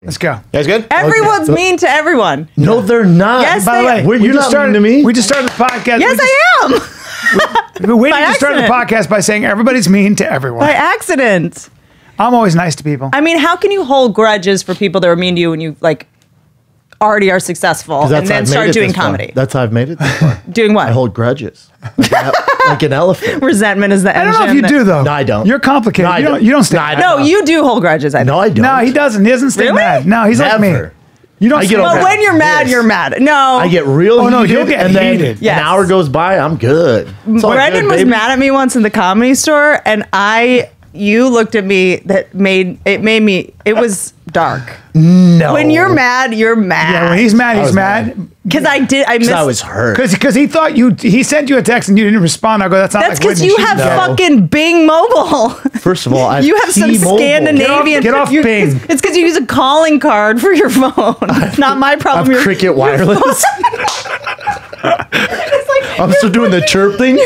Let's go. You guys good? Everyone's mean to everyone. No, they're not. Yes, By the way, you're not mean to me. We just started the podcast. Yes, I am. We just started the podcast by saying everybody's mean to everyone. By accident. I'm always nice to people. I mean, how can you hold grudges for people that are mean to you when you like already are successful and then start doing comedy? That's how I've made it this far. Doing what? I hold grudges. Like an elephant. Resentment is the engine. I don't know if you do though. No, I don't. You're complicated. No, you don't stay. No, you do hold grudges. I think. No, I don't. No, he doesn't. He doesn't stay Really? mad. No, he's like me. Never. You don't. I get over But when you're mad, Yes. you're mad. No. I get real Oh, no, heated, you'll get and then heated. Yes. an hour goes by, I'm good. It's all Brendan good, was baby. mad at me once in the Comedy Store, and you looked at me that made me. It was dark. No. When you're mad, you're mad. Yeah, when he's mad, I he's was mad. Because I missed. I was hurt. Because he thought he sent you a text and you didn't respond. I go, that's not That's like because Whitney. you She- have No. fucking Bing Mobile. First of all, I You have some T-Mobile. Scandinavian. Get off Bing. It's because you use a calling card for your phone. It's not my I problem. have Your- Cricket Wireless. I'm still doing the chirp thing.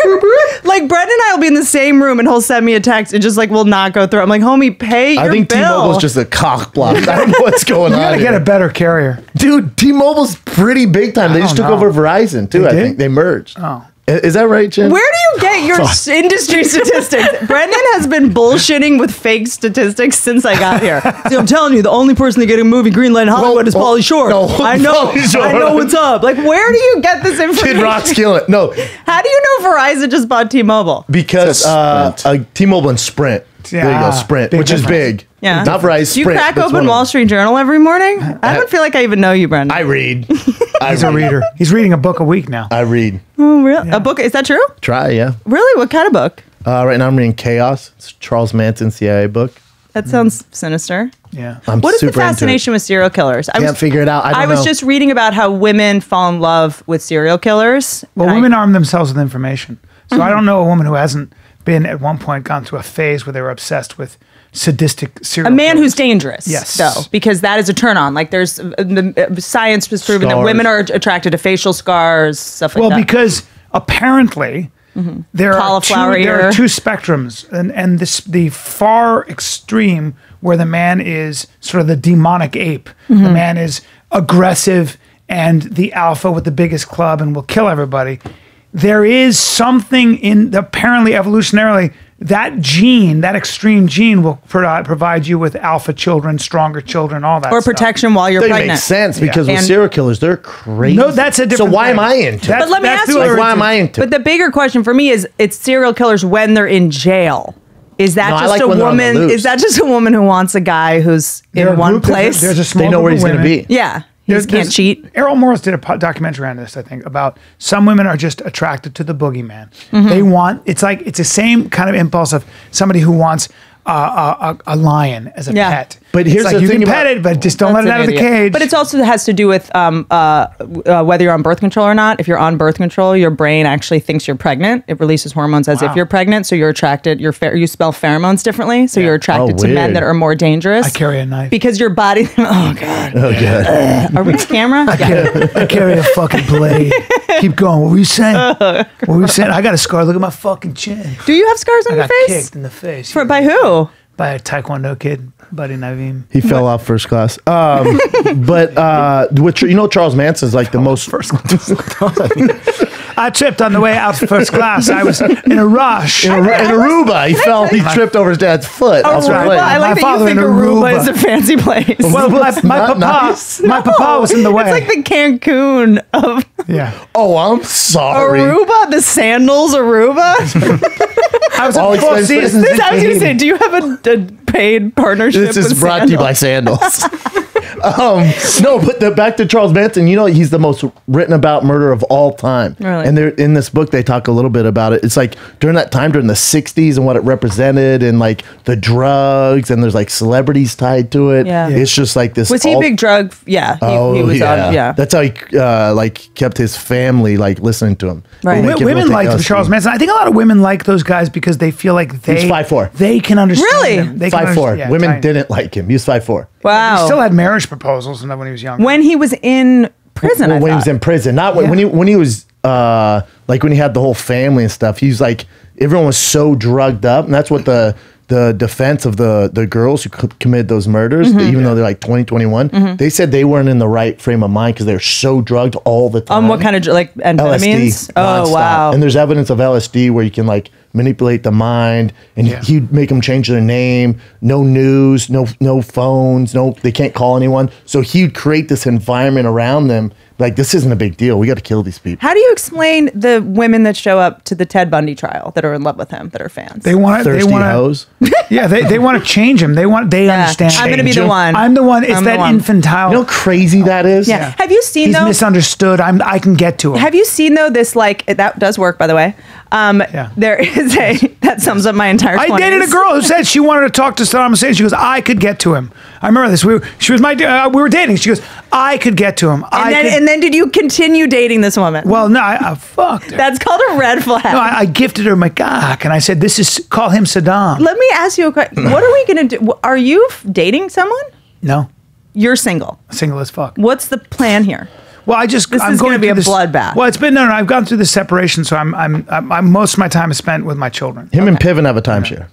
Like Brendan and I will be in the same room and he'll send me a text and just like will not go through. I'm like, homie, pay your I think bill. T-Mobile's just a cock block. I don't know what's going You on. gotta get here. a better carrier. Dude, T-Mobile's pretty big time. They just took know. over Verizon too. They I did? think they merged. Oh. Is that right, Jen? Where do you get your industry statistics? Brendan has been bullshitting with fake statistics since I got here. See, I'm telling you, the only person to get a movie greenlight in Hollywood is Pauly Shore. no, I know. Pauly Shore. I know what's up. Like, where do you get this information? Kid Rock's killing it. No, How do you know Verizon just bought T-Mobile? because T-Mobile and Sprint. There you Yeah. go, Sprint, Big which is difference. big. Yeah. Not Verizon. Do you Sprint, crack that's open one of Wall them. Street Journal every morning? I don't feel like I even know you, Brendan. I read. He's a reader. He's reading a book a week now. I read. Oh, really? A book? Is that true? Try, yeah. Really? What kind of book? Right now I'm reading Chaos. It's Charles Manson CIA book. That sounds sinister. Yeah. I'm What is the super into it. fascination with serial killers? Can't figure it out. I don't was know. just reading about how women fall in love with serial killers. Well, And women arm themselves with information. So I don't know a woman who hasn't been at one point gone through a phase where they were obsessed with sadistic a serial man killers. who's dangerous, Yes. though, because that is a turn on. Like there's science has proven that Scars. women are attracted to facial scars, stuff like Well, that. because apparently there Cauliflower are ear. two spectrums, and the far extreme where the man is sort of the demonic ape. The man is aggressive and the alpha with the biggest club and will kill everybody. There is something in apparently evolutionarily that gene, that extreme gene, will provide you with alpha children, stronger children, all that or stuff. protection while you're That pregnant. makes sense because with And- serial killers, they're crazy. No, that's a different So why thing. am I into That's- it? But let me that's ask who you- they're Like, why am into. I into But it? the bigger question for me is, it's serial killers when they're in jail. Is that No, I just like a when they're on the woman? loose. Is that just a woman who wants a guy who's There are in one group- place? There's a small They know group where of he's going to women. be. yeah, he can't cheat. Errol Morris did a documentary on this, I think, about some women are just attracted to the boogeyman. Mm-hmm. They want it's the same kind of impulse of somebody who wants a lion as a Yeah. pet. But here's it's the you thing can about- pet it, but just don't let That's it out of an the idiot. cage. But it also has to do with whether you're on birth control or not. If you're on birth control, your brain actually thinks you're pregnant. It releases hormones as if Wow. you're pregnant, so you're attracted. You spell pheromones differently, so you're attracted to men weird. that are more dangerous. I carry a knife. because your body. Oh god. Oh, God. Are we on camera? Yeah. I carry a fucking blade. Keep going. What were you saying? What were you saying? I got a scar. Look at my fucking chin. Do you have scars on I your got face? kicked in the face. By who? By a Taekwondo kid, Buddy Naveem. He fell off first class. But Charles Manson's like the most First I tripped on the way out first class. I was in a rush. in Aruba. He fell. He tripped over his dad's foot. off the Aruba. plane. I My like that father you think in Aruba Aruba. is a fancy place. Well, my not papa, nice. my papa was in the way. It's like the Cancun of yeah. Oh, I'm sorry. Aruba, the sandals Aruba. I was All at Four expenses. Seasons. I was in going to Tahiti. say, do you have a paid partnership This is with brought to you by Sandals. No, but back to Charles Manson. He's the most written about murder of all time. Really? And in this book, they talk a little bit about it. It's like during that time, during the 60s and what it represented and like the drugs and there's like celebrities tied to it. Yeah. It's just like this. Was he a big drug? Yeah. He was on, yeah. That's how he kept his family like listening to him. Right. They make Women everyone take liked LSD. Charles Manson. I think a lot of women like those guys because they feel like they 5'4". they can understand Really? them. They can 5'4". understand- yeah, Women tiny. didn't like him. He was 5'4". Wow. He still had marriage proposals when he was younger. when he was in prison, Well, I when he thought. was in prison, not when he was like when he had the whole family and stuff. He was like everyone was so drugged up, and that's what the the defense of the girls who committed those murders, even though they're like 20, 21, they said they weren't in the right frame of mind because they're so drugged all the time. What kind of like amphetamines? LSD. Oh nonstop. wow! And there's evidence of LSD where you can like manipulate the mind, and he'd make them change their name. No news, no phones, they can't call anyone. So he'd create this environment around them. Like, this isn't a big deal. We got to kill these people. How do you explain the women that show up to the Ted Bundy trial that are in love with him, that are fans? They want Thirsty hoes. Yeah, they want to change him. They understand. I'm going to be the one. I'm the one. It's that infantile. You know how crazy that is? Yeah. Have you seen He's though? misunderstood. I can get to him. Have you seen though this like that does work, by the way? There is that sums up my entire 20s. I dated a girl who said she wanted to talk to Saddam Hussein. She goes, I could get to him. I remember this. We were dating. She goes, I could get to him. And then did you continue dating this woman? Well, no, I fucked her. That's called a red flag. No, I gifted her my cock, and I said, call him Saddam. Let me ask you a question. What are we going to do? Are you dating someone? No. You're single. Single as fuck. What's the plan here? Well, I'm is going to be a bloodbath. Well, it's been no. I've gone through this separation, so I'm most of my time is spent with my children. Him and Piven have a timeshare.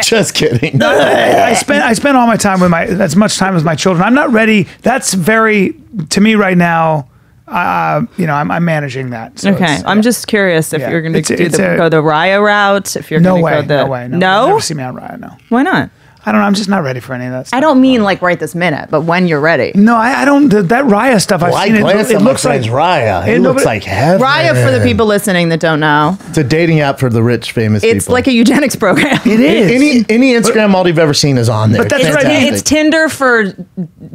Just kidding. I spend all my time with as much time as my children. I'm not ready. That's to me right now. I'm managing that. So okay, I'm just curious if you're going to go the Raya route. If you're no going way, to go no way, no. You'll never see me on Raya. No. Why not? I don't know. I'm just not ready for any of that stuff. I don't mean like right this minute, but when you're ready. No, I don't. That Raya stuff. I've seen it. It looks like Raya. It looks like heaven. Raya, for the people listening that don't know, it's a dating app for the rich, famous people. It's like a eugenics program. It is. Any Instagram model you've ever seen is on there. But that's what I mean. It's Tinder for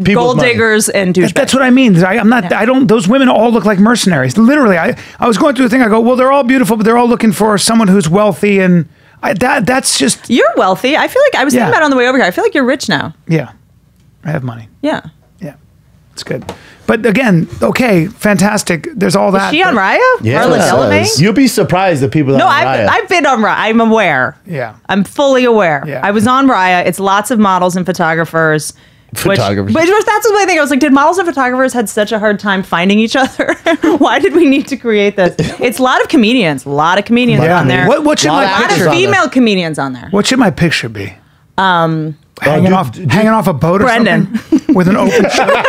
gold diggers and douchebags. That's what I mean. I'm not. I don't. Those women all look like mercenaries. Literally, I was going through a thing. I go, well, they're all beautiful, but they're all looking for someone who's wealthy and. That's just... You're wealthy. I feel like I was thinking about it on the way over here. I feel like you're rich now. Yeah. I have money. Yeah. Yeah. It's good. But again, okay, fantastic. There's all that. Is she on Raya? Yeah. Marla Delamain? You'll be surprised the people that are on Raya. I've been on Raya. I'm aware. Yeah. I'm fully aware. Yeah. I was on Raya. It's lots of models and photographers. Which that's the thing. I was like, did models and photographers had such a hard time finding each other? Why did we need to create this? It's a lot of comedians. A lot of comedians on there. What should a lot of female comedians on there. What should my picture be? Hanging off a boat or Brendan. something? With an open shirt?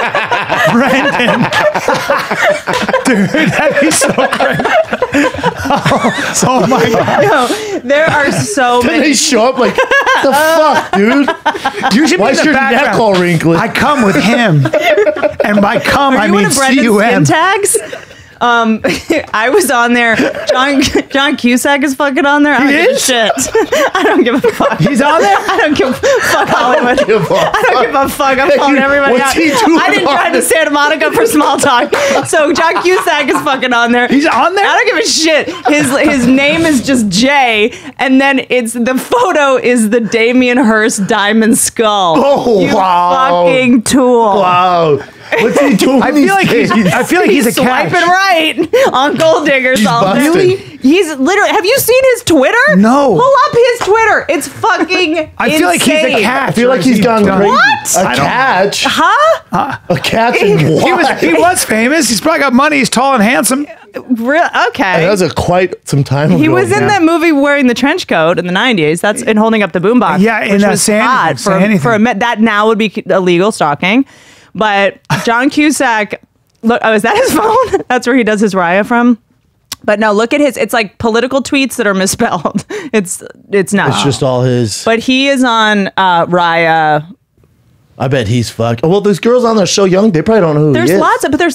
Brendan. Dude, that'd be so great. Oh my God. No, there are so many. They show up like, the fuck, dude? You should Why is your neck all wrinkly? I come with him. And by come, I mean C-U-M. Skin tags? I was on there. John Cusack is fucking on there. I don't give a shit. I don't give a fuck. He's on there? I don't give a fuck, Hollywood. I don't give a fuck. I'm calling everybody out. I didn't drive to Santa Monica for small talk. So John Cusack is fucking on there. He's on there? I don't give a shit. His name is just Jay, and then the photo is the Damien Hirst diamond skull. Oh, you wow. fucking tool. Wow. What's he doing? I feel like he's a catch. Swiping right on gold diggers all day. Really? He's literally. Have you seen his Twitter? No. Pull up his Twitter. It's fucking. I feel like he's a catch. I feel like he's gone crazy. What? A catch? Huh? A catch and what? He was famous. He's probably got money. He's tall and handsome. Okay. That was quite some time ago. He was in that movie wearing the trench coat in the 90s. That's in holding up the boombox. Yeah, in which was hot for that now would be illegal stalking. But John Cusack, look, is that his phone? That's where he does his Raya from. But no, look at it's like political tweets that are misspelled. It's not. It's just all his. But he is on Raya. I bet he's fucked. Well, those girls on there so young, they probably don't know who he is. There's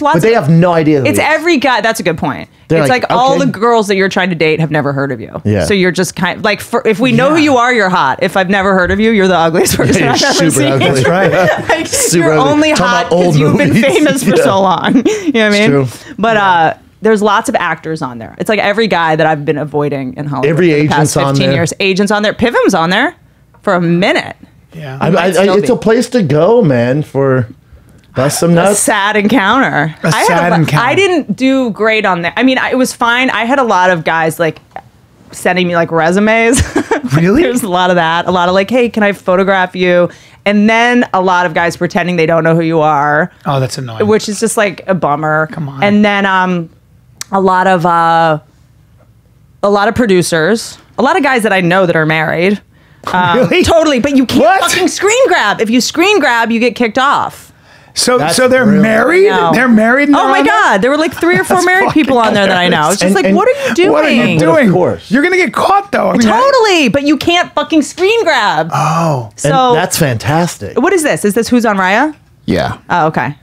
lots. But they have no idea who it's he is. every guy. That's a good point. They're it's like okay. all the girls that you're trying to date have never heard of you. Yeah. So you're just kind of like, if we know who you are, you're hot. If I've never heard of you, you're the ugliest person I've ever seen. Ugly. That's right. Like, Super you're ugly. only Talking hot about old because you've been movies. famous for so long. You know what I mean? True. But there's lots of actors on there. It's like every guy that I've been avoiding in Hollywood Every for the past agent's on 15 there. years. Agents on there. Pivim's on there for a minute. Yeah. It's a place to go, man, for bust some A nuts. sad encounter. I didn't do great on there. I mean, it was fine. I had a lot of guys like sending me like resumes. Really? There's a lot of that. A lot of like, hey, can I photograph you? And then a lot of guys pretending they don't know who you are. Oh, that's annoying. Which is just like a bummer. Come on. And then a lot of producers, a lot of guys that I know that are married. Really? Totally, but you can't What? fucking screen grab. If you screen grab, you get kicked off. So That's they're brilliant. married? No. They're married? And Oh they're my on there? God, there were like 3 or 4 married people on there that I know. It's just And- like, what are you doing? What are you But doing? of course. You're going to get caught, though. I mean, Totally, but you can't fucking screen grab. Oh. And So that's fantastic. what is this? Is this Who's on Raya? Yeah. Oh, okay.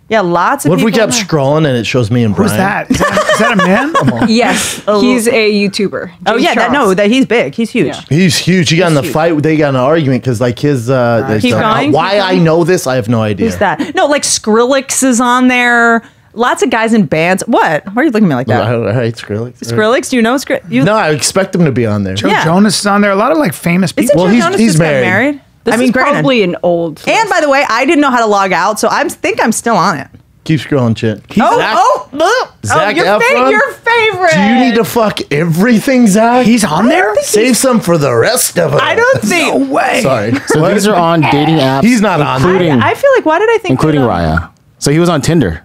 Yeah, lots of What if we people. kept scrolling and it shows me and Brian? Who's that? Is that a man? Yes. He's a YouTuber. Oh James yeah, Charles. that he's big. He's huge. Yeah. He's huge. He got in the huge. fight. They got in an argument because like his. Keep going, Why keep I going. know this, I have no idea. Who's that? No, like Skrillex is on there. Lots of guys in bands. What? Why are you looking at me like that? I hate Skrillex. Skrillex? Do you know Skrillex? No, I expect him to be on there. Joe Yeah. Jonas is on there. A lot of like famous people. Isn't Well, Joe he's- Jonas he's just got married. married? This is Brandon. probably an old. And by the way, I didn't know how to log out, so I think I'm still on it. Keep scrolling, shit. Zac your, Efron? your favorite. Do you need to fuck everything, Zach? He's on there? Save some for the rest of us. I don't think. No way. Sorry. So these are on dating apps. He's not on including, I feel like, why did I think including that, Raya. So he was on Tinder.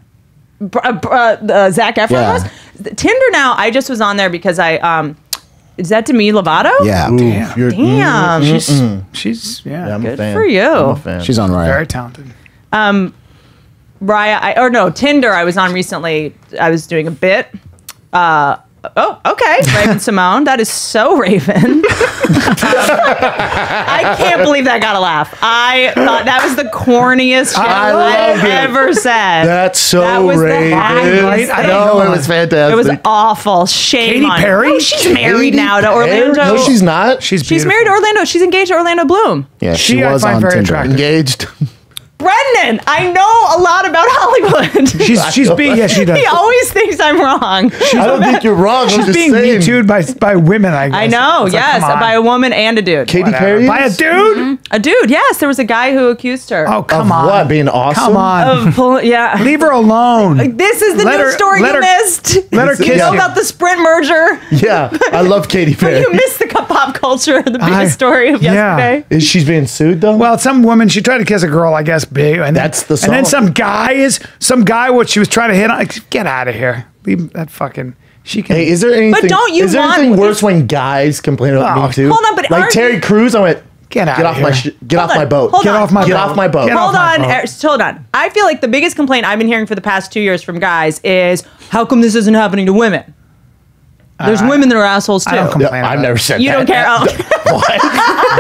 Zac Efron Yeah. was? Tinder now, I just was on there because is that Demi Lovato? Yeah. Ooh, Damn. you're- Damn. She's Yeah, I'm a Good fan. for you. I'm a fan. She's on Raya. very talented. Raya, Tinder I was on recently. I was doing a bit. Okay. Raven Simone. That is so Raven. I can't believe that got a laugh. I thought that was the corniest shit I I've loved it. ever said. That's so That was the Raven. highlight. I No, don't it know. was fantastic. It was awful. Shame Katy on Perry? her. No, she's married Katy now to Perry? Orlando. No, she's not. She's She's beautiful. married to Orlando. She's engaged to Orlando Bloom. Yeah, She she I was find on very Tinder. attractive. Engaged. Brendan, I know a lot about Hollywood. She's being, yeah, she does. He always thinks I'm wrong. I don't think you're wrong. I'm She's just being saying. Me Too'd by women, I guess. I know, It's like, yes, come on. by a woman and a dude. Katy Whatever. Perry? By a dude? A dude, yes. There was a guy who accused her. Oh, come Of on. what? Being awesome? Come on. Yeah. Leave her alone. This is the Let news her- story let you her- missed. Let her This is- kiss You know you. about the Sprint merger? Yeah, I love Katy Perry. You missed the pop culture, the biggest story of yeah. yesterday. Is she being sued though? Well, some woman, she tried to kiss a girl, I guess, big. And That's the And then song. some guy, what she was trying to hit on, like, get out of here. Leave that fucking, she can. Hey, is there anything? don't you is there want- anything worse when guys complain about Oh, me too? hold on, but like aren't Terry you- Crews, I went Get out get of off my here. get Hold off my on, boat. hold Get on. off my Get boat. off my boat. Get off Hold my on, boat. hold on. I feel like the biggest complaint I've been hearing for the past 2 years from guys is, how come this isn't happening to women? There's women that are assholes too. I don't complain I've about never it. said You that. don't care. Oh.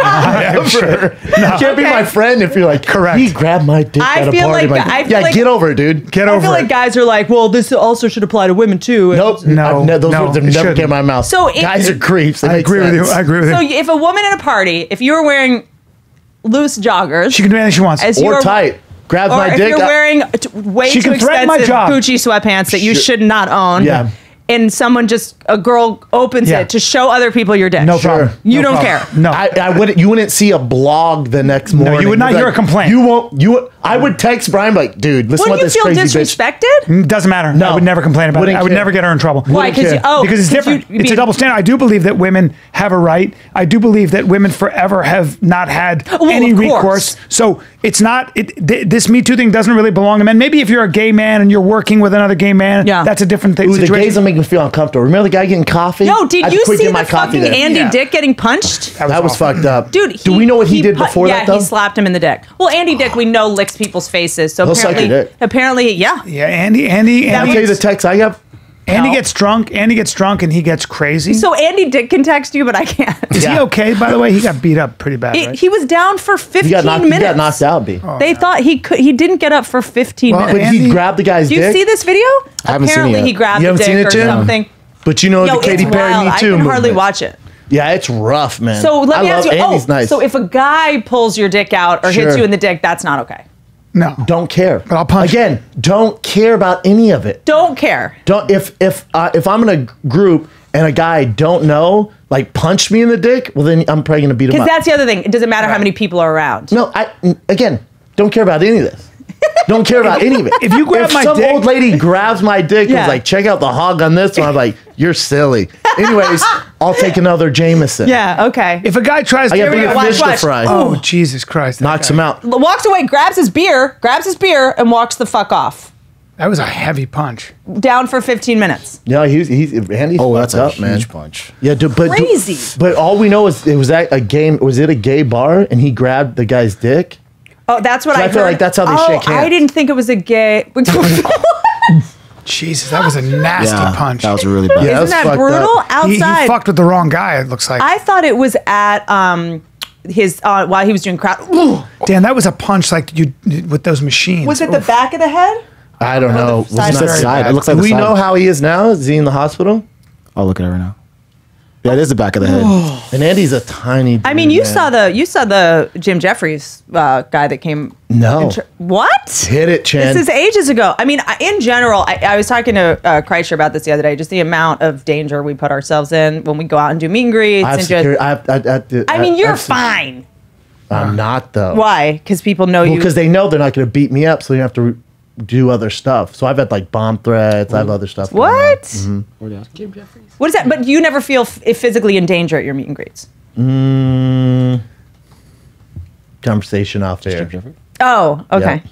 Never. You can't be Okay. my friend if you're like, Correct. He grabbed my dick I at a feel party. like- I'm I like, feel yeah, like- get over it, dude. Get I over feel it. like guys are like, well, this also should apply to women too. Nope. No, Those no, words have it never shouldn't. came out of my mouth. So if- guys are creeps. It I makes agree with you. sense. I agree with So you. if a woman at a party, if you were wearing loose joggers, She can do anything she wants. as Or you're, tight. Grabs or my if dick. you're wearing way She too can threaten my expensive job. Gucci sweatpants that you Sure. should not own, Yeah. and a girl opens Yeah. it to show other people your dick. No Sure. problem. You No don't problem. care. No. I wouldn't. You wouldn't see a blog the next morning. you would not You'd be hear a complaint. You won't. You. Would, I would text Brian like, dude, listen Wouldn't what you this feel crazy bitch. disrespected? It doesn't matter. No. I would never complain about it. Wouldn't I would care. never get her in trouble. Why? Wouldn't care. Because it's different. It's a double standard. I do believe that women have a right. I do believe that women forever have not had any of course. recourse. So it's not. This Me Too thing doesn't really belong to men. Maybe if you're a gay man and you're working with another gay man, Yeah. that's a different thing. Ooh, the gays situation. will make me feel uncomfortable. Remember the guy getting coffee? Yo, did I'd you quit see getting the my coffee fucking there. Andy Yeah. Dick getting punched? That That was awful. fucked up. Dude, do we know what he did before yeah, that though? he slapped him in the dick. Well, Andy Dick, we know licks people's faces. So He'll suck apparently, your dick. yeah. Yeah, Andy I'll tell you the text I got. Andy No. gets drunk. Andy gets drunk and he gets crazy. So Andy Dick can text you, but I can't. Is he Yeah. okay? By the way, he got beat up pretty bad. Right? He was down for 15 He got minutes. knocked out. B. They thought he could. He didn't get up for 15 Well, But minutes. he Andy- grabbed the guy's Do you dick. see this video? I haven't seen it Apparently, yet. he grabbed You the haven't seen dick it, or Jim? something. But you know Yo, the Katy it's Perry wild. Me I Too can hardly movement. watch it. Yeah, it's rough, man. So let me I ask love you. Andy's nice. So if a guy pulls your dick out or hits Sure. you in the dick, that's not okay. No. don't care. But I'll punch again. Don't care about any of it. Don't care. Don't if I'm in a group and a guy I don't know like punched me in the dick, well then I'm probably gonna beat him Because up. that's the other thing. It doesn't matter how many people are around. No, again don't care about any of this. Don't care about any of it. If you grab my some dick- old lady grabs my dick and Yeah. is like, check out the hog on this one, I'm like, you're silly. Anyways, I'll take another Jameson. Yeah. Okay. If a guy tries I to got we bigger go. Watch, fish to watch. fry. oh Jesus Christ, that Knocks guy. him out. Walks away, grabs his beer, and walks the fuck off. That was a heavy punch. Down for 15 minutes. Yeah, he's Andy's Oh, that's fucked a up, huge man. punch. Yeah, Crazy. But all we know is it was at a game. Was it a gay bar? And he grabbed the guy's dick. Oh, that's what I I feel heard. like that's how they shake hands. I didn't think it was a gay. Jesus, that was a nasty punch. That was really bad. Yeah, Isn't that fucked brutal? up. Outside. He fucked with the wrong guy, it looks like. I thought it was at his while he was doing crowd. Dan, that was a punch like you with those machines. Was it the back of the head? I don't know. the side. Was It's the side. It looks like Do the we side. know how he is now? Is he in the hospital? I'll look at it right now. Yeah, it is the back of the head. And Andy's a tiny dude, I mean, you man. saw the Jim Jeffries guy that came. No. What? Hit it, Chan. This is ages ago. I mean, in general, I was talking to Kreischer about this the other day. Just the amount of danger we put ourselves in when we go out and do meet and greets. I have and security. I mean, you're I've sec- fine. I'm not though. Why? Because people know you. Because they know they're not going to beat me up, so you have to do other stuff. So I've had like bomb threats. I have other stuff. going on. What? Mm-hmm. What is that? But you never feel physically in danger at your meet and greets. Conversation off air. Oh, okay.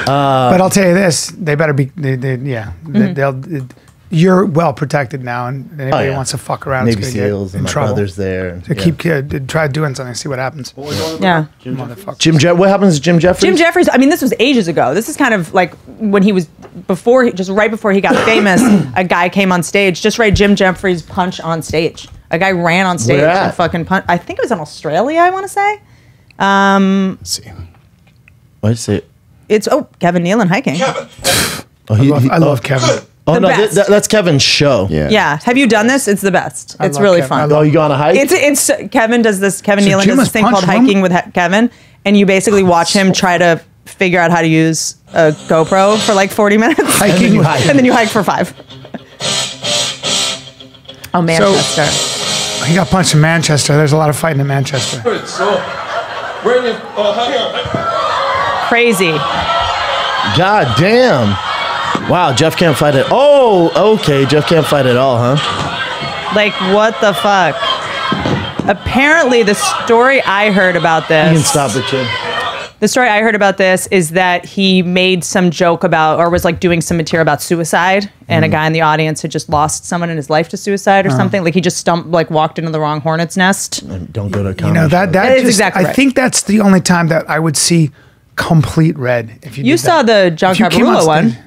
But I'll tell you this: they better be. They'll. You're well protected now, and anybody yeah. wants to fuck around, Navy is gonna SEAls get in and my trouble. brother's there. And, So keep try doing something, see what happens. Yeah. Motherfucker. What happens to Jim Jeffries? Jim Jeffries, I mean, this was ages ago. This is kind of like when he was just right before he got famous, a guy came on stage, just right Jim Jeffries punch on stage. A guy ran on stage Where at? and fucking punch. I think it was in Australia, I want to say. Let's see. What'd you say? It's, Kevin Nealon hiking. Oh, I love Kevin. Oh The no, best. that's Kevin's show. Yeah. Yeah. Have you done this? It's the best. It's love really Kevin. fun. I Oh, you go on a hike? It's Kevin does this. Kevin So Nealon Jim does has this thing called punched him? hiking with Kevin, and you basically watch him try to figure out how to use a GoPro for like 40 minutes, Hiking with- and then you hike for 5. Oh, Manchester. He got punched in Manchester. There's a lot of fighting in Manchester. Crazy. God damn. Wow, Jeff can't fight it. Oh, okay. Jeff can't fight at all, huh? Like, what the fuck? Apparently, the story I heard about this. You can stop it, Jim. The story I heard about this is that he made some joke about, or was like doing some material about suicide, and a guy in the audience had just lost someone in his life to suicide or something. Like he just walked into the wrong hornet's nest. And don't go to a comedy You know that show. That is just, exactly I right. think that's the only time that I would see complete red. If you You did saw that. the John If you came on Caparulo one. stage-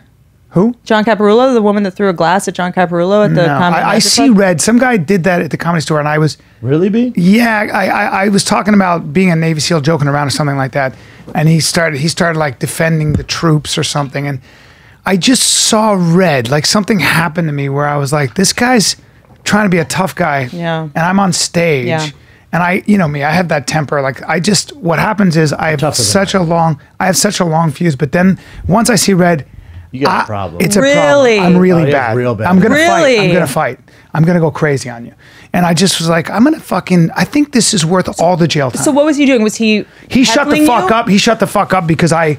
Who? John Caparulo, the woman that threw a glass at John Caparulo at the No, comedy. I Magic see Club? red. Some guy did that at the Comedy Store, and I was Really, B? yeah. I was talking about being a Navy SEAL, joking around or something like that, and he started like defending the troops or something, and I just saw red. Like something happened to me where I was like, this guy's trying to be a tough guy, Yeah. and I'm on stage. Yeah. And you know me, I have that temper. Like what happens is I have Tougher than such a long fuse. But then once I see red, You got a problem. It's a Really? problem. I'm really Oh, yeah, bad. real bad. I'm gonna Really? fight. I'm gonna fight. I'm gonna go crazy on you. And I just was like, I think this is worth all the jail time. So what was he doing? Was he? He shut the heckling fuck you? up. He shut the fuck up because I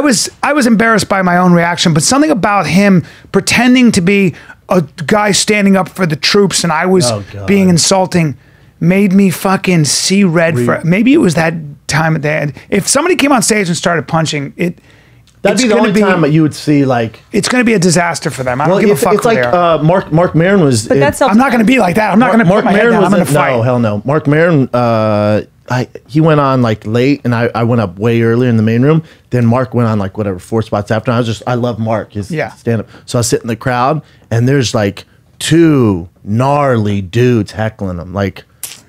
was embarrassed by my own reaction, but something about him pretending to be a guy standing up for the troops and I was Oh, God. being insulting made me fucking see red for maybe it was that time of day. If somebody came on stage and started punching it, That'd it's be the gonna only time that you would see like. it's going to be a disaster for them. I don't Well, give a it's, fuck it's who like they are. Mark Maron was. But that's I'm not going to be like that. I'm not going to put my head down. I'm going to fight. No, hell no. Mark Maron, he went on like late, and I went up way earlier in the main room. Then Mark went on like whatever 4 spots after. And I love Mark. His stand up. So I was sitting in the crowd, and there's like 2 gnarly dudes heckling him, like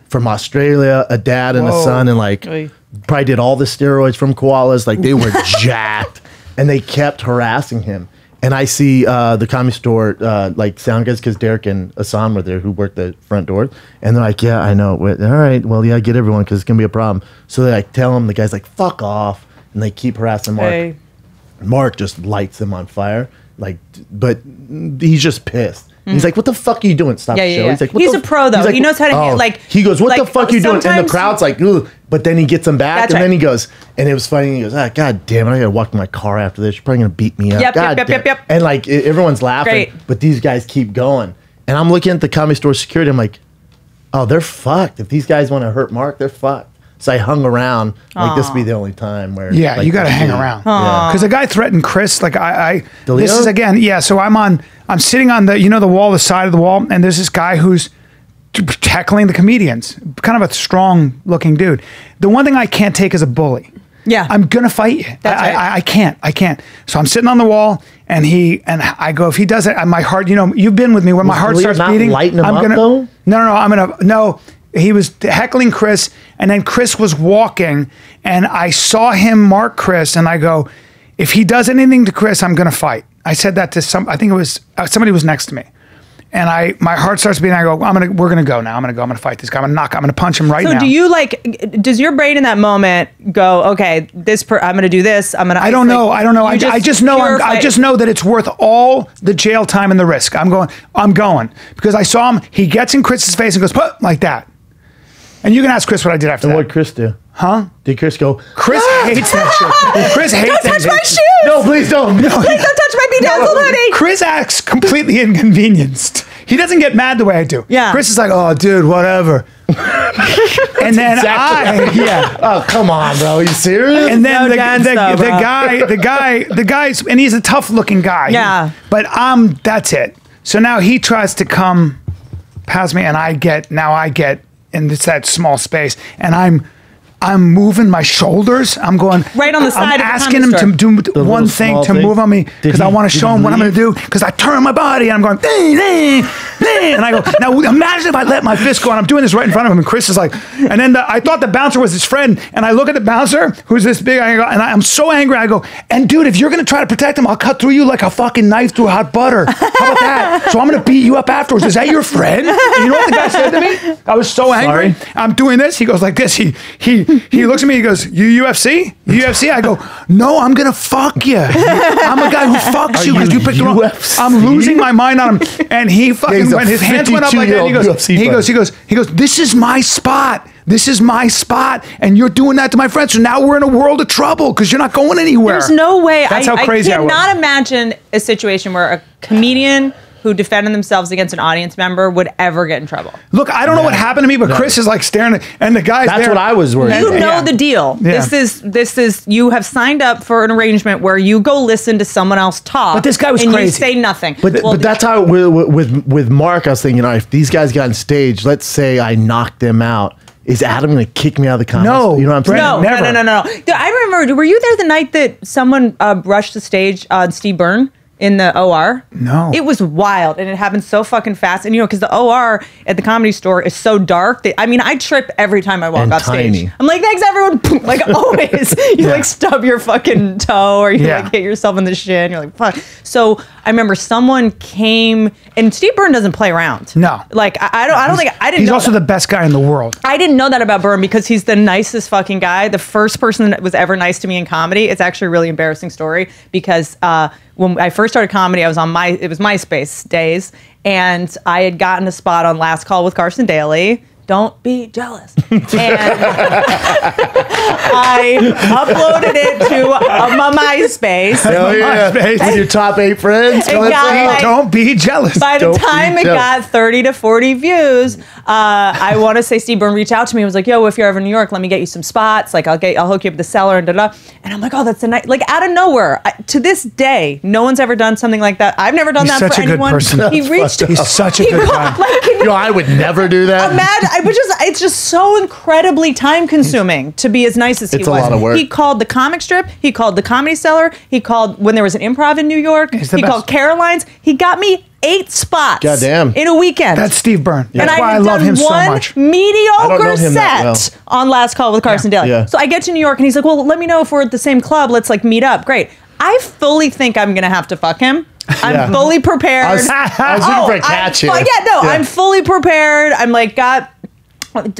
from Australia, a dad and a Whoa. son, and like Oy. probably did all the steroids from koalas. Like they were jacked, and they kept harassing him. And I see the Comedy Store like sound guys, because Derek and Asan were there, who worked the front door, and they're like, "Yeah, I know. All right, well, yeah, get everyone because it's gonna be a problem." So they like tell him, the guy's like, "Fuck off," and they keep harassing Mark. Hey. Mark just lights them on fire, like, but he's just pissed. He's like, "What the fuck are you doing? Stop Yeah, the yeah, show." yeah. He's like, "What He's the a pro, though. He's like, He knows how to like. He goes, "What the like, fuck are you doing?" And the sometimes- crowd's like, "Ugh," but then he gets him back, That's and then right. he goes, and it was funny. He goes, God damn it, I gotta walk to my car after this. You're probably gonna beat me up. Yep, God yep, damn. yep. And like everyone's laughing, Great. but these guys keep going. And I'm looking at the Comedy Store security. I'm like, oh, they're fucked. If these guys want to hurt Mark, they're fucked. So I hung around. Like this would be the only time where. Yeah, like, you got to hang around. Yeah. Because the guy threatened Chris. Like this DeLeo? is again. Yeah. So I'm sitting on the the wall, the side of the wall, and there's this guy who's heckling the comedians. Kind of a strong looking dude. The one thing I can't take is a bully. Yeah. I'm gonna fight you. That's right. I can't. So I'm sitting on the wall, and I go, if he does it, my heart. You've been with me when my heart DeLeo starts not beating. lighting him I'm up, gonna. though? No. He was heckling Chris, and then Chris was walking, and I saw him mark Chris, and I go, if he does anything to Chris, I'm gonna fight. I said that to I think it was somebody was next to me. And my heart starts beating. I go, we're gonna go now. I'm gonna fight this guy. I'm gonna punch him right now. So do you does your brain in that moment go, okay, I'm gonna do this. I don't know. I just know that it's worth all the jail time and the risk. I'm going because I saw him. He gets in Chris's face and goes, "Put," like that. And you can ask Chris what I did after that. What'd Chris do? Huh? Did Chris go? Chris hates that shit. Chris hates Don't touch my shoes! No, please don't. No. Please don't touch my bedazzled hoodie! Chris acts completely inconvenienced. He doesn't get mad the way I do. Yeah. Chris is like, oh, dude, whatever. And then Oh, come on, bro. Are you serious? And then No dance, the guy's, and he's a tough looking guy. Yeah. But that's it. So now he tries to come past me, and I get in that small space, and I'm moving my shoulders. I'm going right on the side. I'm asking him to do one thing to move on me because I want to show him what I'm going to do. Because I turn my body and I'm going, ding, ding, ding. And I go, now imagine if I let my fist go and I'm doing this right in front of him. And Chris is like, and then I thought the bouncer was his friend. And I look at the bouncer who's this big, and I'm so angry. I go, and dude, if you're going to try to protect him, I'll cut through you like a fucking knife through hot butter. How about that? So I'm going to beat you up afterwards. Is that your friend? And you know what the guy said to me? I was so angry. I'm doing this. He goes like this. He looks at me, he goes, you UFC? UFC? I go, no, I'm going to fuck you. I'm a guy who fucks you because you picked the wrong. I'm losing my mind on him. And he fucking, when his hands went up like that, he goes, this is my spot. This is my spot. And you're doing that to my friend. So now we're in a world of trouble because you're not going anywhere. There's no way. That's how crazy I was. I cannot imagine a situation where a comedian who defended themselves against an audience member would ever get in trouble. Look, I don't know what happened to me, but Chris is like staring at, and the guy's That's there. what I was worried about. You know the deal. Yeah. This is you have signed up for an arrangement where you go listen to someone else talk. But this guy was and crazy. You say nothing. But that's how with Mark, I was thinking, all right, if these guys got on stage, let's say I knocked them out. Is Adam going to kick me out of the comments? No. You know what I'm saying? No, Never. no. Dude, I remember, were you there the night that someone rushed the stage on Steve Byrne in the OR? No. It was wild, and it happened so fucking fast. And because the OR at the Comedy Store is so dark that, I trip every time I walk And off stage. tiny. I'm like, thanks everyone. Like always, you like stub your fucking toe or you like hit yourself in the shin. You're like, fuck. So I remember someone came, and Steve Byrne doesn't play around. No. Like I don't think I didn't. He's know also that. the best guy in the world. I didn't know that about Byrne because he's the nicest fucking guy. The first person that was ever nice to me in comedy. It's actually a really embarrassing story because when I first started comedy, I was on it was MySpace days, and I had gotten a spot on Last Call with Carson Daly. Don't be jealous. And I uploaded it to my MySpace. Hell yeah. With your top 8 friends. Don't be jealous. By the time it got 30 to 40 views, I want to say Steve Byrne reached out to me and was like, yo, if you're ever in New York, let me get you some spots. Like, I'll hook you up with the cellar and da-da. And I'm like, oh, that's a nice, like out of nowhere. To this day, no one's ever done something like that. I've never done that for anyone. He's such a good person. He reached. He's such a good guy. I would never do that. Imagine, it's just so incredibly time consuming to be as nice as he was. It's a lot of work. He called the comic strip. He called the Comedy Cellar. He called when there was an improv in New York. He called Caroline's. He got me 8 spots. Goddamn. In a weekend. That's Steve Byrne. And That's why I had love done him so one much. mediocre him that set on Last Call with Carson Daly. Yeah. So I get to New York and he's like, well, let me know if we're at the same club. Let's like meet up. Great. I fully think I'm going to have to fuck him. I'm fully prepared. I was looking for a catch here. I'm fully prepared. I'm like, got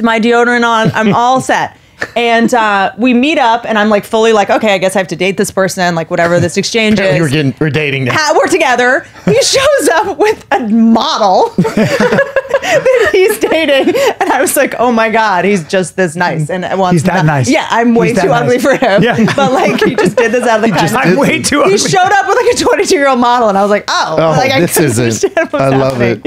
my deodorant on. I'm all set. And we meet up, and I'm like fully like, okay, I guess I have to date this person, like whatever this exchange is. We're dating now. We're together. He shows up with a model that he's dating, and I was like, oh my god, he's just this nice. And he's that nice. Yeah, I'm way too ugly for him. Yeah. But like, he just did this out of the kindness. I'm way too ugly. He showed up with like a 22-year-old model, and I was like, like, this isn't. I love it.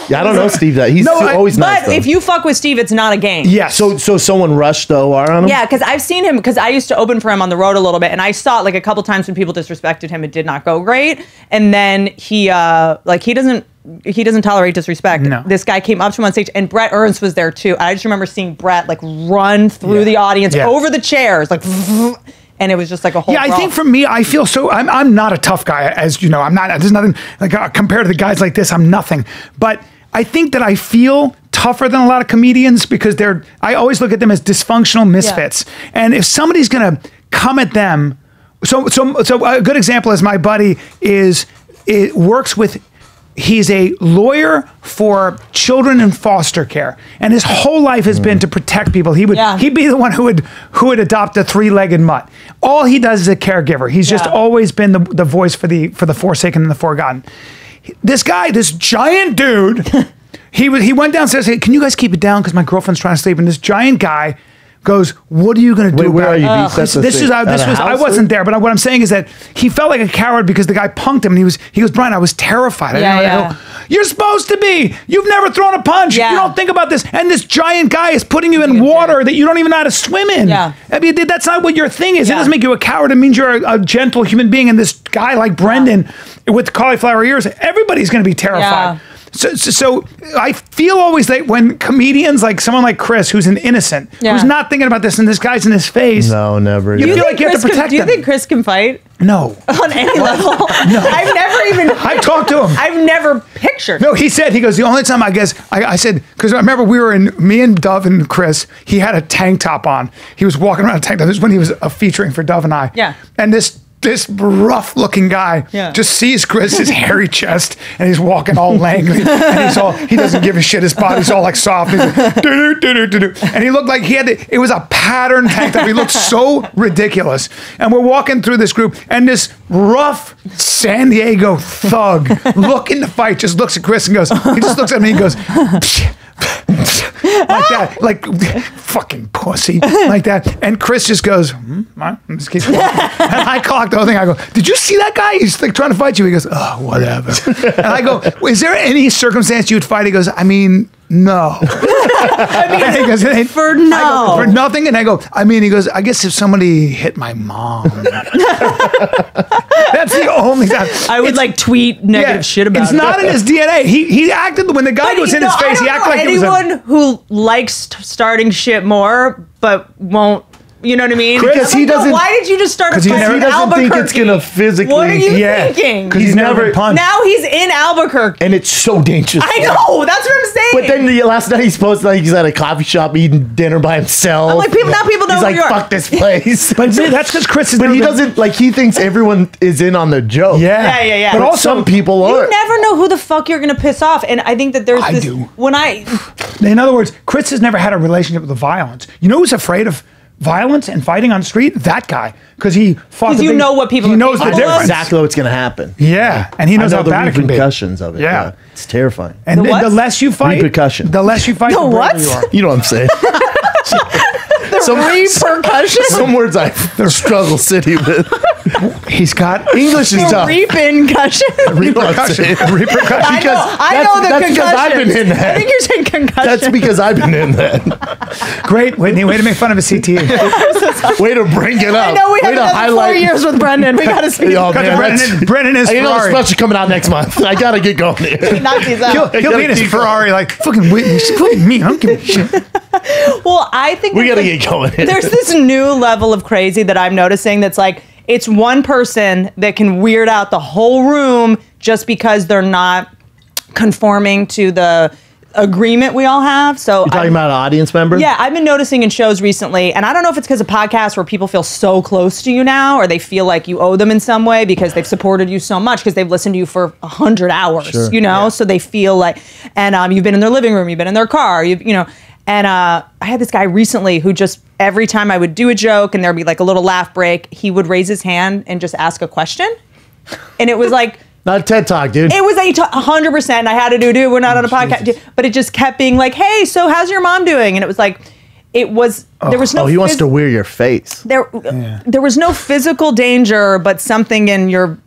Yeah, I don't know Steve. He's always nice. But if you fuck with Steve, it's not a game. Yeah. So someone rushed the OR bar on him? Yeah, because I've seen him, because I used to open for him on the road a little bit, and I saw it like a couple times when people disrespected him. It did not go great. And then he doesn't tolerate disrespect. No. This guy came up to him on stage, and Brett Ernst was there too. I just remember seeing Brett like run through the audience over the chairs, like, and it was just like a whole. Yeah, I think for me, I feel so. I'm not a tough guy, as you know. I'm not. There's nothing like compared to the guys like this. I'm nothing. But I think that I feel tougher than a lot of comedians because I always look at them as dysfunctional misfits. Yeah. And if somebody's gonna come at them, so a good example is my buddy works with. He's a lawyer for children in foster care, and his whole life has been to protect people. He'd be the one who would adopt a 3-legged mutt. All he does is a caregiver. He's just always been the voice for the forsaken and the forgotten. This guy, this giant dude, he went downstairs and said, "Can you guys keep it down? Because my girlfriend's trying to sleep." And this giant guy goes, "What are you going to do?" Where are you? I wasn't there, but what I'm saying is that he felt like a coward because the guy punked him, and he goes, "Brian, I was terrified." I go, "You're supposed to be. You've never thrown a punch. You don't think about this." And this giant guy is putting you in water that you don't even know how to swim in. Yeah. I mean, that's not what your thing is. It doesn't make you a coward. It means you're a gentle human being. And this guy like Brendan with cauliflower ears, everybody's going to be terrified. Yeah. So I feel always that when comedians, like someone like Chris, who's an innocent, who's not thinking about this, and this guy's in his face. No, never. You feel like you have to protect him. Do you think Chris can fight? No. On any level? No. I talked to him. I've never pictured. No, he goes, the only time I said, because I remember me and Dove and Chris, he had a tank top on. He was walking around in a tank top. This was when he was featuring for Dove and I. Yeah. And this rough looking guy just sees Chris's hairy chest, and he's walking all lanky, and he doesn't give a shit. His body's all like soft. He's like, and he looked like it was a pattern tank top. He looked so ridiculous. And we're walking through this group, and this rough San Diego thug looking to fight just looks at Chris and he just looks at me and goes, like that, like fucking pussy, like that. And Chris just goes, just keeps walking. And I clocked the whole thing. I go, "Did you see that guy? He's like trying to fight you." He goes, "Oh, whatever." And I go, "Is there any circumstance you would fight?" He goes, "I mean, no." And he goes, for nothing. And I go, "I mean," he goes, "I guess if somebody hit my mom." That's the only time. I would tweet negative shit about it. It's not in his DNA. He acted when the guy was in his face. He acted like anyone who likes starting shit more, but won't. You know what I mean? Because he doesn't. Why did you just start a fight in Albuquerque? He doesn't think it's gonna physically. What are you thinking? Because he's never punched. Now he's in Albuquerque, and it's so dangerous. I know. That's what I'm saying. But then last night he's posted he's at a coffee shop eating dinner by himself. I'm like, people know he's who like, you are. "Fuck this place." But that's because Chris is. But he doesn't he thinks everyone is in on the joke. Yeah. But also some people aren't. You never know who the fuck you're gonna piss off, and I think that there's this. In other words, Chris has never had a relationship with the violence. You know who's afraid of violence and fighting on the street? That guy, because he fought. Because know what people. He knows the difference. Exactly what's going to happen. Yeah, and he knows how bad it can be. The repercussions of it. Yeah, it's terrifying. And the less you fight, repercussion. The less you fight, the braver you are. You know what I'm saying? Repercussions. Some words I struggle sitting with. He's got English is tough. Repercussion. Repercussion. I know the concussion. Because I've been in that. I think you're saying concussion. That's because I've been in that. Great, Whitney. Way to make fun of a CTE. Way to bring it up. I know we have another 4 years with Brendan. We got to speak. Brendan is Ferrari. Special coming out next month. I got to get going here. Knock these out. He'll be in his Ferrari like, "Fucking Whitney. She's fucking me. I don't give a shit." Well, I think we got to get going here. There's this new level of crazy that I'm noticing that's like, it's one person that can weird out the whole room just because they're not conforming to the agreement we all have. So you're talking about an audience member? Yeah, I've been noticing in shows recently, and I don't know if it's because of podcasts where people feel so close to you now, or they feel like you owe them in some way because they've supported you so much because they've listened to you for 100 hours, so they feel like, and you've been in their living room, you've been in their car, and I had this guy recently who just, every time I would do a joke and there'd be like a little laugh break, he would raise his hand and just ask a question. And it was like... Not a TED Talk, dude. It was 100%. I had to do, we're not on a podcast. Jesus. But it just kept being like, "Hey, so how's your mom doing?" And it was like, there was no... he wants to wear your face. There was no physical danger, but something in your...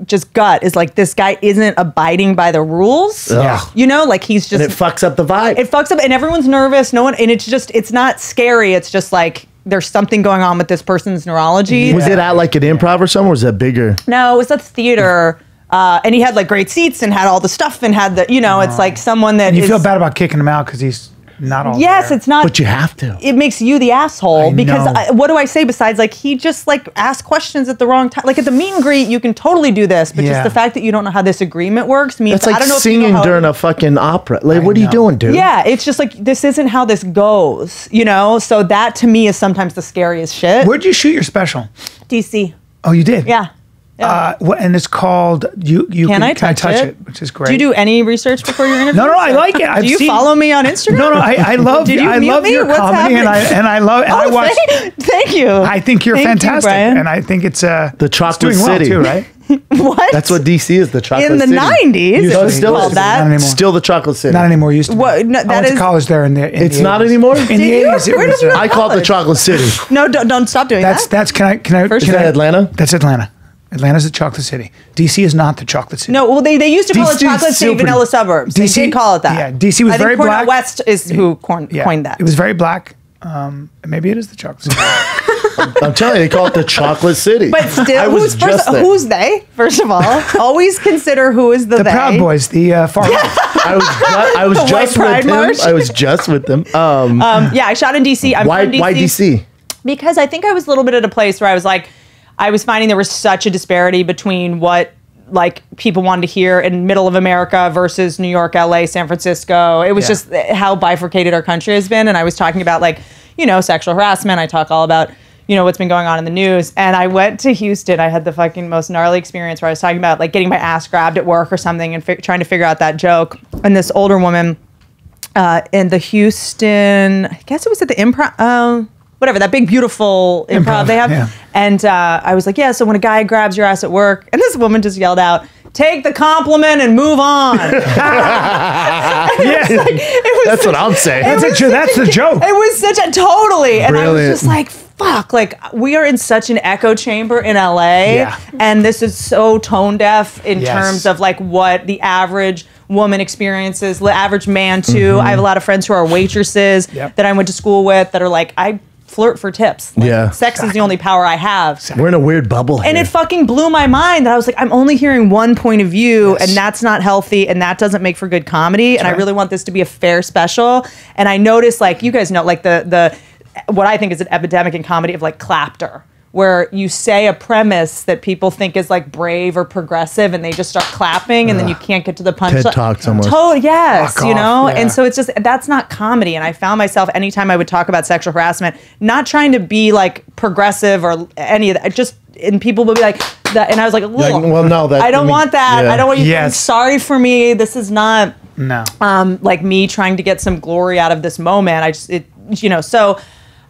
just gut is like, this guy isn't abiding by the rules. Like he's just... And it fucks up the vibe. It fucks up, and everyone's nervous. No one, and it's not scary. It's just like, there's something going on with this person's neurology. Was it at like an improv or something? Or was it bigger? No, it was at the theater. And he had like great seats and had all the stuff and had the, it's like someone that and you feel bad about kicking him out because he's not all Yes, there. it's not. But you have to. It makes you the asshole because know. what do I say besides like he just like asked questions at the wrong time? Like at the meet and greet, you can totally do this, but just the fact that you don't know how this agreement works means That's like I don't know singing if you know during a fucking opera. Like, what are you doing, dude? Yeah, it's just like this isn't how this goes, So that to me is sometimes the scariest shit. Where'd you shoot your special? DC. Oh, you did? Yeah. And it's called you Can I touch it? Which is great. Do you do any research before your interview? No, I like it. Do you follow me on Instagram? No, I love Did you I mute love me? your What's comedy happening? and I love and I watch. Thank you. I think you're Thank you, fantastic, Brian. and I think it's The Chocolate it's doing City. well too, right? What? That's what DC is, the Chocolate in the City. 90s. No, It it was still called is. Not that. anymore. Still the Chocolate City. Not anymore. Used to. What? No, I that went to is- college there in the. It's the not 80s. anymore? In the Did you? 80s, it Where was. did you I call it the Chocolate City. No, don't stop doing that. That's can I First Is that Atlanta? That's Atlanta. Atlanta's the chocolate city. DC is not the chocolate city. No, well, they used to call it DC Chocolate City still pretty- Vanilla Suburbs. They DC did call it that. Yeah, DC was I think very Cornel black. West is who coined that. It was very black. Maybe it is the chocolate city. I'm telling you, they call it the Chocolate City. But still, I was just there. who's they? First of all, always consider who is the The they. Proud Boys, the far right. I was The just White with Pride them. March? I was just with them. Yeah, I shot in DC. I'm Why from DC. why DC? Because I think I was a little bit at a place where I was like, I was finding there was such a disparity between what like people wanted to hear in middle of America versus New York, LA, San Francisco. It was just how bifurcated our country has been. And I was talking about like, sexual harassment. I talk all about, what's been going on in the news. And I went to Houston. I had the fucking most gnarly experience where I was talking about like getting my ass grabbed at work or something and trying to figure out that joke. And this older woman in the Houston, I guess it was at the Improv, whatever, that big, beautiful improv they have. Yeah. And I was like, yeah, so when a guy grabs your ass at work, and this woman just yelled out, take the compliment and move on. That's what I'm saying. That's the joke. It was such a totally. And I was Brilliant. just like, fuck, like we are in such an echo chamber in LA. Yeah. And this is so tone deaf in Yes. terms of like what the average woman experiences, the average man too. I have a lot of friends who are waitresses Yep. that I went to school with that are like, I flirt for tips. Like, Yeah. sex is the only power I have. We're in a weird bubble here. And it fucking blew my mind that I was like, I'm only hearing one point of view, and that's not healthy, and that doesn't make for good comedy. And I really want this to be a fair special. And I noticed, like, you guys know, like the what I think is an epidemic in comedy of like clapter, where you say a premise that people think is like brave or progressive, and they just start clapping, and then you can't get to the punchline. TED Talks almost. Yes, Fuck you off, know? yeah. And so it's just, that's not comedy. And I found myself, anytime I would talk about sexual harassment, not trying to be like progressive or any of that, just, and people would be like, that, and I was like, Like, "Ugh, well, no, that I don't want that. yeah. I don't want you feeling Yes. sorry for me. This is not No. like me trying to get some glory out of this moment. So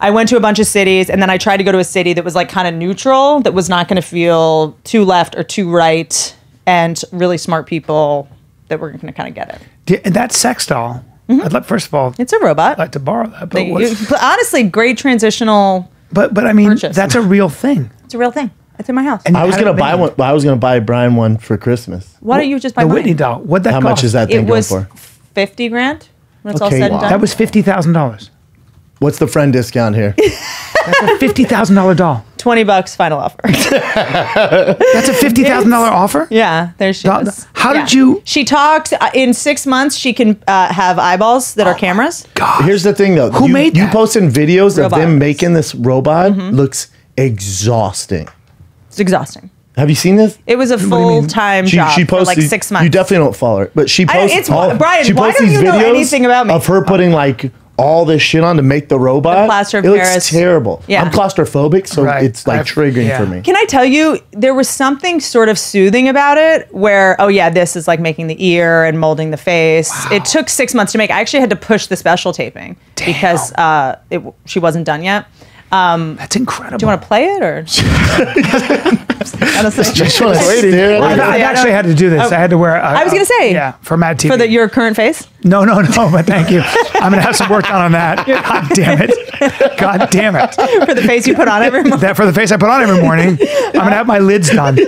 I went to a bunch of cities, and then I tried to go to a city that was like kind of neutral, that was not going to feel too left or too right, and really smart people that were going to kind of get it. That sex doll. I'd like, first of all, It's a robot. I'd like to borrow that. But, Honestly, great transitional. but I mean, purchase. that's a real thing. It's a real thing. It's in my house. And I was how gonna did it buy make? one. I was gonna buy Brian one for Christmas. Why don't you just buy The mine? Whitney doll. What'd that How cost? much is that thing It going was for? $50,000 when it's all Okay, said and wow. done. That was $50,000. What's the friend discount here? That's a $50,000 doll. $20 final offer. That's a $50,000 offer. Yeah, there she Doll- is. how did Yeah. you- She talks. In 6 months, she can have eyeballs that are cameras. God. Here's the thing, though. Who you, made you that? posting videos of Robot. them making this robot looks exhausting. It's exhausting. Have you seen this? It was a do you mean? full-time job for like 6 months. You definitely don't follow her, but she I- posts. it's- Brian, she why posts don't these you know videos anything about me? of her putting like all this shit on to make the robot. plaster of it looks Paris. terrible. Yeah. I'm claustrophobic, so Right. it's like triggering yeah. for me. Can I tell you, there was something sort of soothing about it where, oh yeah, this is like making the ear and molding the face. It took 6 months to make. I actually had to push the special taping because she wasn't done yet. That's incredible. Do you want to play it or? Honestly. Just wanna stare at I've, it. Honestly, I've I actually don't- had to do this. I had to wear. I was gonna say. yeah, for Mad TV. For your current face? No, but thank you. I'm gonna have some work done on that. God damn it. God damn it. For the face you put on every morning? That for the face I put on every morning. I'm gonna have my lids done,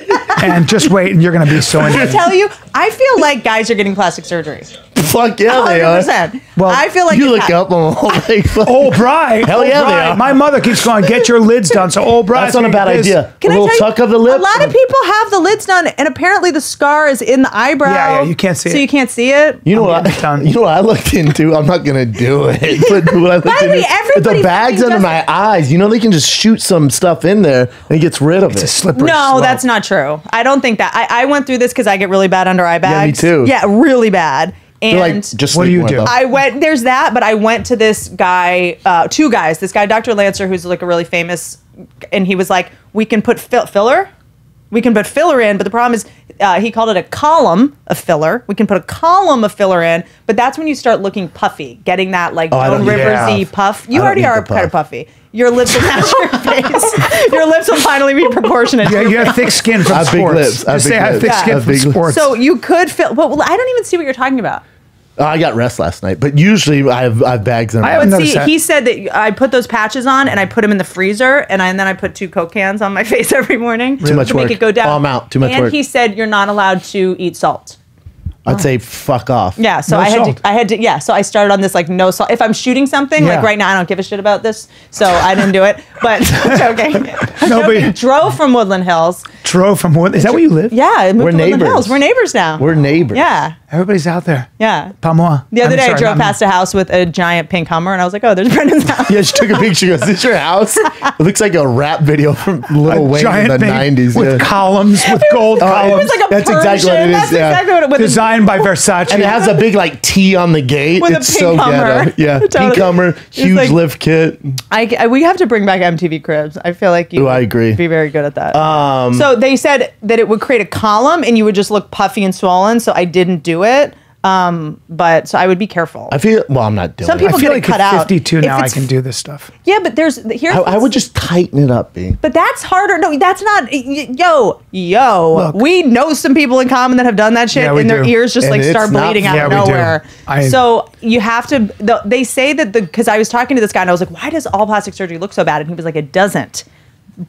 and just wait, and you're gonna be so I into it. tell you, I feel like guys are getting plastic surgery. Fuck yeah, they are. 100%. Well, I feel like You it's look up and I'm like, Old Bry. Hell yeah, Old they Bry. are. My mother keeps going, get your lids done. So Old Bry. that's not a bad idea. Can a I little tell you, tuck of the lip. a lot of people have the lids done, and apparently the scar is in the eyebrow. Yeah, you can't see so it. you can't see it. You know what? getting it done. You know what I looked into? I'm not gonna do it. But what I looked By the way, into, everybody the bags fucking under does my it. eyes. You know they can just shoot some stuff in there and it gets rid of It's a it. slippery No, slope. that's not true. I don't think that. I went through this because I get really bad under eye bags. too. Yeah, really bad. They're And like, just What do sleep you more, do? though. I went, there's that, but I went to this guy, two guys, this guy, Dr. Lancer, who's like a really famous, and he was like, we can put filler. We can put filler in, but the problem is he called it a column of filler. We can put a column of filler in, but that's when you start looking puffy, getting that like I Joan don't need Rivers-y puff. puff. I You don't already need are the kind of puff. puffy. Your lips will match your face. Your lips will finally be proportionate. Yeah, you have thick skin from I have big sports. lips. I have Just say big I have lips. thick Yeah. skin I have from big lips. sports. So you could fill, well, I don't even see what you're talking about. I got rest last night, but usually I have bags in I my haven't But noticed see, that. he said that I put those patches on and I put them in the freezer, and then I put 2 Coke cans on my face every morning Too much to make work. it go down. Oh, I'm out. Too much and work. he said you're not allowed to eat salt. I'd say fuck off. Yeah, so No I salt. had to. Yeah, so I started on this like no salt. If I'm shooting something, Yeah. like right now, I don't give a shit about this, so I didn't do it. But joking. Nobody- Drove from Woodland Hills. Drove from what? Is that where you live? Yeah, I moved We're to Woodland neighbors. Hills. We're neighbors now. We're neighbors. Yeah, Everybody's out there. yeah. Pas moi. The other I'm day, sorry, I drove not me. past a house with a giant pink Hummer, and I was like, "Oh, there's Brendan's house." Yeah, she took a picture. She goes, "Is this your house?" It looks like a rap video from Lil Wayne in giant the thing '90s. with Yeah. columns, with gold It columns. was like a That's exactly what it Persian. is, That's yeah. exactly what it was. Designed by Versace. And it has a big like T on the gate. With a It's pink so Hummer. ghetto. Yeah, Totally. pink Hummer, It's huge like- lift kit. We have to bring back MTV Cribs. I feel like you Ooh, I agree. would be very good at that. So they said that it would create a column and you would just look puffy and swollen. So I didn't do it. But so I would be careful. I feel. Well, I'm not doing Some it. people I feel get it like cut at out. 52 If now I it's- can do this stuff. Yeah, but here's. I would just tighten it up, B. But that's harder. No, that's not. Yo. Look. We know some people in common that have done that shit, Yeah, we and their do. ears just And like start it's not- bleeding out Yeah, of we do. nowhere. So you have to. They say that because I was talking to this guy and I was like, "Why does all plastic surgery look so bad?" And he was like, "It doesn't.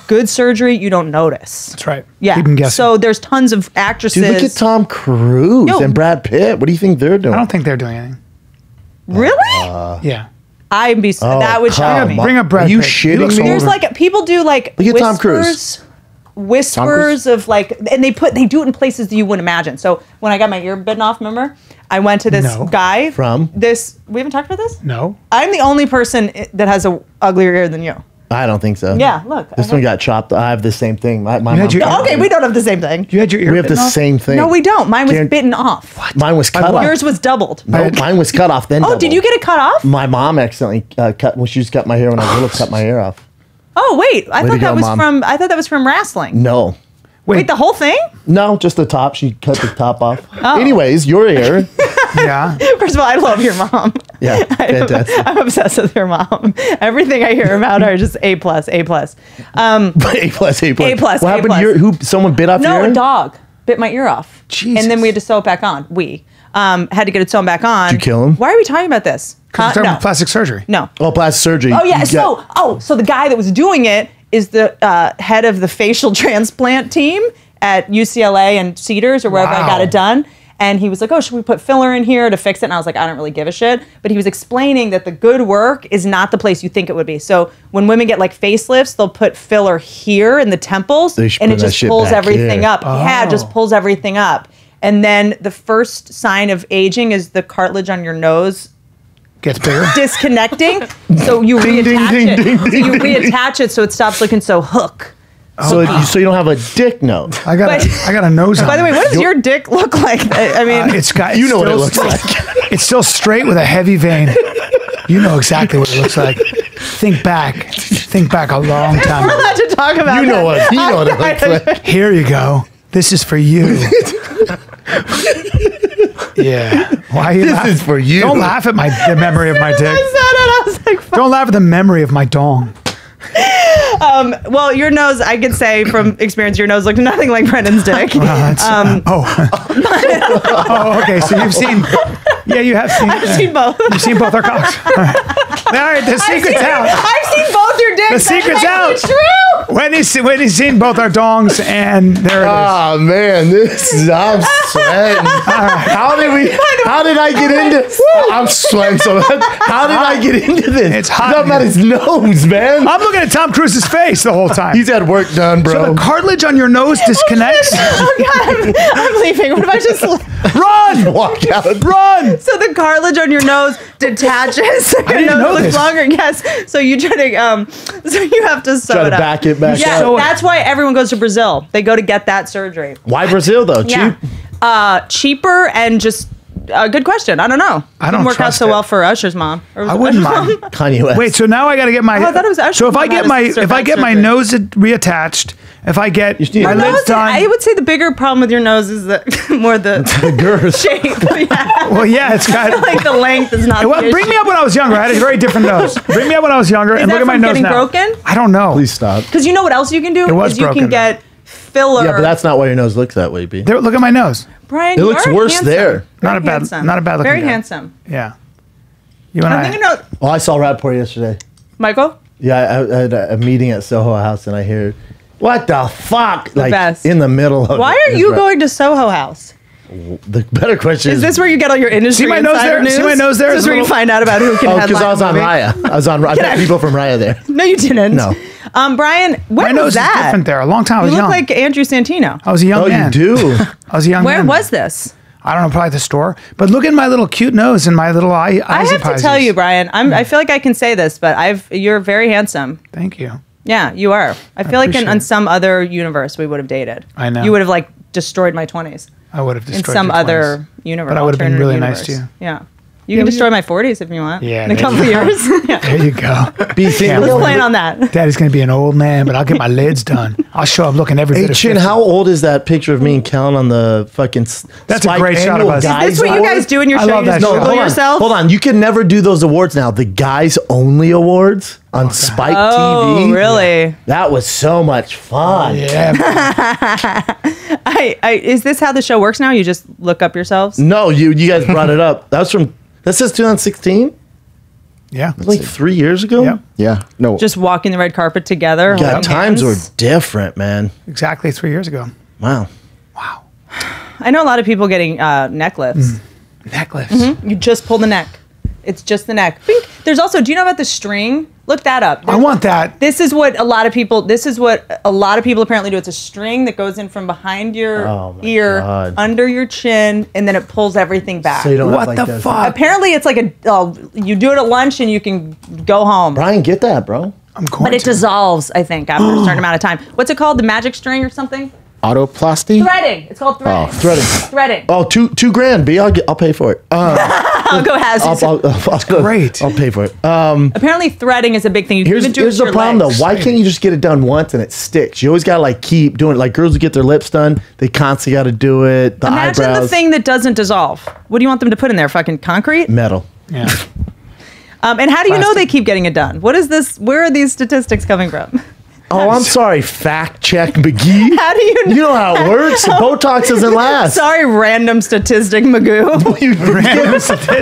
Good surgery, you don't notice." That's right. Yeah. Keep 'em guessing. So there's tons of actresses. Dude, look at Tom Cruise Yo. and Brad Pitt. What do you think they're doing? I don't think they're doing anything. Really? Yeah. I'd be. that would shock come me. on. Bring up Brad Are you Pitt. He shitting looks me? There's older. like people do like Look at whispers, Tom Cruise. whispers of like, and they do it in places that you wouldn't imagine. So when I got my ear bitten off, remember, I went to this No. guy From? this. We haven't talked about this. No. I'm the only person that has a uglier ear than you. I don't think so. Yeah, look. This one got chopped. I have the same thing. My had mom. your- No, okay, we don't have the same thing. You had your ear We have the bitten off? same thing. No, we don't. Mine was Karen- bitten off. Mine was cut what? off. Yours was doubled. No, mine was cut off. Then. Oh, did you get it cut off? My mom accidentally cut. When she just cut my hair when I was little, cut my hair off. Oh, wait. I Way to thought that go, was Mom. from. I thought that was from wrestling. No. Wait, the whole thing? No, just the top. She cut the top off. Oh. Anyways, your ear. Yeah. First of all, I love your mom. Yeah, fantastic. I'm obsessed with your mom. Everything I hear about her is just A plus, A plus. A plus, A plus. A plus, What A happened plus. to your? Who? Someone bit off your No, ear? a dog bit my ear off. Jesus. And then we had to sew it back on. We had to get it sewn back on. Did you kill him? Why are we talking about this? We're talking No. about plastic surgery. No. Oh, plastic surgery. Oh yeah. You got- So the guy that was doing it is the head of the facial transplant team at UCLA and Cedars or wherever I got Wow. it done. And he was like, "Oh, should we put filler in here to fix it?" And I was like, "I don't really give a shit." But he was explaining that the good work is not the place you think it would be. So when women get like facelifts, they'll put filler here in the temples, They should and put it that just shit pulls back everything here. up. Yeah, it just pulls everything up. And then the first sign of aging is the cartilage on your nose Gets bigger. disconnecting. So you reattach ding, it. ding, So you reattach it so it stops looking so hook. So you don't have a dick nose. I got a nose on By the way, it. what does your dick look like? I mean, It's got. You know what it still- looks like. It's still straight with a heavy vein. You know exactly what it looks like. Think back. Think back a long time we're ago. allowed to talk about You know that. what it looks like. Here you go. This is for you. Yeah. Why are you This laughing? is for you. Don't laugh at the memory of my I dick. said it. I was like, fuck. Don't laugh at the memory of my dong. Well, your nose, I could say from experience, your nose looked nothing like Brendan's dick. Oh, okay. So you've seen. Yeah, you have seen. I've seen both. You've seen both our cocks. All right. right, the secret's out. I've seen both your dicks. The secret's out. It's true. Whitney's seen both our dongs, and there it is. Oh man, I'm sweating. How did I get into? I'm sweating so much. How did I get into this? It's hot. Something about his nose, man. I'm looking at Tom Cruise's face the whole time. He's had work done, bro. So the cartilage on your nose disconnects. Oh God, I'm leaving. What if I just Run! Walk out. Run! So the cartilage on your nose detaches. So your didn't nose know looks this. longer. Yes. So you try to so you have to sew Try to it up. back it back Yeah, up. that's why everyone goes to Brazil. They go to get that surgery. Why Brazil though? Yeah. Cheap. Cheaper and just good question. I don't know. I don't Didn't work out trust so it. well for Usher's mom. Or was I it wouldn't Usher's mind. mom? Kanye West. Wait, so now I got to get my. Oh, I thought it was Usher. So if I Mom had get my a my surgery. nose reattached, if I get need my a lids Nose, done. I would say the bigger problem with your nose is the more the girth. shape. Yeah. Well, yeah, it's got. Like the length is not. Well, the bring issue. me up when I was younger. I had a very different nose. Bring me up when I was younger, and that look at my from nose getting now. broken? I don't know. Please stop. Because you know what else you can do? It was is you broken, can get filler. Yeah, but that's not why your nose looks that way, B. Look at my nose. Brian, It you looks are worse handsome. there. Not a Very bad- handsome. not a bad looking Very guy. handsome. Yeah. You and I'm I. thinking of Oh, I saw Rapport yesterday. Michael. Yeah, I had a meeting at Soho House, and I hear, "What the fuck?" Like best. in the middle of. Why it. are It's you right- going to Soho House? The better question Is this where you get all your industry See my nose insider there? news? See my nose there? This It's is where a you little- find out about who can Oh, headline because I was a on movie. Raya. I met people from Raya there. No, you didn't. No. Brian, My when nose was is that? different there. A long time I You was look young. like Andrew Santino. I was a young Oh, man. you do. I was a young Where man. was this? I don't know, probably the store. But look at my little cute nose and my little eyes. I have to tell you, Brian. I feel like I can say this, but you're very handsome. Thank you. Yeah, you are. I feel like appreciate in it. some other universe we would have dated. I know. You would have like destroyed my 20s. I would have In destroyed some your other 20s. universe. But I would have been alternative really nice universe. to you. Yeah. You can destroy my 40s if you want. Yeah, In a there couple you years. Yeah. There you go. Be thinking. Yeah. Let's plan on that. Daddy's going to be an old man, but I'll get my lids done. I'll show up looking every Hey, bit of Chin, 50. how old is that picture of me and Kellen on the fucking? That's a Spike great shot of annual us. Guys Is this what you Award? guys do in your I show? love You that just show. Google Hold on, yourself? hold on. You can never do those awards now. The guys only awards on Spike Oh, TV. really? That was so much fun. Yeah. Is this how the show works now? You just look up yourselves? No, you guys brought it up. That says 2016. Yeah. Like 3 years ago. Yep. Yeah. No. Just walking the red carpet together? God, holding times were hands? different, man. Exactly 3 years ago. Wow. Wow. I know a lot of people getting neck lifts. Necklace. You just pull the neck. It's just the neck. Bink. There's also, do you know about the string? Look that up. I want that. This is what a lot of people apparently do. It's a string that goes in from behind your Oh my ear, God. under your chin, and then it pulls everything back. So you don't What have like the those- fuck? Apparently it's like you do it at lunch and you can go home. Brian, get that, bro. I'm going But it to. dissolves, I think, after a certain amount of time. What's it called? The magic string or something? Autoplasty? Threading. It's called threading. Threading. Threading. Oh, two grand, B. I'll pay for it. I'll go hazards. I'll great. I'll pay for it. Apparently threading is a big thing. You can Here's even do it the with your problem legs. though. Why can't you just get it done once and it sticks? You always gotta like keep doing it. Like girls who get their lips done, they constantly gotta do it. The Imagine eyebrows, the thing that doesn't dissolve. What do you want them to put in there? Fucking concrete? metal. Yeah. And how do you know Plastic. they keep getting it done? What is this? Where are these statistics coming from? Oh, I'm sorry. Fact check, McGee. How do you know? You know how it works. Botox doesn't last. Sorry, random statistic, Magoo.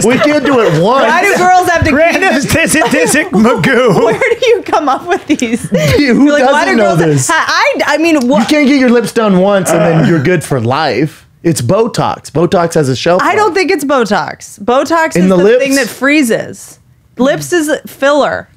We can't do it once. Why do girls have to Random statistic Magoo. Where do you come up with these? Who You're like, why doesn't do know girls this? I mean, You what? can't get your lips done once and then you're good for life. It's Botox. Botox has a shelf I life. don't think it's Botox. Botox In is the the lips? thing that freezes. Lips is filler.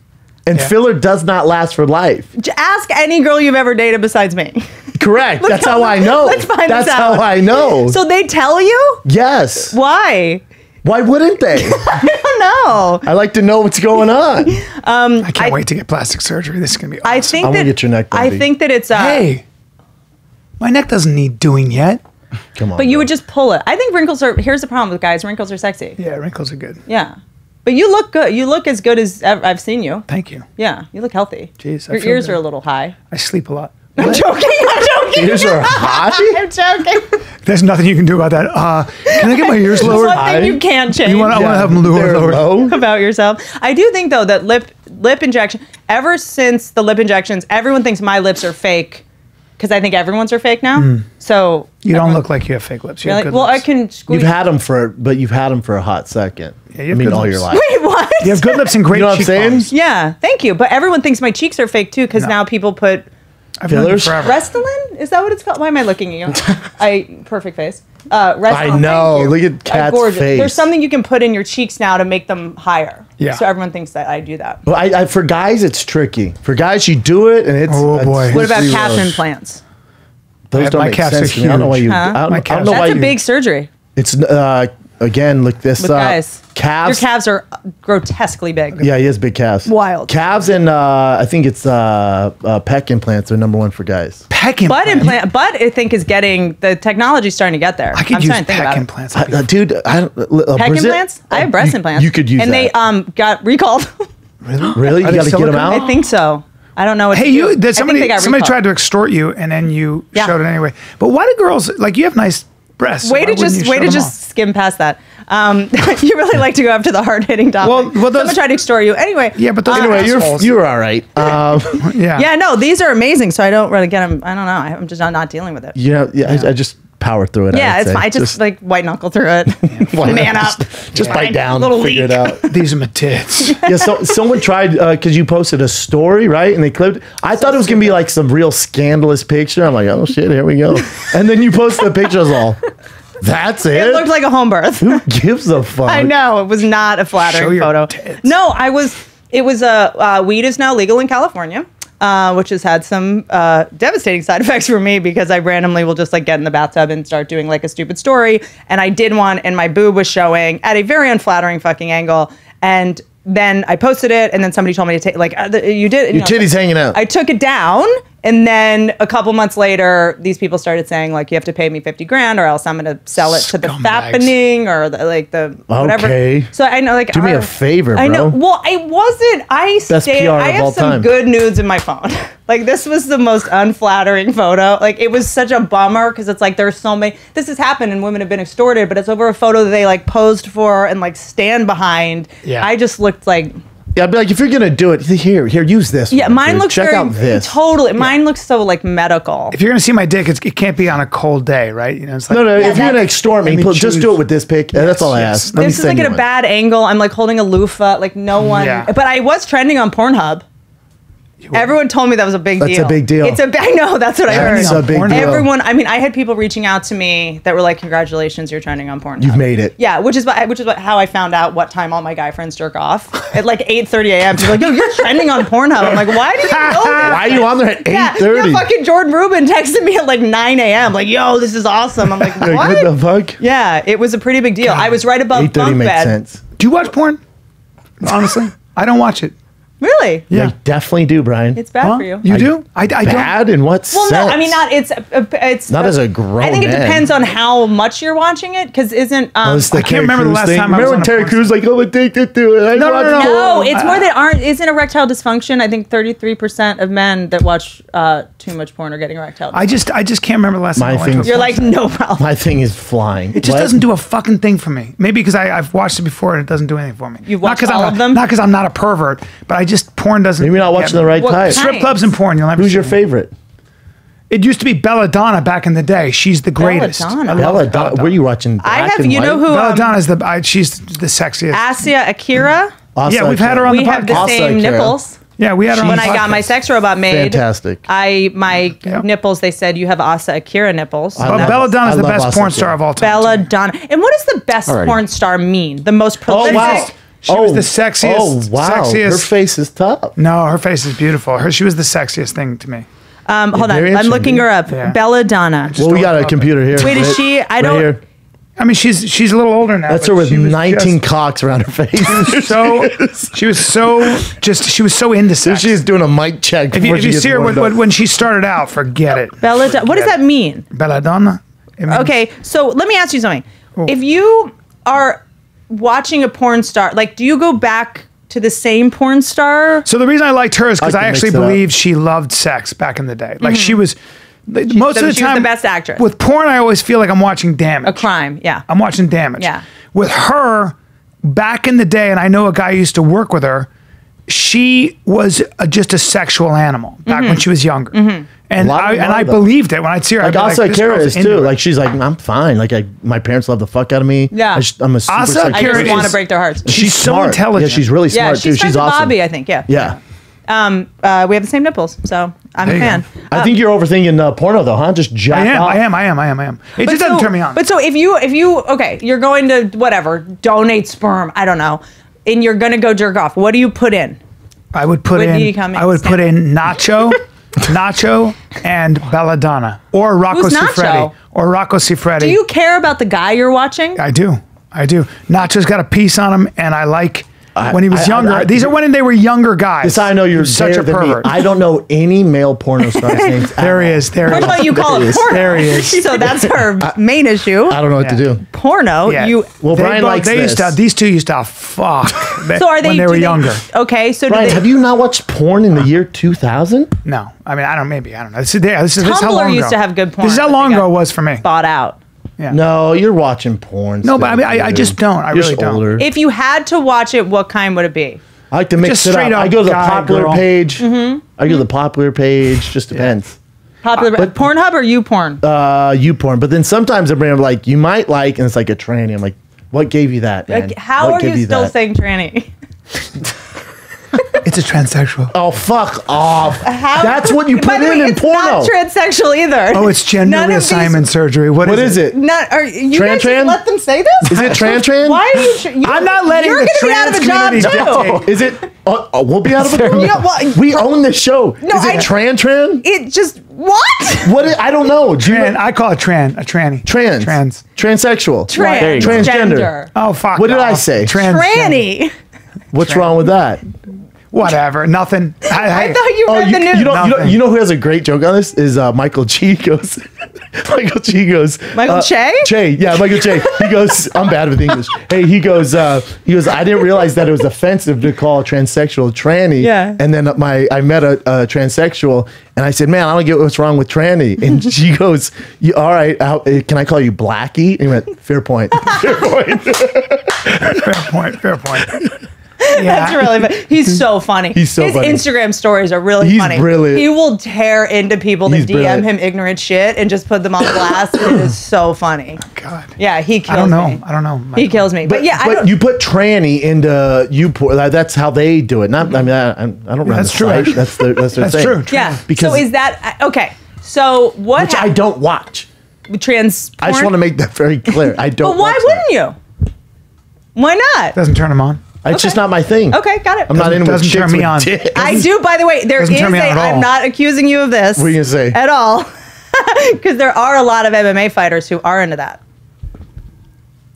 And Yeah. filler does not last for life. Ask any girl you've ever dated besides me. Correct. Look That's how- how I know. let's find That's this how out. I know. So they tell you? Yes. Why? Why wouldn't they? I don't know. I like to know what's going on. I can't wait to get plastic surgery. This is going to be awesome. I think I'm that gonna get your neck done, I B. think that it's Hey, my neck doesn't need doing yet. Come on. but you bro. would just pull it. I think wrinkles are. Here's the problem with guys. Wrinkles are sexy. Yeah, wrinkles are good. Yeah, but you look good. You look as good as I've seen you. Thank you. Yeah, you look healthy. Jeez, I your feel ears good. are a little high. I sleep a lot. I'm joking. I'm joking. Ears are high? I'm joking. There's nothing you can do about that. Can I get my ears lowered? One thing you can't change I want to have them lowered. They're low. about yourself. I do think though that lip injection. Ever since the lip injections, everyone thinks my lips are fake. Because I think everyone's are fake now. So You don't look like you have fake lips. You have really, good well, I lips. can squeeze. You've had them for a hot second. Yeah, you I have mean, good all lips. your life. Wait, what? You have good lips and great You know what I'm saying? cheekbones. Yeah, thank you. But everyone thinks my cheeks are fake too because now people put I've known you Fillers? forever. Restylane. Is that what it's called? Why am I looking at you? Perfect face. Restylane. I know. Look at Kat's gorgeous. face. There's something you can put in your cheeks now to make them higher. Yeah. So everyone thinks that I do that. But for guys, it's tricky. For guys, you do it, and it's Oh, boy. What about it's calf real. implants? Those don't My make calves sense are to me. I don't know why you. huge. I don't, My I don't calves know are why That's a you. big surgery. It's again. Look this With up. guys. Calves. Your calves are grotesquely big. Yeah, he has big calves. Wild. Calves and I think it's pec implants are number one for guys. Pec Butt implant. implant. Butt, I think, is getting the technology's starting to get there. I could I'm use starting to think pec about it. implants. Dude, Pec implants? I have breast implants. You could use and that. they got recalled. Really? You Are they got to get them silicone? out? I think so. I don't know what Hey, to do. you! I think Somebody they got tried recalled. to extort you, and then you Yeah. showed it anyway. But why do girls like you have nice breasts? Way Why to wouldn't you show them just off? skim past that. You really like to go after the hard hitting topic. Well, those- Someone tried to extort you. Anyway. Yeah, but those Anyway, assholes. you're all right. Yeah. Yeah, no, these are amazing. So I don't really get them. I don't know. I'm just not dealing with it. I just power through it. Yeah, I would it's say. fine. I just like white knuckle through it. Why Man not? up. Just bite down, Little figure it leak. out. These are my tits. Yeah, so someone tried because you posted a story, right? And they clipped. I thought it was gonna be like some real scandalous picture. I'm like, oh shit, here we go. And then you posted a picture. I was all, that's it. It looked like a home birth. Who gives a fuck? I know it was not a Show flattering your photo. tits. No, it was weed is now legal in California, which has had some devastating side effects for me because I randomly will just like get in the bathtub and start doing like a stupid story. And I did one, and my boob was showing at a very unflattering fucking angle. And then I posted it, and then somebody told me to take you did Your titties hanging out. I took it down, and then a couple months later, these people started saying like, you have to pay me 50 grand, or else I'm going to sell it to the Scumbags. fappening or the whatever. Okay. So I know like Do me a favor, I know. bro. Well, I wasn't. Best PR I of have all some time. good nudes in my phone. Like this was the most unflattering photo. Like it was such a bummer because it's like there's so many. This has happened and women have been extorted, but it's over a photo that they like posed for and like stand behind. Yeah. I just looked like. Yeah, I'd be like, if you're gonna do it, here, use this. Yeah, one, mine dude. looks Check very out this. totally. Mine looks so like medical. If you're gonna see my dick, it can't be on a cold day, right? You know, it's like No, if you're gonna that's- extort me, Let me just choose. do it with this pic. That's all I yes. ask. Let me This is send like you at a one. bad angle. I'm like holding a loofah. Like no one. Yeah. But I was trending on Pornhub. Everyone told me that was a big That's deal. a big deal. I know. That's what I heard. That's a big deal. Everyone. I mean, I had people reaching out to me that were like, "Congratulations, you're trending on Pornhub. You've made it. Yeah, which is how I found out what time all my guy friends jerk off at like 8:30 a.m. People are like, "Yo, you're trending on Pornhub." I'm like, "Why do you know that?" Why are you on there at Yeah, 8:30? fucking Jordan Rubin texted me at like 9 a.m. Like, "Yo, this is awesome." I'm like, Like, "What?" what the fuck? Yeah, it was a pretty big deal. I was right above 8:30 bunk makes bed. sense. do you watch porn? Honestly, I don't watch it. Really? Yeah, you definitely do, Brian. It's bad Huh? for you. You do? I don't. Bad in what Well, sense? no, I mean not. It's Not as a grown I think it man. depends on how much you're watching it, because isn't It's the I can't Terry remember the Crews last thing. time I was Remember on when a Terry porn Crews like, I'm addicted to it. No, no. It's more that isn't erectile dysfunction. I think 33% of men that watch too much porn are getting erectile. I just can't remember the last My time I went to a thing's- You're porn like site. no problem. My thing is flying. It just doesn't do a fucking thing for me. Maybe because I've watched it before and it doesn't do anything for me. You've Not watched 'cause all I'm of them? Not because I'm not a pervert, but porn doesn't. Maybe you're not watching get me. the right What type. kind? Strip clubs and porn. You'll never. Who's see your me. favorite? It used to be Belladonna back in the day. She's the greatest. Belladonna. I love Belladonna. What are you watching? I Black have. and You know white? who? Belladonna's she's the sexiest. Asia Akira. Asa Yeah, we've had her on We the have the podcast. Asa same Akira. nipples. Yeah, we had her on When the I got my podcast. sex robot made, Fantastic. my Yeah. nipples. They said you have Asa Akira nipples. I But love- Belladonna's I the love best Asa porn Akira. star of all time. Belladonna. And what does the best Alrighty. porn star mean? The most Oh prolific. wow. She was the sexiest. Oh wow. Sexiest. Her face is tough. No, her face is beautiful. She was the sexiest thing to me. Hold on, very I'm interesting, looking her up. Yeah. Belladonna. Well, we got a love computer here. Wait, is Right- she? I right don't. here. I mean, she's a little older now. That's but her with she was 19 cocks around her face. she was so into sex. She's doing a mic check. If before you she gets see her warmed up. when she started out, forget it. Belladonna. What does that mean? Belladonna. It means- Okay, so let me ask you something. If you are watching a porn star, like, do you go back to the same porn star? So the reason I liked her is because I I can actually mix it up. believe she loved sex back in the day. Like she was. Most of the she was time, the best actress. With porn, I always feel like I'm watching damage. A crime, yeah. I'm watching damage. Yeah. With her, back in the day, and I know a guy who used to work with her. she was just a sexual animal back when she was younger. And I believed it when I'd see her. Like Asa Akira is too. Like she's like, I'm fine. Like my parents love the fuck out of me. Yeah. I'm a super Asa I Akira just want to break their hearts. She's so smart. intelligent. Yeah, she's really smart too. She's awesome. Bobby, I think. Yeah. Yeah. We have the same nipples, so I'm a fan. I think you're overthinking porno though, huh? Just jack off. I am. It just doesn't turn me on. But so if you okay, you're going to whatever, donate sperm, I don't know, and you're gonna go jerk off. What do you put in? I would put in Nacho and Belladonna or Rocco Who's Siffredi. Do you care about the guy you're watching? I do. Nacho's got a piece on him, and I like when he was younger. These are when they were younger guys. This I know you're such a pervert. I don't know any male porno stars names. There he is. What about you call it porno? There he is. So that's her main issue. I don't know what to do. Porno. Yeah. Brian likes this. These two used to fuck. So are they when they were younger? Okay, so Brian, have you not watched porn in the year 2000? No, I mean I don't. Maybe I don't know. This is how long Tumblr ago. used to have good porn. This is how long ago it was for me. Bought out. Yeah. No, you're watching porn. No, but I mean I just don't. I really don't. Older. If you had to watch it, what kind would it be? I like to mix Just it straight up. up I go to the guy, popular girl. page. I go to the popular page. Just depends. Popular, But- Pornhub or YouPorn? You porn, but then sometimes I bring up like you might like, and it's like a tranny. I'm like, what gave you that, man? How What are gave you still that? saying tranny? It's a transsexual. Oh, fuck off! How- That's what you By put the way, in it's porno. not transsexual either. Oh, it's gender None of these- reassignment surgery. What is it? Not, are you Tran guys just tran? let them say this? Is it tran? Why are you? I'm not letting You're the gonna be out of a trans job community too. dictate. Is it? We'll be out of a You know what? We own this show. No, Is it tran? It just what? I don't know. Do you know- I call it a tranny. Trans. Transsexual. Trans. Transgender. Oh fuck. What did I off. say? Tranny. What's wrong with that? Whatever. Nothing. I thought you read the news. You know who has a great joke on this is Michael G goes. Michael Che? Che, yeah, Michael Che. He goes, I'm bad with English. Hey, he goes, I didn't realize that it was offensive to call a transsexual tranny. Yeah. And then I met a transsexual, and I said, man, I don't get what's wrong with tranny. And she goes, all right, can I call you Blackie? And he went, fair point. Fair point. Fair point. That's really funny. He's so funny. He's so His funny. Instagram stories are really He's funny. brilliant. He will tear into people that He's DM brilliant. him ignorant shit and just put them on blast. It is so funny. God. Yeah, he kills I don't know. me. I don't know. He kills me. But yeah, I But don't, you put tranny into that's how they do it. Not, I mean, I don't run That's the true, site. actually. That's their That's thing. true. yeah. Because- so is that okay? So what? Which I don't watch. Trans. I just want to make that very clear. I don't. But why watch wouldn't you? Why not? Doesn't turn him on. It's just not my thing. Okay, got it. I'm not in with Doesn't chicks turn me with on. dicks. I do. By the way, there is Doesn't turn me on at I'm all. not accusing you of this. What are you gonna say? At all. Because there are a lot of MMA fighters who are into that.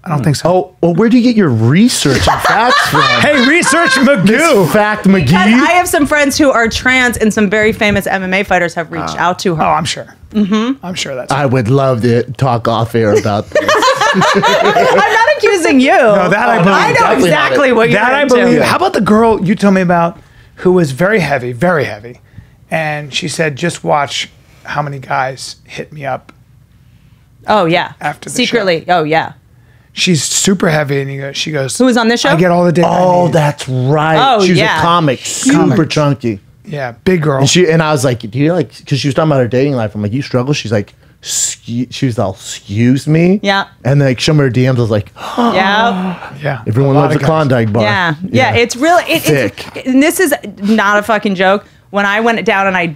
I don't think so. Oh, well, where do you get your research and facts from? Hey, research Magoo. Fact Because McGee. I have some friends who are trans, and some very famous MMA fighters have reached out to her. Oh, I'm sure. Mm-hmm. I'm sure that's. I would love to talk off air about this. I'm not accusing you. No, that I believe. I know Definitely exactly not. what you're That I into. believe. How about the girl you told me about who was very heavy, and she said, "Just watch how many guys hit me up." Oh yeah. After the secretly. Oh yeah. She's super heavy, and she goes, Who was on this show? I get all the dick. I Oh, need." that's right. Oh, She was yeah. a comic, super chunky. Yeah, big girl. And I was like, do you like? Because she was talking about her dating life. I'm like, you struggle. She's like, she was all, excuse me. Yeah. And then like some of her DMs, I was like, Yeah. Yeah, everyone a lot loves a of guys. Klondike bar. Yeah. It's really Thick. and this is not a fucking joke. When I went down and I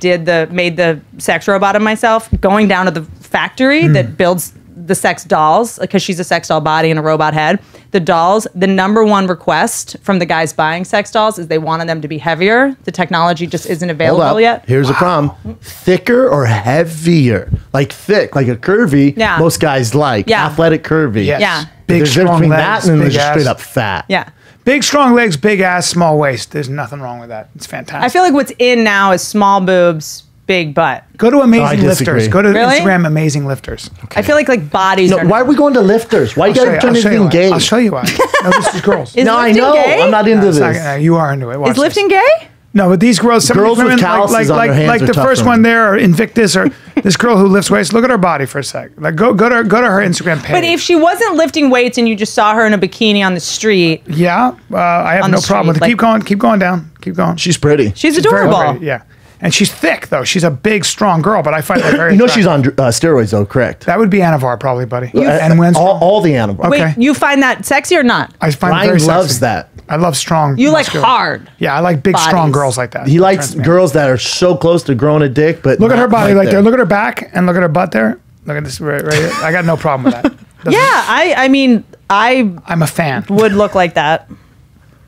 made the sex robot of myself, going down to the factory that builds the sex dolls, because she's a sex doll body and a robot head. The dolls, the number one request from the guys buying sex dolls is they wanted them to be heavier. The technology just isn't Hold available up. yet. Here's a problem: thicker or heavier? Like thick, like a curvy. Yeah. Most guys like Yeah. athletic curvy. Yes. Yeah. Big, There's a difference strong between legs, that and then big there's just ass. straight up fat. Yeah. Big, strong legs, big ass, small waist. There's nothing wrong with that. It's fantastic. I feel like what's in now is small boobs, big butt. Go to Amazing I disagree. Lifters. Go to Really? Instagram Amazing Lifters. I feel like bodies No, are. why are we going to lifters? Why you gotta turn I'll anything gay? I'll show you why. No, this is girls. Is No, I lifting know. gay? I'm not into It's not this. gonna- you are into it. Watch Is this. lifting gay? No, but these girls, some Girls of with these women, calluses on their hands like are the tough first for one me. there, or Invictus, or this girl who lifts weights. Look at her body for a sec. Like go to her Instagram page. But if she wasn't lifting weights and you just saw her in a bikini on the street, yeah, I have On no the problem with it. street, Keep going down. Keep going. She's pretty. She's very adorable. pretty, yeah. And she's thick, though. She's a big, strong girl, but I find that very You know attractive. she's on steroids, though, correct? That would be Anavar, probably, buddy. And when's all the animals. Okay. Wait, you find that sexy or not? I find it Ryan very loves sexy. that. I love strong. You like muscular- hard. Yeah, I like big, strong bodies. girls like that. He likes Turns me on. girls that are so close to growing a dick, but Look at her not body like there. there. Look at her back and look at her butt there. Look at this right here. I got no problem with that. Yeah, I mean, I I'm a fan. would look like that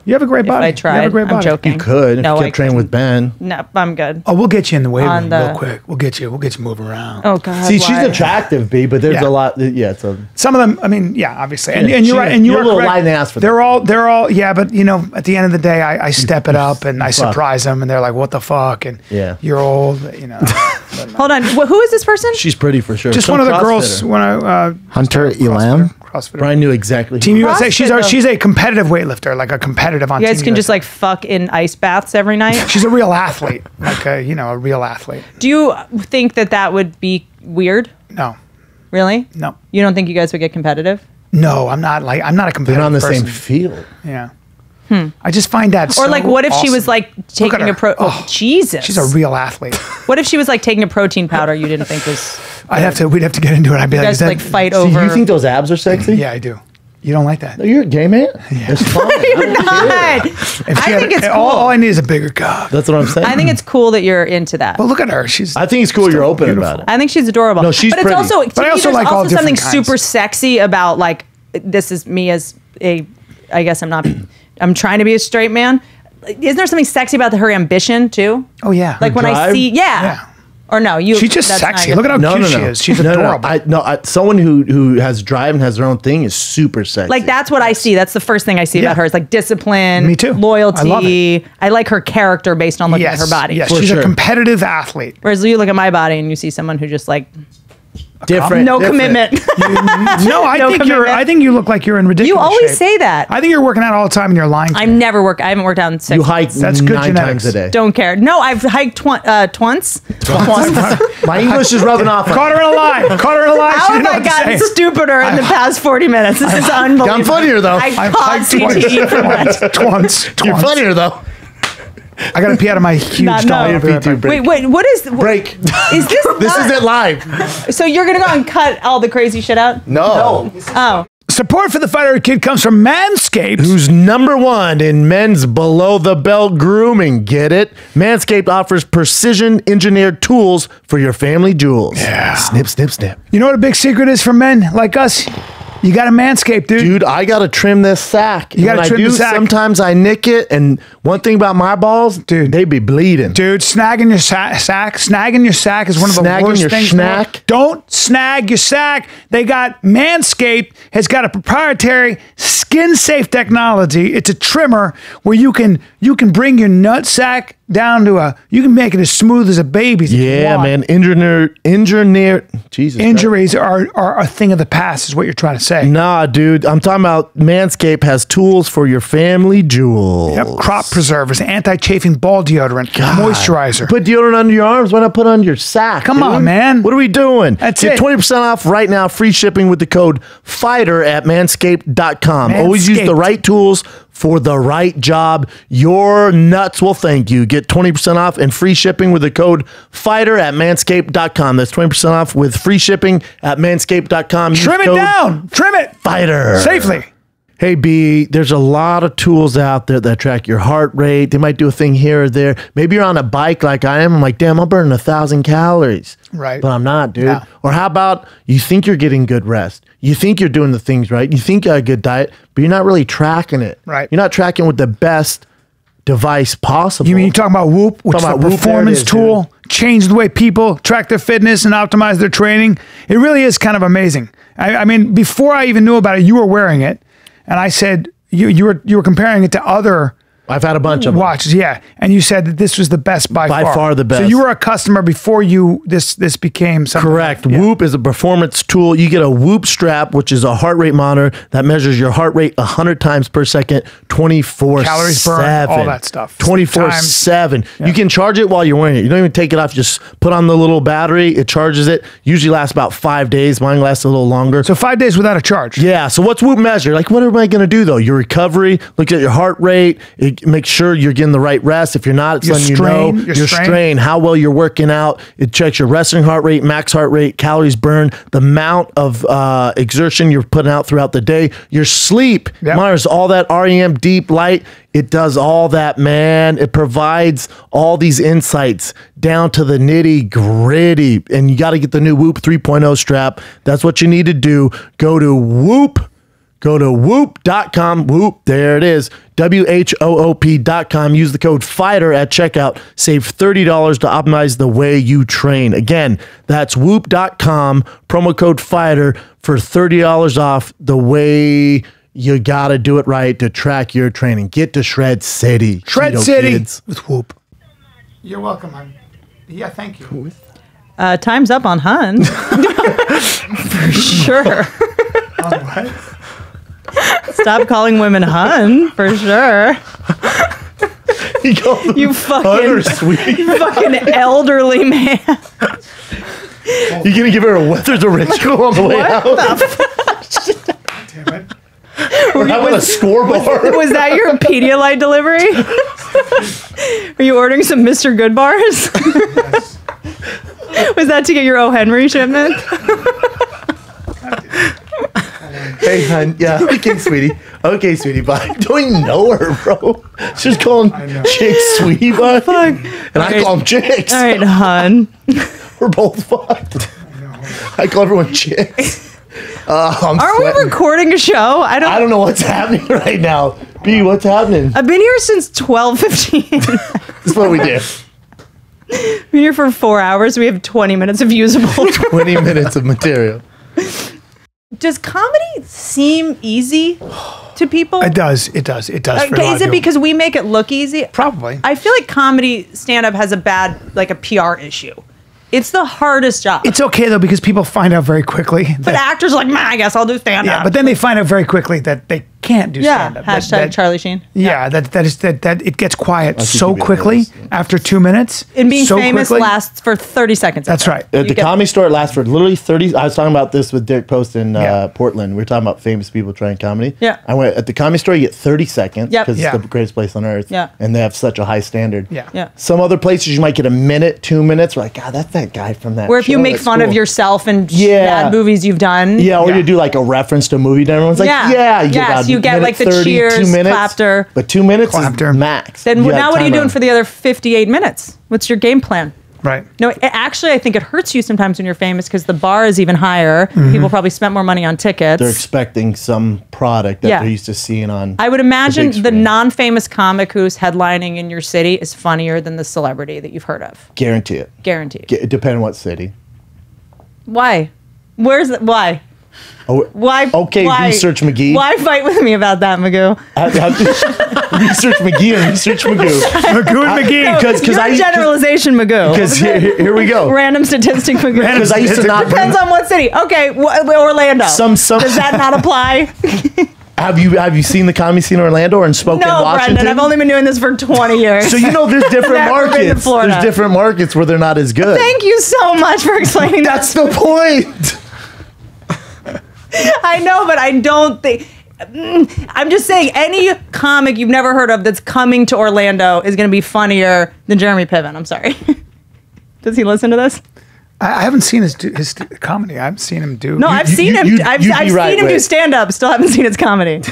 You have a great if body. I You have tried. a great I'm body. joking. You could. No, if you I kept training with Ben. No, I'm good. Oh, we'll get you in the weight On room the- real quick. We'll get you moving around. Oh God. See, she's why? attractive, B, but there's Yeah. a lot. Yeah, it's a. Some of them, I mean, yeah, obviously, and, Yeah, and you're she- right, and you you're are a little correct. light in the ass for they're all, yeah, but you know, at the end of the day, I step it up and I Fuck. surprise them, and they're like, "What the fuck?" And Yeah. you're old, you know. Hold on. Who is this person? She's pretty for sure. Just Some one of the CrossFitter. girls when I Hunter Elam. CrossFitter. Brian knew exactly. Team USA. CrossFit, She's a competitive weightlifter, like a competitive on. You guys Team can just USA. like fuck in ice baths every night. She's a real athlete, like a a real athlete. Do you think that would be weird? No, Really? no, You don't think you guys would get competitive? no. I'm not a They're competitive. on the person. same field. Yeah. I just find that. Or so like, what if she was awesome. like Look at taking her. Oh, Jesus. She's a real athlete. What if she was like taking a protein powder you didn't think was? We'd have to get into it. I'd be You like, guys is that, like fight So over. you think those abs are sexy? Yeah, I do. You don't like that? No, you're a gay man. It's fine. You're not. If I she had think it's all cool. I need is a bigger cock. That's what I'm saying. I think it's cool that you're into that. But look at her. She's. I think it's cool you're open beautiful. about it. I think she's adorable. No, she's but pretty. it's also, to But I me, also there's like all also something different kinds. super sexy about like, this is me as a, I guess I'm trying to be a straight man. Isn't there something sexy about her ambition too? Oh yeah. Like when I drive? see, Yeah. Or no, you. She's just that's not sexy. your Look at thing. how cute she is. She's adorable. Someone who has drive and has their own thing is super sexy. Like that's what I see. That's the first thing I see Yeah. about her. Is like discipline, Me too. loyalty. I love it. I like her character based on looking Yes. at her body. Yes. For She's sure. a competitive athlete. Whereas you look at my body and you see someone who just like different. no different. commitment. No, I No think commitment. I think you look like you're in ridiculous You always shape. say that. I think you're working out all the time and you're lying. To I me. never work. I haven't worked out in 6 You hike That's good 9 genetics. times a day. Don't care. No, I've hiked twice. My English is rubbing off. Caught her in a lie. Caught her in a lie. She How didn't know have I what to gotten say. stupider in the past 40 minutes? This is unbelievable. I'm funnier though. I I've caught hiked twice. CTE from that. Twice. You're funnier though. I got to pee out of my huge No. dog. Your feet do break. Wait, what is Break. Is this? This not- isn't live. So you're gonna go and cut all the crazy shit out? No. Oh, Support for the Fighter Kid comes from Manscaped. Who's #1 in men's below the belt grooming? Get it? Manscaped offers precision engineered tools for your family jewels. Yeah. Snip, snip, snip. You know what a big secret is for men like us? You got to Manscaped, dude. Dude, I gotta trim this sack. You gotta When I trim do, the sack. Sometimes I nick it, and one thing about my balls, Dude. they be bleeding. Dude, snagging your snagging your sack is one of the Snagging worst your things. in the world. schnack? Don't snag your sack. They got Manscaped has got a proprietary skin-safe technology. It's a trimmer where you can bring your nut sack down to you can make it as smooth as a baby's. if you Yeah, want. man. Jesus. Christ. Injuries are a thing of the past, is what you're trying to say. Nah, dude. I'm talking about Manscaped has tools for your family jewels. Yep, crop preservers, anti-chafing ball deodorant, moisturizer. Put deodorant under your arms. Why not put it on your sack? Come on, dude? man. What are we doing? That's Get it. 20% off right now. Free shipping with the code FIGHTER at manscaped.com. Always use the Manscaped. right tools for the right job. Your nuts will thank you. Get 20% off and free shipping with the code FIGHTER at manscaped.com. That's 20% off with free shipping at manscaped.com. Use Trim it code down. Trim it FIGHTER. safely. Hey, B, there's a lot of tools out there that track your heart rate. They might do a thing here or there. Maybe you're on a bike like I am. I'm like, damn, I'm burning 1,000 calories. Right. But I'm not, dude. No. Or how about you think you're getting good rest? You think you're doing the things right. You think you got a good diet, but you're not really tracking it. Right. You're not tracking with the best device possible. You mean you're talking about Whoop, which is Talking a about Whoop, there it performance is, tool, changed the way people track their fitness and optimize their training? It really is kind of amazing. I mean, before I even knew about it, you were wearing it, and I said you were comparing it to other I've had a bunch of them. watches, yeah, and you said that this was the best by far the best. So you were a customer before this became something. Correct. Yeah. Whoop is a performance tool. You get a Whoop strap, which is a heart rate monitor that measures your heart rate 100 times per second, 24/7. Calories burned, all that stuff. 24/7. You can charge it while you're wearing it. You don't even take it off. Just put on the little battery. It charges it. Usually lasts about 5 days. Mine lasts a little longer. So 5 days without a charge. Yeah. So what's Whoop measure? Like, what am I going to do though? Your recovery. Look at your heart rate. It make sure you're getting the right rest. If you're not, it's letting you know your strain, how well you're working out. It checks your resting heart rate, max heart rate, calories burned, the amount of exertion you're putting out throughout the day, your sleep. Monitors all that REM, deep, light. It does all that, man. It provides all these insights down to the nitty gritty. And you got to get the new Whoop 3.0 strap. That's what you need to do. Go to Whoop. Go to whoop.com. Whoop, there it is. WHOOP.com. Use the code FIGHTER at checkout. Save $30 to optimize the way you train. Again, that's whoop.com. Promo code FIGHTER for $30 off the way you got to do it right to track your training. Get to Shred City. Shred City with Whoop. You're welcome, hon. Yeah, thank you. Time's up on Hun. For sure. On what? Stop calling women Hun, for sure. You fucking elderly man. You gonna give her a Weathers original on the way out? Damn it. We're having a scoreboard. Was that your Pedialyte delivery? Are you ordering some Mr. Good bars? Yes. Was that to get your O. Henry shipment? Hey, hon. Yeah. Okay, sweetie. Okay, sweetie. But I don't even know her, bro. She's calling chicks sweetie bud. Fuck. And I call them chicks. All right, hon. We're both fucked. I call everyone chicks. Are we recording a show? I don't know what's happening right now. B, what's happening? I've been here since 12:15. This is what we do. Been here for 4 hours. We have 20 minutes of usable. 20 minutes of material. Does comedy seem easy to people? It does. It does. It does. Okay, is it because we make it look easy? Probably. I feel like comedy stand-up has a PR issue. It's the hardest job. It's okay though because people find out very quickly. But actors are like, man, I guess I'll do stand-up. Yeah, but then they find out very quickly that they can't do stand-up. Hashtag Charlie Sheen. Yeah, that it gets quiet so quickly after 2 minutes. And being famous lasts for 30 seconds. That's right. At the Comedy Store, it lasts for literally 30. I was talking about this with Derek Post in Portland. We were talking about famous people trying comedy. Yeah. I went at the Comedy Store. You get 30 seconds because It's the greatest place on earth. Yeah. And they have such a high standard. Yeah. Some other places you might get a minute, 2 minutes. We're like, God, that's that guy from that. Where if you make fun of yourself and bad movies you've done. Yeah, or you do like a reference to a movie, and everyone's like, you get like the 30, cheers, 2 minutes, clapter. But 2 minutes is max. Then now what are you doing for the other 58 minutes? What's your game plan? Right. No, actually, I think it hurts you sometimes when you're famous because the bar is even higher. Mm-hmm. People probably spent more money on tickets. They're expecting some product that they're used to seeing on. I would imagine the non-famous comic who's headlining in your city is funnier than the celebrity that you've heard of. Guarantee it. Guaranteed. Depending on what city. Why? Where's it? Why? Oh, why? Okay, why, research McGee. Why fight with me about that, Magoo? Research McGee and research Magoo. Magoo and McGee. Because generalization, Magoo. Because here we go. Random statistic, Magoo. Because I used to not. Depends on what city. Okay, Orlando. Some. Does that not apply? Have you seen the comedy scene in Orlando or in Spokane, Washington? Brendan, I've only been doing this for 20 years. So you know there's different markets. There's different markets where they're not as good. Thank you so much for explaining that. That's the point. I know, but I don't think... I'm just saying any comic you've never heard of that's coming to Orlando is going to be funnier than Jeremy Piven. I'm sorry. Does he listen to this? I haven't seen his comedy. I've seen him do. No, I've seen him. I've seen him do stand-up. Still haven't seen his comedy.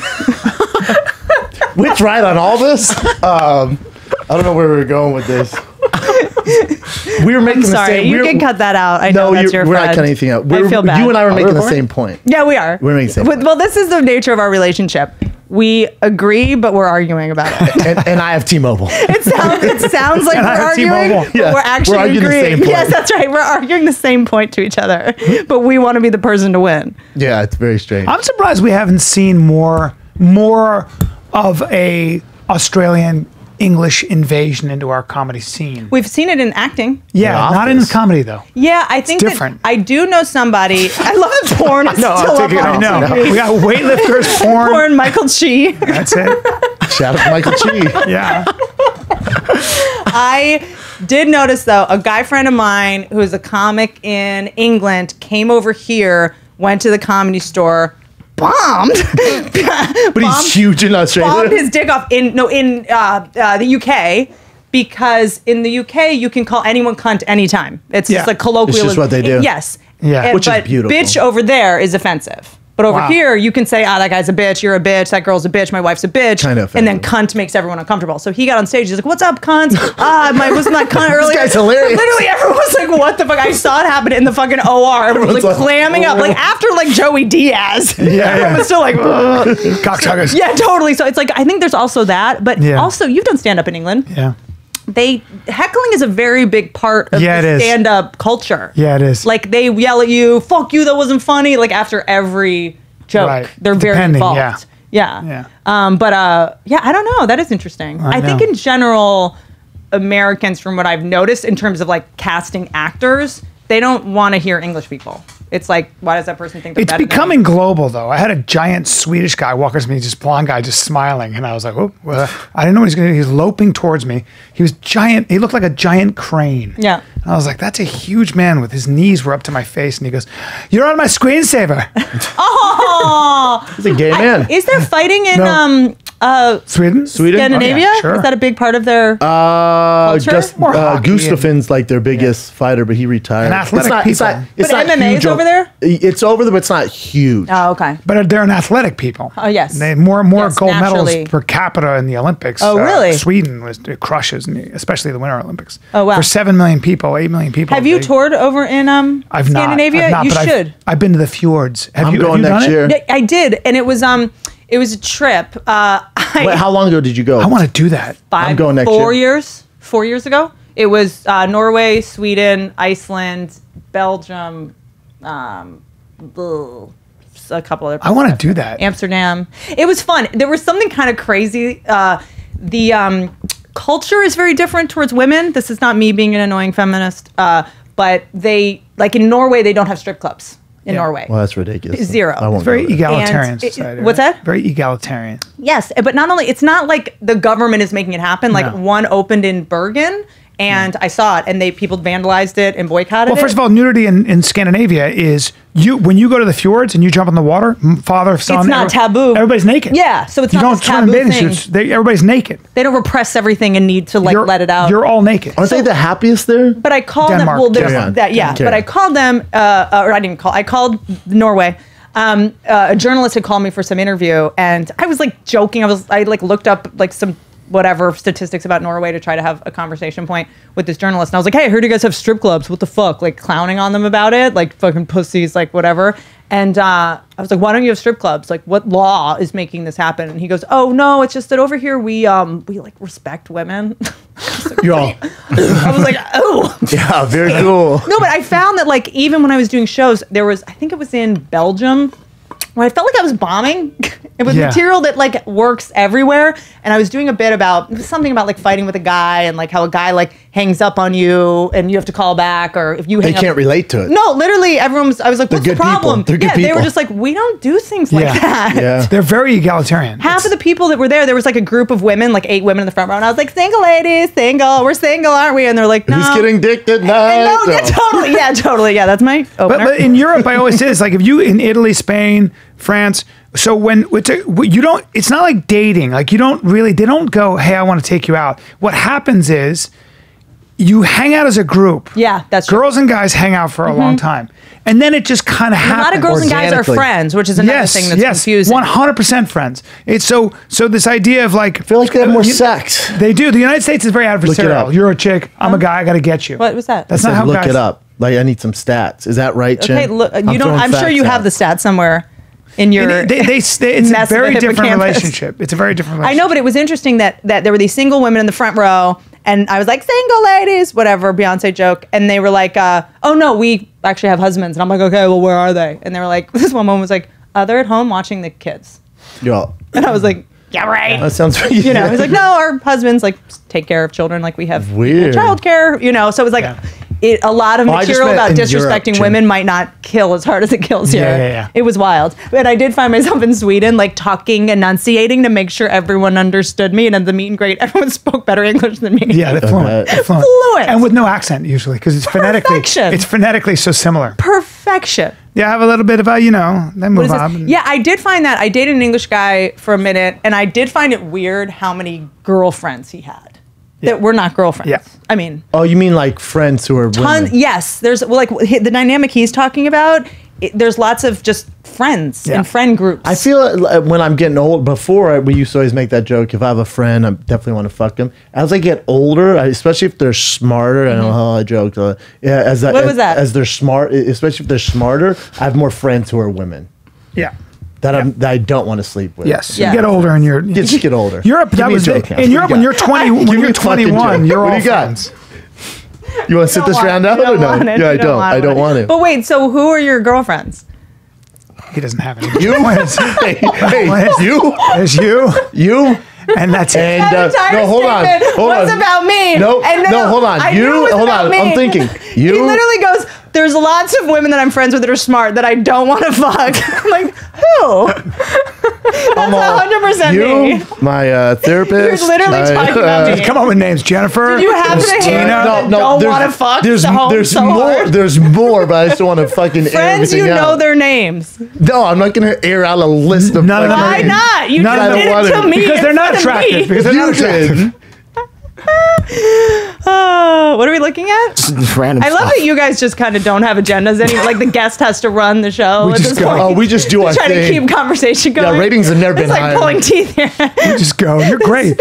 Which right on all this? I don't know where we're going with this. We were making the same. You can cut that out. I know that's your friend. We're not cutting anything out. I feel bad. You and I were making the same point. Yeah, we are. We're making the same point. Well, this is the nature of our relationship. We agree, but we're arguing about it. and I have T-Mobile. It sounds like we're arguing, but we're actually arguing agreeing. the same point. Yes, that's right. We're arguing the same point to each other, but we want to be the person to win. Yeah, it's very strange. I'm surprised we haven't seen more of a Australian English invasion into our comedy scene. We've seen it in acting. Yeah, not in comedy though. Yeah, I think different. I do know somebody. I love that porn. Is still up on I know. TV. We got weightlifters, porn, Michael Chi. That's it. Shout out to Michael Chi. Yeah. I did notice though, a guy friend of mine who is a comic in England came over here, went to the Comedy Store, bombed. But he's huge in Australia. Bombed his dick off in the UK. Because in the UK, you can call anyone cunt anytime. It's just a colloquial. It's just what they do. Yes. Yeah. Which is beautiful. Bitch over there is offensive. But over here, you can say, that guy's a bitch, you're a bitch, that girl's a bitch, my wife's a bitch. Kind of and then cunt makes everyone uncomfortable. So he got on stage, he's like, what's up, cunt? Wasn't that cunt earlier? This guy's hilarious. Literally, everyone was like, what the fuck? I saw it happen in the fucking OR. Everyone was like clamming up. Like after like Joey Diaz. Everyone was still like, cocksuckers. Yeah, totally. So it's like, I think there's also that. But also, you've done stand-up in England. Yeah. Heckling is a very big part of the stand-up culture. Yeah, it is. Like they yell at you, "Fuck you, that wasn't funny." Like after every joke, Right. they're very involved. Yeah. I don't know. That is interesting. I think in general, Americans, from what I've noticed in terms of like casting actors, they don't want to hear English people. It's like, why does that person think they're It's better becoming global, though. I had a giant Swedish guy walk up to me, just blonde guy, just smiling, and I was like, "Oh, I didn't know what he was going to do." He was loping towards me. He was giant. He looked like a giant crane. Yeah. And I was like, "That's a huge man with his knees were up to my face," and he goes, "You're on my screensaver." Oh, He's a gay man. is there fighting in Sweden, Scandinavia? Oh, yeah, sure. Is that a big part of their culture? Gustafson's like their biggest fighter, but he retired. And athletic people. But MMA is over there? It's over there, but it's not huge. Oh, okay. But they're an athletic people. Oh, yes. They more Yes, gold naturally. medals per capita in the Olympics. Oh, really? Sweden it crushes, especially the Winter Olympics. Oh, wow. For 7 million people, 8 million people. Have you toured over in I've Scandinavia? Not, you but should. I've been to the fjords. I'm going next year. Yeah, I did, and it was a trip. Wait, how long ago did you go? I want to do that. I'm going next 4 year. years. 4 years ago. It was Norway, Sweden, Iceland, Belgium, a couple other places. I want to do that. Amsterdam. It was fun. There was something kind of crazy. The culture is very different towards women. This is not me being an annoying feminist, but they, like in Norway, they don't have strip clubs in Norway. Well, that's ridiculous. Zero. I won't It's very go there. egalitarian society. What's right? that? Very egalitarian. Yes, but not only, it's not like the government is making it happen. Like No. one opened in Bergen, and I saw it, and people vandalized it and boycotted it. Well, first of all, nudity in Scandinavia is when you go to the fjords and you jump in the water, father, son. It's not taboo. Everybody's naked. Yeah, so it's you not don't this turn in taboo bathing thing. suits. Everybody's naked. They don't repress everything and need to let it out. You're all naked. Aren't they the happiest there? But I called Denmark. them. Well, there's Denmark. that. Yeah, Okay. but I called them. Or I didn't call. I called Norway. A journalist had called me for some interview, and I was like joking. I looked up like some whatever statistics about Norway to try to have a conversation point with this journalist. And I was like, "Hey, I heard you guys have strip clubs. What the fuck?" Like clowning on them about it, like fucking pussies, like whatever. And I was like, "Why don't you have strip clubs? Like, what law is making this happen?" And he goes, "Oh no, it's just that over here we like respect women." You're all, I was like, "Oh." yeah, very cool. No, but I found that like even when I was doing shows, there was, I think it was in Belgium, where I felt like I was bombing. It was material that like works everywhere. And I was doing a bit about, it was something about like fighting with a guy and like how a guy like hangs up on you and you have to call back, or if you hang They up. can't relate to it. No, literally I was like, what's the good problem? people. They're good They were people. just like, we don't do things like that. Yeah. They're very egalitarian. Half of the people that were there was like a group of women, like 8 women in the front row. And I was like, single ladies, single, we're single, aren't we? And they're like, no. Who's getting dick tonight? No, yeah, totally. Yeah, totally. Yeah, that's my opener. But in Europe, I always say this: like if you in Italy, Spain, France. So it's not like dating. Like they don't go, "Hey, I want to take you out." What happens is you hang out as a group. Yeah, that's true. Girls and guys hang out for a long time, and then it just kind of happens. A lot of girls and guys are organically. friends, which is another thing that's confusing. 100% friends. It's so this idea of like I feel like they have more sex. They do. The United States is very adversarial. up. You're a chick. I'm a guy. I got to get you. What was that? That's Said not how look guys. it up. Like I need some stats. Is that right, Jen? Okay, look, I'm you don't. throwing I'm sure facts you out. have the stats somewhere in your. It's a mess of very a different hippocampus. relationship. It's a very different I relationship. know, but it was interesting that there were these single women in the front row, and I was like, "Single ladies," whatever Beyonce joke, and they were like, "Oh no, we actually have husbands," and I'm like, "Okay, well, where are they?" And they were like, this one woman was like, "They're at home watching the kids," Yeah. and I was like, "Yeah, right." That sounds pretty. You know, he's like, "No, our husbands like take care of children, like we have Weird. childcare." You know, so it was like a lot of Oh, I just material meant about in Europe, disrespecting Jen. women might not kill as hard as it kills here. Yeah. It was wild, but I did find myself in Sweden, like talking, enunciating to make sure everyone understood me. And at the meet and greet, everyone spoke better English than me. Yeah, they're fluent. bet. They're fluent. Fluent. And with no accent usually, because it's phonetically Perfection. so similar. Perfection. affection. Yeah, have a little bit of a, then move on. Yeah, I did find that. I dated an English guy for a minute, and I did find it weird how many girlfriends he had that were not girlfriends. Yeah. I mean. Oh, you mean like friends who are women? Yes. There's the dynamic he's talking about. There's lots of just friends and friend groups. I feel like when I'm getting old, before we used to always make that joke. If I have a friend, I definitely want to fuck them. As I get older, especially if they're smarter, I don't know how I joked. What was that? As they're smart, especially if they're smarter, I have more friends who are women. Yeah. That I don't want to sleep with. Yes. You get older and just get older. Europe, that was it. In Europe, when you're 20, when you're 21, you're all friends. You want to sit this round out or no? Yeah, I don't. I don't want to. But wait, so who are your girlfriends? He doesn't have any. You? Hey, you? There's you. You? And that's it. And no, hold on. Was about me. No, hold on. Hold on. Me. I'm thinking. You? He literally goes, there's lots of women that I'm friends with that are smart that I don't want to fuck. I'm like, who? That's 100% you, me. my therapist. You're literally talking about me. Come on with names, Jennifer. Did you happen to hear that don't want to fuck? There's more. There's more, but I just want to fucking friends. Air you know out. their names. No, I'm not going to air out a list of. None of them. Why not? You None just of did them it to me because they're not attractive. Because they're not attractive. What are we looking at? Random I love stuff. that you guys just kind of don't have agendas anymore. Like the guest has to run the show. We at just this go. point. Oh, we just do our Try to thing. keep conversation going. Yeah, ratings have never been It's like higher. pulling teeth here. You just go. You're great.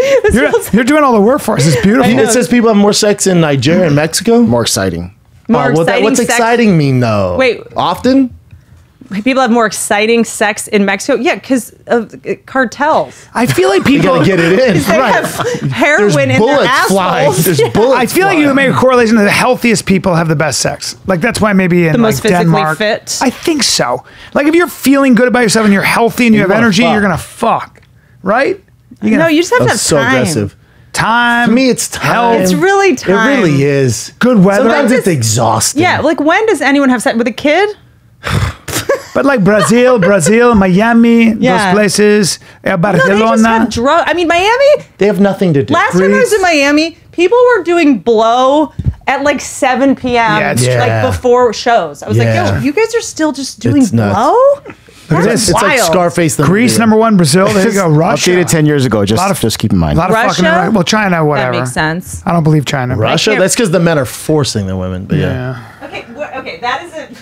You're doing all the work for us. It's beautiful. It says people have more sex in Nigeria and Mexico. More exciting. What's sex. exciting mean though? Wait. Often? People have more exciting sex in Mexico. Yeah, because of cartels. I feel like You people gotta get it in. They have heroin There's in their bullets assholes. flying. There's bullets. I feel like you make a correlation that the healthiest people have the best sex. Like that's why maybe in The most like physically Denmark, fit? I think so. Like if you're feeling good about yourself and you're healthy and you have wanna energy, fuck. you're gonna fuck, right? No, you just have to have That's so time. aggressive. Time. To me, it's time. health, It's really time. It really is. good weather. Sometimes it's exhausting. Yeah, like when does anyone have sex with a kid? But like Brazil, Miami, Yeah. those places, No, they Barcelona. just have drugs. I mean, Miami. They have nothing to do. Last time I was in Miami, people were doing blow at like 7 p.m. Yeah, it's true. Yeah. like before shows. I was Yeah. like, yo, you guys are still just doing It's nuts. blow? at That's this. It's like wild. Scarface. The Greece, movie. ¡1, Brazil. There you go. Russia. Updated 10 years ago. Lot of- Just keep in mind. A lot of Russia? fucking. Well, China, whatever. That makes sense. I don't believe China. Russia? can't- That's because the men are forcing the women. But yeah. Okay, that isn't.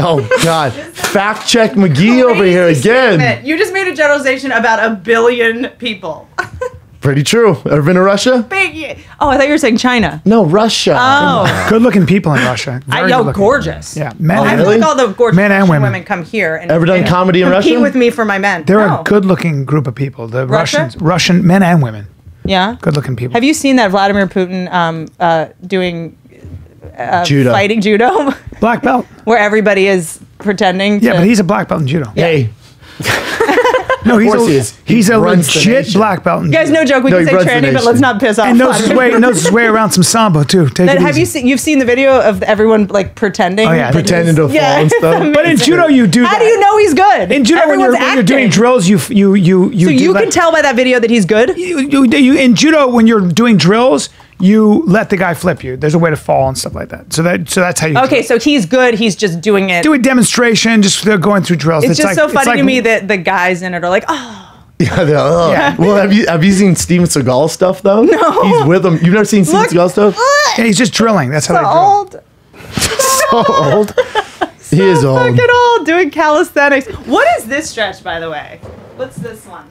Oh God. Fact check McGee over here again. You just made a generalization about 1 billion people. Pretty true. Ever been to Russia? Oh, I thought you were saying China. No, Russia. Oh, Good-looking people in Russia. Very I know, good-looking. gorgeous. Yeah, men. Oh, I and feel really? like all the gorgeous Men and Russian women. come here and Ever done comedy in compete Russia? with me for my men. They're No. a good-looking group of people. The Russia? Russian men and women. Yeah. Good-looking people. Have you seen that Vladimir Putin doing Judo. fighting judo, Black belt. where everybody is pretending? Yeah, to, but he's a black belt in judo. Hey. No, he's course a, he is. he's He a runs the legit nation. black belt in You guys, judo. no joke. We No, can he say runs the tranny, but nation. let's not piss off. And knows his way around some sambo too. Take it Have easy. you seen? You've seen the video of everyone like pretending? Oh, yeah, Pretending to fall Yeah, and stuff. But in judo, you do How that. do you know he's good? In judo, when Everyone's you're doing acting. drills, you So do you that. can tell by that video that he's good. You in judo when you're doing drills, you let the guy flip you. There's a way to fall and stuff like that. So that's how you Okay, so he's good. He's just doing it. do a demonstration. Just they're going through drills. It's just like, so it's funny like- to me that the guys in it are like, oh, Yeah, Yeah. Well, have you seen Steven Seagal stuff though? No. He's with him. You've never seen Steven look, Seagal stuff? Yeah, he's just drilling. That's how so they drill. old. So old. He is old. Fucking old doing calisthenics. What is this stretch, by the way? What's this one?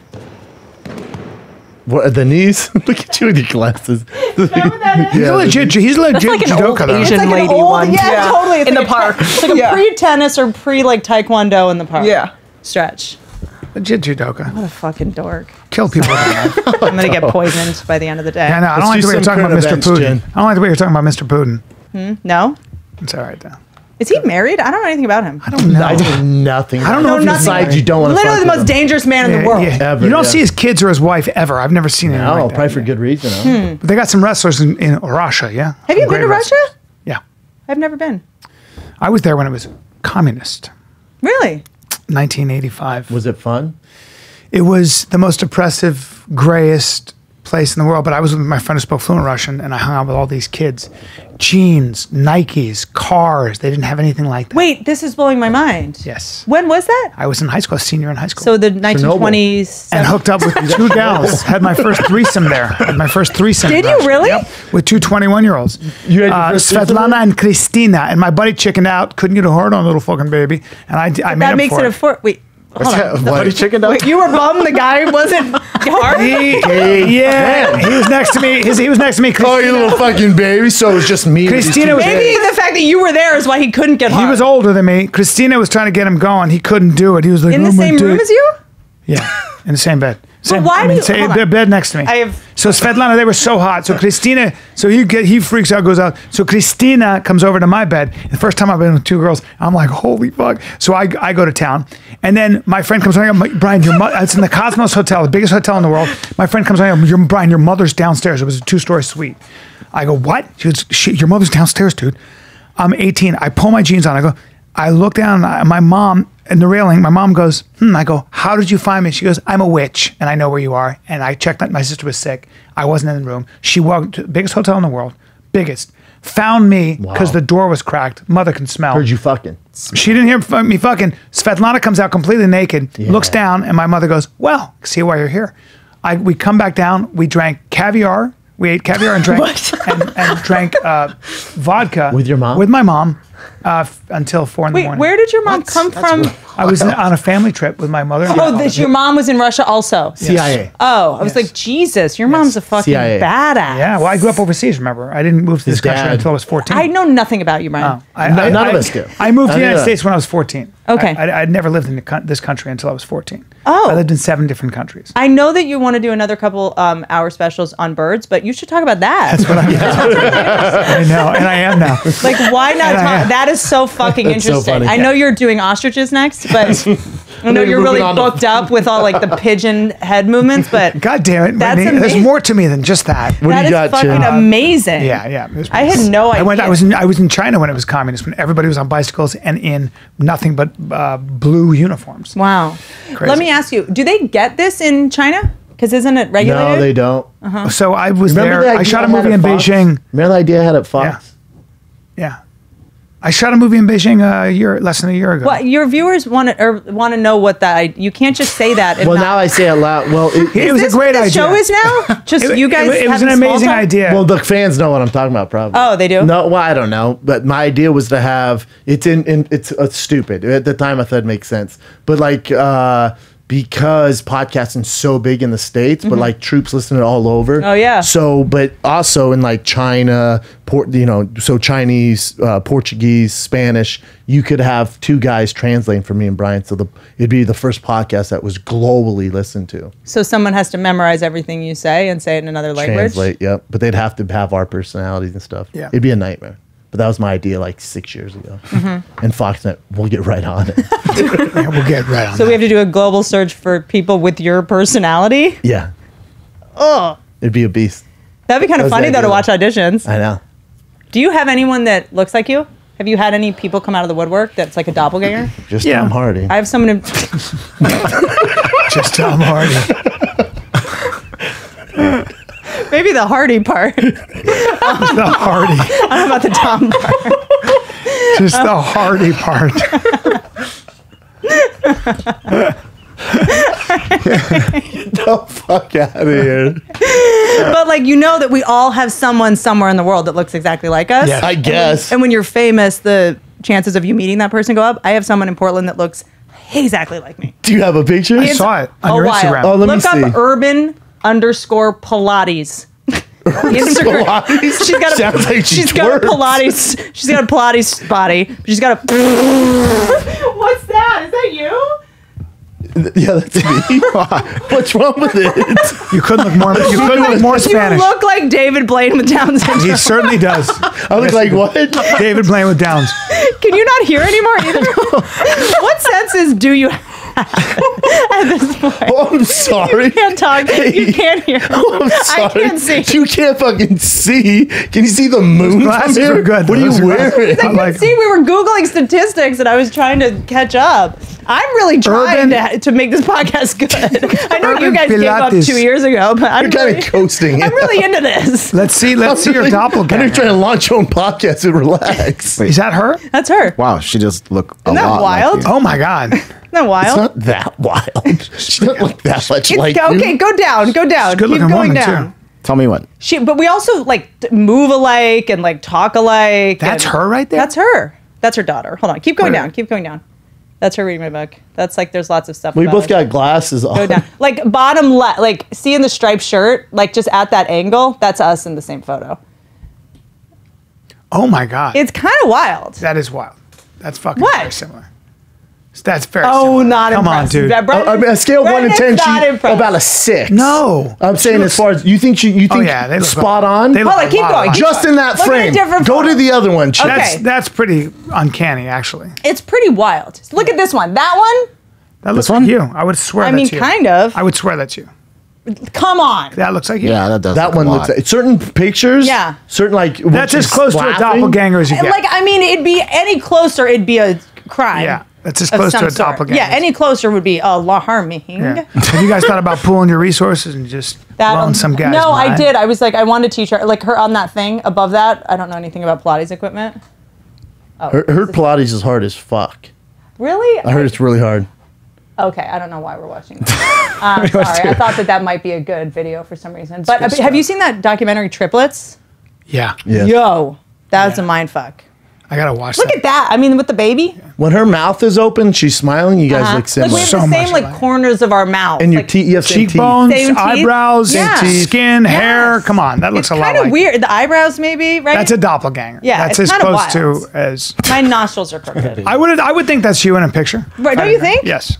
What, the knees? Look at you with your glasses. He's Yeah, legit. He's legit like an old judoka. though. Asian It's like an lady old- one. yeah, totally. It's in like the a park. It's like a Yeah. pre-tennis or pre-like taekwondo in the park. Yeah. Stretch. Legit judoka. What a fucking dork. Kill people. I I'm gonna get poisoned by the end of the day. know. I don't Let's like do the way you're some talking about current Mr. events, Putin. Jen. I don't like the way you're talking about Mr. Putin. No? It's all right though. Is he married? I don't know anything about him. I don't know. I know nothing. I don't know if he's Besides, married. you don't want to Literally fuck the with most him. dangerous man in the world. Ever, you don't yeah. see his kids or his wife ever. I've never seen anything No, like that. probably for good reason. Huh? But they got some wrestlers in Russia. Yeah. Have you Some been to great Russia? wrestlers. Yeah. I've never been. I was there when it was communist. Really? 1985. Was it fun? It was the most oppressive, grayest place in the world, but I was with my friend who spoke fluent Russian, and I hung out with all these kids. Jeans, Nikes, cars. They didn't have anything like that. Wait, this is blowing my mind. Yes. When was that? I was in high school, senior in high school. So the 1920s. And hooked up with 2 gals. Had my first threesome there. Did you really? Yep. With 2 21-year-olds. You had your first Svetlana and Christina. And my buddy chickened out, couldn't get a hard on, little fucking baby. And I made that up makes for it a four. Wait. Hold on. What? Chicken Wait, you were bummed the guy wasn't hard? Yeah, he was next to me. He was next to me. Oh, you little fucking baby. So it was just me. Christina was Maybe the fact that you were there is why he couldn't get hard. He was older than me. Christina was trying to get him going. He couldn't do it. He was like, in the same room as you? Yeah, in the same bed. Same, why do you- hold on. bed next to me. So Svetlana, they were so hot. So Christina, he freaks out, goes out. So Christina comes over to my bed. The first time I've been with 2 girls, I'm like, holy fuck. So I go to town, and then my friend comes on. I'm like, Brian, it's in the Cosmos Hotel, the biggest hotel in the world. My friend comes on. Brian, your mother's downstairs. It was a 2-story suite. I go, what? She goes, your mother's downstairs, dude. I'm 18. I pull my jeans on. I look down. My mom. And the railing, my mom goes, I go, how did you find me? She goes, I'm a witch, and I know where you are. And I checked that my sister was sick. I wasn't in the room. She walked to the biggest hotel in the world, biggest, found me because the door was cracked. Mother can smell. Heard you fucking. She didn't hear me fucking. Svetlana comes out completely naked, looks down, and my mother goes, well, see why you're here. We come back down. We drank caviar. We ate caviar and drank and drank vodka with your mom. With my mom. Until 4 in the morning. Wait, where did your mom come from? I was on a family trip with my mother. Your mom was in Russia also? CIA. Oh, I was like, Jesus, your mom's a fucking CIA. badass. Yeah, well, I grew up overseas, remember? I didn't move to this country until I was 14. I know nothing about you, Brian. None of us do. I moved to the United States when I was 14. Okay. I'd never lived in this country until I was 14. Oh. I lived in 7 different countries. I know that you want to do another couple hour specials on birds, but you should talk about that. That's what I know, and I am now. Like, why not talk? That is so fucking interesting. So funny. I know you're doing ostriches next, but I know you're really booked up with all like the pigeon head movements, but God damn it, that's Whitney, there's more to me than just that. What do you got, fucking Chin? amazing. Yeah. I had no idea. I was in China when it was communist, when everybody was on bicycles and in nothing but blue uniforms. Wow. Crazy. Let me ask you, do they get this in China? Because isn't it regulated? No, they don't. So I was Remember there. that I shot a idea I movie had in at Fox? Beijing. Remember the idea I had at Fox? Yeah. I shot a movie in Beijing less than a year ago. Well, your viewers want to know what that. You can't just say that. And Well, not, now I say it loud. Well, it was a great idea. The show is now just you guys. It was an having small amazing talk? idea. well, the fans know what I'm talking about, probably. Oh, they do? No, well, I don't know, but my idea was to have it's stupid. At the time, I thought it makes sense, but like because podcasting's so big in the States, but like troops listen to it all over. Oh, yeah. So, but also in like China, so Chinese, Portuguese, Spanish, you could have 2 guys translating for me and Brian. So it'd be the first podcast that was globally listened to. So someone has to memorize everything you say and say it in another language. Translate, yep. But they'd have to have our personalities and stuff. Yeah. It'd be a nightmare. But that was my idea like 6 years ago. And Foxnet, we'll get right on it. Yeah, we'll get right on So we have to do a global search for people with your personality. Yeah. Oh, It'd be a beast. that'd be kind of That was funny the though to idea. watch auditions. I know. Do you have anyone that looks like you? Have you had any people come out of the woodwork that's like a doppelganger? Just Yeah. Tom Hardy. I have someone. Just Tom Hardy. Maybe the Hardy part. I The Hardy. don't know about the Tom part. Just the Hardy part. the fuck out of here. But like you know that we all have someone somewhere in the world that looks exactly like us. Yeah. I guess. And when you're famous, the chances of you meeting that person go up. I have someone in Portland that looks exactly like me. Do you have a picture? I saw it on a your while. Instagram. Oh, let me Look see. up urban_Pilates. Instagram. Pilates? She's got a Sounds like she she's got a twerks. Pilates. She's got a Pilates body. She's got a. What's that? Is that you? Yeah, that's me. What's wrong with it? You couldn't look more. You couldn't look more Spanish. You look like David Blaine with Down syndrome. He certainly does. I look like what? David Blaine with Downs. Can you not hear anymore either? What senses do you have at this point? Oh, I'm sorry. You can't talk. You can't hear. Oh, I'm sorry. I can't see. You can't fucking see. Can you see the moon? Glasses from here? are good. What are Those you are glasses. wearing? I'm like, See, we were Googling statistics and I was trying to catch up. I'm really trying to make this podcast good. I know you guys gave up 2 years ago, but I'm kind of coasting. I'm really into this. Let's see your doppelganger. You're trying to launch your own podcast and relax. Wait, is that her? That's her. Wow, she just looked a Isn't that lot wild? like you. Oh my God. Isn't that wild? It's not that wild. She doesn't look that much like you. Okay, go down. Keep good-looking going woman, down. too. Tell me what. But we also like move alike and like talk alike. That's her right there? That's her. That's her daughter. Hold on. Keep going down. Keep going down. That's her reading my book. That's like, there's lots of stuff. We about both her. got glasses on. Go down. Like bottom left, like seeing the striped shirt, like just at that angle, that's us in the same photo. Oh my God. It's kind of wild. That is wild. That's fucking What? very similar. That's very Oh, similar. not Come on, impressed. dude. I mean, a scale of 1 to 10, not she impressed. about a 6. No. I'm saying as far as you think they look spot on. They look Hold on, keep a lot going. alike. Just in that Look at a frame. different Go photo. to the other one. Chip. Okay. That's pretty uncanny, actually. It's pretty wild. Look at this one. That one? That looks one? like you. I would swear I that's mean, you. kind of. I would swear that's you. Come on. That looks like you. Yeah, that does. That look one a looks lot. like certain pictures. Yeah. Certain like That's as close to a doppelganger as you get. Like, I mean, it'd be any closer, it'd be a crime. Yeah, that's as of close to some a sort. doppelganger. Yeah, any closer would be alarming. Yeah. Have you guys thought about pooling your resources and just blowing some guys? No, I did. I was like, I wanted to teach her, like her on that thing above that. I don't know anything about Pilates equipment. Oh, Her Pilates is hard as fuck. really? I heard it's really hard. Okay, I don't know why we're watching this. Sorry, I thought that might be a good video for some reason. But have you seen that documentary Triplets? Yeah. Yeah. Yo, that's a mind fuck. I gotta watch Look that. at that. I mean, with the baby. When her mouth is open, she's smiling. You guys look Like similar. we have So the much same like alike. corners of our mouth. And your like, teeth, you have same teeth. Cheekbones, Same teeth? eyebrows, Yeah. skin, hair. Yes. Come on, that looks It's a lot kind of like. weird. The eyebrows, maybe, right? That's a doppelganger. Yeah, that's it's as kinda close wild. to as. My nostrils are crooked. I would think that's you in a picture. Right, don't you think? Yes.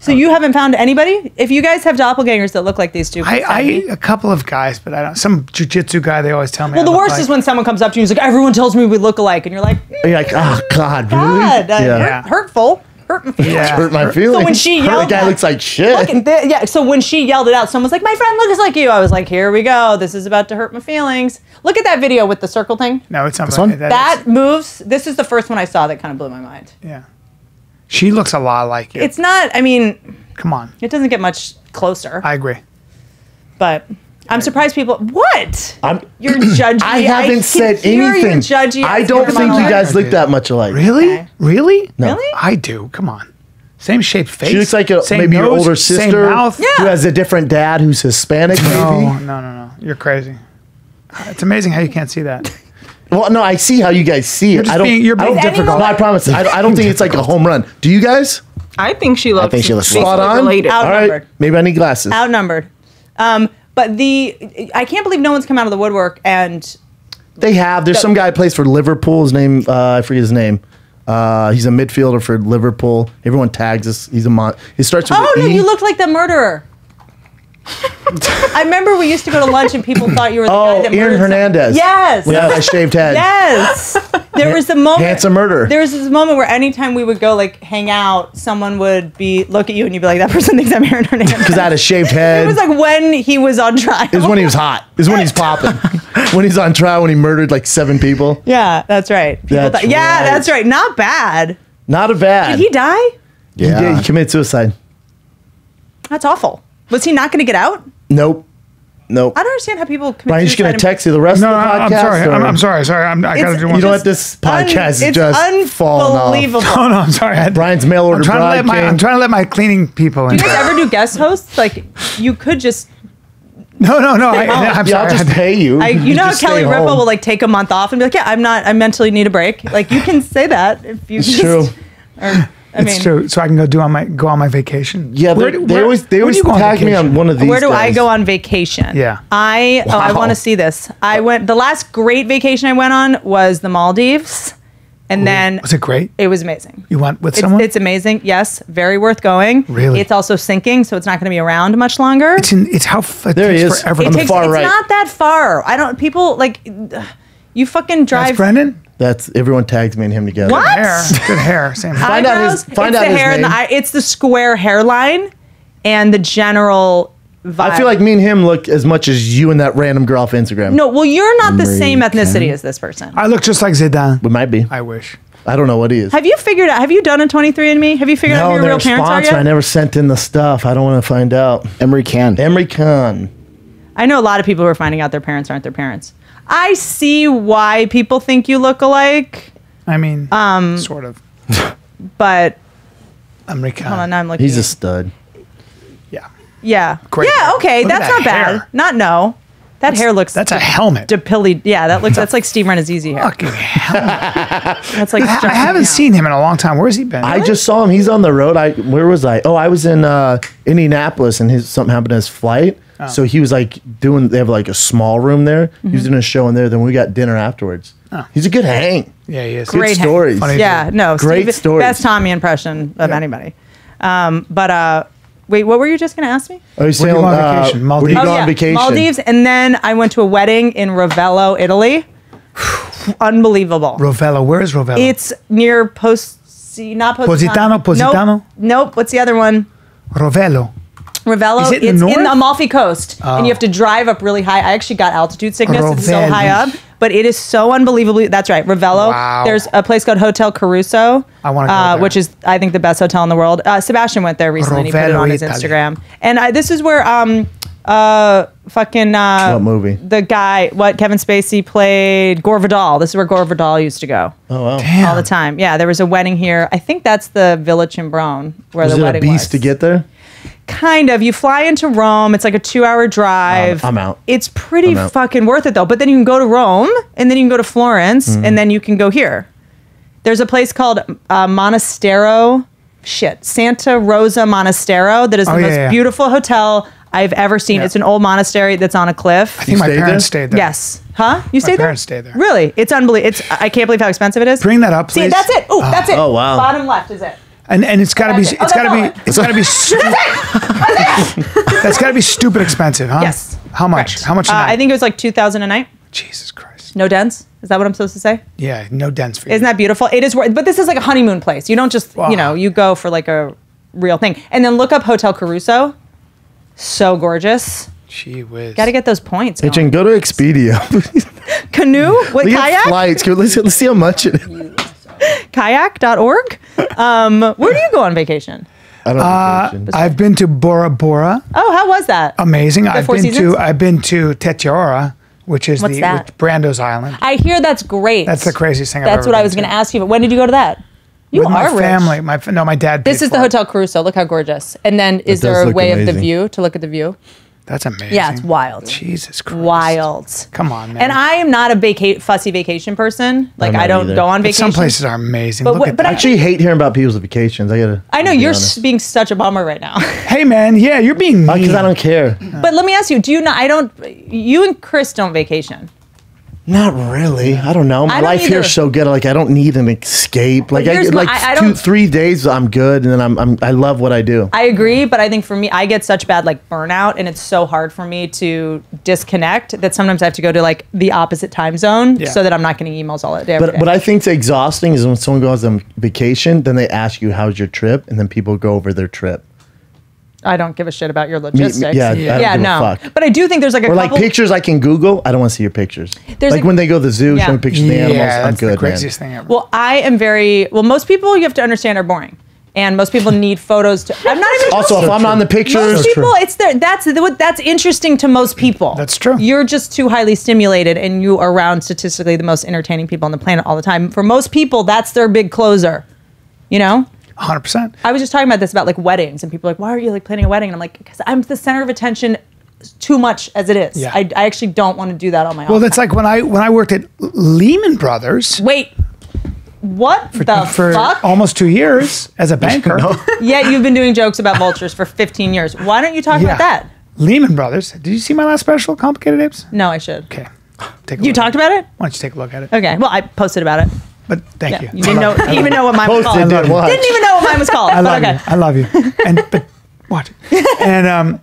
So you haven't found anybody? If you guys have doppelgangers that look like these two, please send me. A couple of guys, but I don't. Some jujitsu guy. They always tell me. Well, I the look worst like. is when someone comes up to you and is like, everyone tells me we look alike. And you're like, You're like, oh God, really? God, Yeah. hurtful. Hurt my feelings. Yeah. Hurt my feelings. So when she yelled the guy that- looks like shit. Fucking yeah, so when she yelled it out, someone's like, my friend looks like you. I was like, here we go. This is about to hurt my feelings. Look at that video with the circle thing. No, it's not. This one? That moves. This is the first one I saw that kind of blew my mind. Yeah. She looks a lot like you. It's not, I mean, Come on. it doesn't get much closer. I agree. But I'm surprised people. What? I'm- You're judgy. I haven't can said hear anything. You're judgy. I don't think you guys look Dude. that much alike. Really? Okay. Really? No. Really? I do. Come on. Same shaped face. She looks like same maybe your nose, older Same sister mouth. Yeah. who has a different dad who's Hispanic, No, maybe. no. You're crazy. It's amazing how you can't see that. Well, no, I see how you guys see it. just I don't. being- you're I being don't- difficult. No, I promise. I don't think it's like a home run. Do you guys? I think she looks. think she looks basically spot on. related. Out- All right. Outnumbered. Maybe I need glasses. Outnumbered. But I can't believe no one's come out of the woodwork and They have. There's some guy who plays for Liverpool. His name, I forget his name. He's a midfielder for Liverpool. Everyone tags us. He's a He starts with oh an no, E. you looked like the murderer. I remember we used to go to lunch and people thought you were the guy Oh, that Aaron murdered someone. Hernandez. Yes. Yeah, that shaved head. Yes. There was the moment. Handsome murderer. There was this moment where anytime we would go like hang out, someone would be look at you and you'd be like, that person thinks I'm Aaron Hernandez. Because I had a shaved head. It was like when he was on trial. It was when he was hot. It was when he's popping. When he's on trial, when he murdered like 7 people. Yeah, that's right. People That's yeah, right. that's right. Not bad. Not a bad. Did he die? He did. He committed suicide. That's awful. Was he not going to get out? Nope. Nope. I don't understand how people commit Brian, you're just suicide going in- to text you the rest No, of the podcast? I'm sorry. or- I'm sorry. Sorry. I got to It's- do You one. know what? This podcast is it's just falling off. unbelievable. Oh no, I'm sorry. Brian's mail order I'm trying to bride let my. came. I'm trying to let my cleaning people in. Do you guys ever do guest hosts? Like, you could just, No. I'm Yeah, sorry. I'll just pay you. you know how just stay Kelly Ripa home. will like take a month off and be like, yeah, I mentally need a break. Like, you can say that if you It's just. true. Or, It's true. So I can go on my vacation. Yeah, Where they where always do you go tag me vacation? on one of these. Where do I guys. go on vacation? Yeah. I Wow. want to see this. The last great vacation I went on was the Maldives. And then Was it great? it was amazing. You went with It's, someone? it's amazing. Yes, very worth going. Really? It's also sinking, so it's not going to be around much longer. It's how it There he takes is. forever. On It the takes, far it's right. not that far. I don't. People like. You fucking drive. That's Brendan. That's everyone tags me and him together. What? Good hair. Same. Find out Eyebrows, his- find it's out the his hair and the name. eye. It's the square hairline, and the general vibe. I feel like me and him look as much as you and that random girl off Instagram. No, well, you're not the same American. ethnicity as this person. I look just like Zidane. We might be. I wish. I don't know what he is. Have you figured out? Have you done a 23andMe? Have you figured out who your real parents are yet? I never sent in the stuff. I don't want to find out. Emery Khan. I know a lot of people who are finding out their parents aren't their parents. I see why people think you look alike. I mean, sort of. But Emery Khan. hold on, now I'm looking. He's a stud. Yeah. Yeah. Great Yeah. hair. Okay, Look at that's that not bad. hair. That hair looks. That's a helmet. Yeah, that's like Steve Renazizi hair. Fucking helmet. That's like. I haven't seen him in a long time. Where's he been? I just saw him. He's on the road. Where was I? Oh, I was in Indianapolis, and something happened to his flight. Oh. So he was like they have like a small room there. He was doing a show in there. Then we got dinner afterwards. Oh. He's a good hang. Yeah, he is. Great Good stories. Funny Yeah. No. Great Steve, stories. Best Tommy impression of anybody. Wait, what were you just going to ask me? Oh, he's Where do you saying, go on vacation? Where do you Maldives? go on vacation? Maldives, and then I went to a wedding in Ravello, Italy. Unbelievable. Rovello. Where is Rovello? It's near not Positano. Positano? Nope. What's the other one? Rovello. Ravello. Is it in the It's north? in the Amalfi Coast, and you have to drive up really high. I actually got altitude sickness. It's so high up, but it is so unbelievably. That's right, Ravello. Wow. There's a place called Hotel Caruso. I wanna go there. which is I think the best hotel in the world. Sebastian went there recently. And he put it Rovello, on his Italy. Instagram, and this is where What movie? the guy Kevin Spacey played Gore Vidal. This is where Gore Vidal used to go. Oh, wow. Damn. All the time. Yeah, there was a wedding here. I think that's the Villa Cimbrone where Was the it a wedding beast was. to get there? Kind of. You fly into Rome. It's like a 2-hour drive. I'm out. It's pretty I'm out. fucking worth it though. But then you can go to Rome, and then you can go to Florence, Mm-hmm. and then you can go here. There's a place called Santa Rosa Monastero that is the Oh, yeah, most yeah. beautiful hotel I've ever seen. Yeah. It's an old monastery that's on a cliff. I think my stayed parents there? stayed there. Yes. Huh? You stayed there? parents stayed there. Really? It's unbelievable. I can't believe how expensive it is. Bring that up, See, please. that's it. Oh, that's it. Oh, wow. Bottom left is it. And it's got to be. That's it. Oh, It's got to that's be. It's got to be. That's got to be stupid expensive, huh? Yes. How much? Correct. How much? A night? I think it was like 2,000 a night. Jesus Christ. No dents. Is that what I'm supposed to say? Yeah. No dents for you. Isn't that beautiful? It is, but this is like a honeymoon place. You don't just, Wow. you go for like a real thing. And then look up Hotel Caruso. So gorgeous. Gee whiz. Got to get those points. Hey, Jen, Going. go to Expedia. Canoe? What, Look at kayak? flights. Let's see how much it is. Kayak.org? Where do you go on vacation? I don't know. I've been to Bora Bora. Oh, how was that? Amazing. Four Seasons? I've been to Tetiaora, which is What's that? which Brando's island. I hear that's great. That's the craziest thing I've That's ever what I been was going to. to ask you. But when did you go to that? You With are my rich. family. My dad. This paid is the for it. Hotel Caruso. Look how gorgeous. And then is does there a look way of the amazing. view to look at the view? That's amazing. Yeah, it's wild. Jesus Christ. Wild. Come on, man. And I am not a fussy vacation person. Like I'm I not don't either. go on But vacation. some places are amazing. But Look what- at but that. I actually hate hearing about people's vacations. I know to be you're honest. being such a bummer right now. Hey, man. Yeah, you're being mean. Because I don't care. But let me ask you: do you not? You and Chris don't vacation. Not really. I don't know. My I don't life either. here's so good. Like I don't need an escape. Like I here's get my- like I don't- 3 days I'm good, and then I love what I do. I agree, but I think for me, I get such bad like burnout, and it's so hard for me to disconnect that sometimes I have to go to like the opposite time zone Yeah. so that I'm not getting emails all day. every But day. what I think's exhausting is when someone goes on vacation, then they ask you how's your trip, and then people go over their trip. I don't give a shit about your logistics. yeah, I don't give a no. fuck. But I do think there's like a Or like couple. pictures I can Google. I don't want to see your pictures. There's like a- when they go to the zoo, Yeah. showing pictures of the Yeah, animals. I'm that's the good, craziest man. thing ever. Well, I am most people you have to understand are boring. And most people need photos to. I'm not even. Also, if I'm on the pictures, most people, it's there. That's interesting to most people. That's true. You're just too highly stimulated, and you are around statistically the most entertaining people on the planet all the time. For most people, that's their big closer. You know. 100%. I was just talking about this about like weddings, and people are like, "Why are you like planning a wedding?" And I'm like, "Because I'm the center of attention too much as it is. Yeah. I actually don't want to do that on my own." Well, that's like when I worked at Lehman Brothers Wait. What the for fuck? almost 2 years as a banker. Yeah, you've been doing jokes about vultures for 15 years. Why don't you talk about that? Lehman Brothers. Did you see my last special, Complicated Apes? No, I should. Okay. Take a You look talked at about it? Why don't you take a look at it? Okay. Well, I posted about it. But thank Yeah. you. You didn't know. Didn't even know what mine was Posted, called. didn't watch. Didn't even know what mine was called. I love okay. you. I love you. And but watch it. And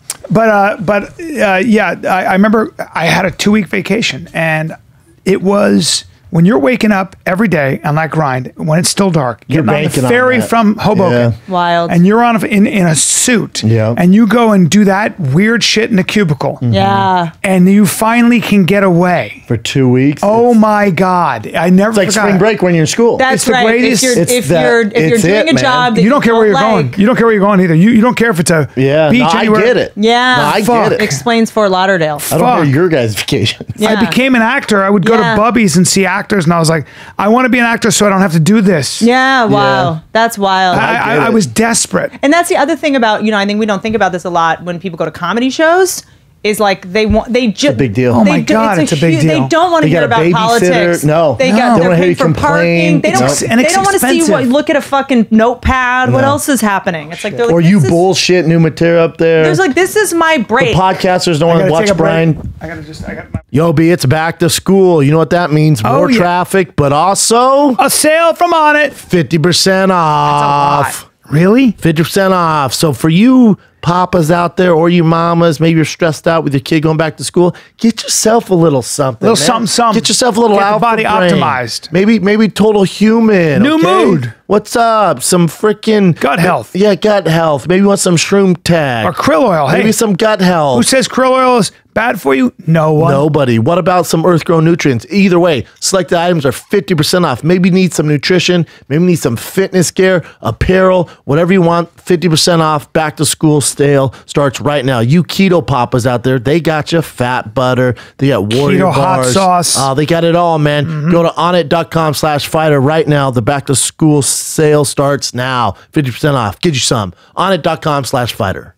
yeah, I remember I had a 2-week vacation, and it was when you're waking up every day on that grind, when it's still dark, You're getting on the banking on ferry that. from Hoboken, Wild. and you're on in a suit, and you go and do that weird shit in a cubicle, Yeah. and you finally can get away for 2 weeks. Oh my God! I never. It's like forgot. spring break when you're in school. That's It's the right. greatest- If you're doing a job that You don't care where you're like, going. You don't care where you're going either. You don't care if it's a beach no, I anywhere. get it. Yeah. No, I Fuck. get it. Explains Fort Lauderdale. I don't Fuck. care your guys' vacations. Yeah. I became an actor. I would go to Bubby's and see actors, and I was like, I want to be an actor so I don't have to do this. Yeah, wow. Yeah. That's wild. I was desperate. And that's the other thing about, I think we don't think about this a lot when people go to comedy shows. Is like they just a big deal. Oh my God, it's a big deal. They don't want to They hear got a about politics. babysitter. No. They No. got They they're wanna hear paid you for complain. parking. They don't. It's- and They it's don't want to see expensive. look at a fucking notepad. What No. else is happening? It's like they're like, Or you this is- bullshit new material up there. There's like this is my break. Podcasters don't want to Gotta watch take a break. Brian. I got my Yo, B, it's back to school. You know what that means? More yeah. traffic, but also a sale from On It. 50% off. Really? 50% off. So for you papas out there or you mamas, maybe you're stressed out with your kid going back to school, get yourself a little something. Little man. something. Get yourself a little Get the alpha body brain. optimized. Maybe total human. New okay? mood. What's up? Some freaking Gut health. Yeah, gut health. Maybe you want some shroom tag. Or krill oil. Hey, Maybe some gut health. who says krill oil is bad for you? No one. Nobody. What about some earth grown nutrients? Either way, selected items are 50% off. Maybe you need some nutrition, maybe you need some fitness gear, apparel, whatever you want, 50% off. Back to school sale starts right now. You keto papas out there, they got you fat butter, they got warrior Keto hot bars. sauce. They got it all, man. Go to onit.com/fighter right now. The back to school sale starts now. 50% off. Get you some. onit.com/fighter.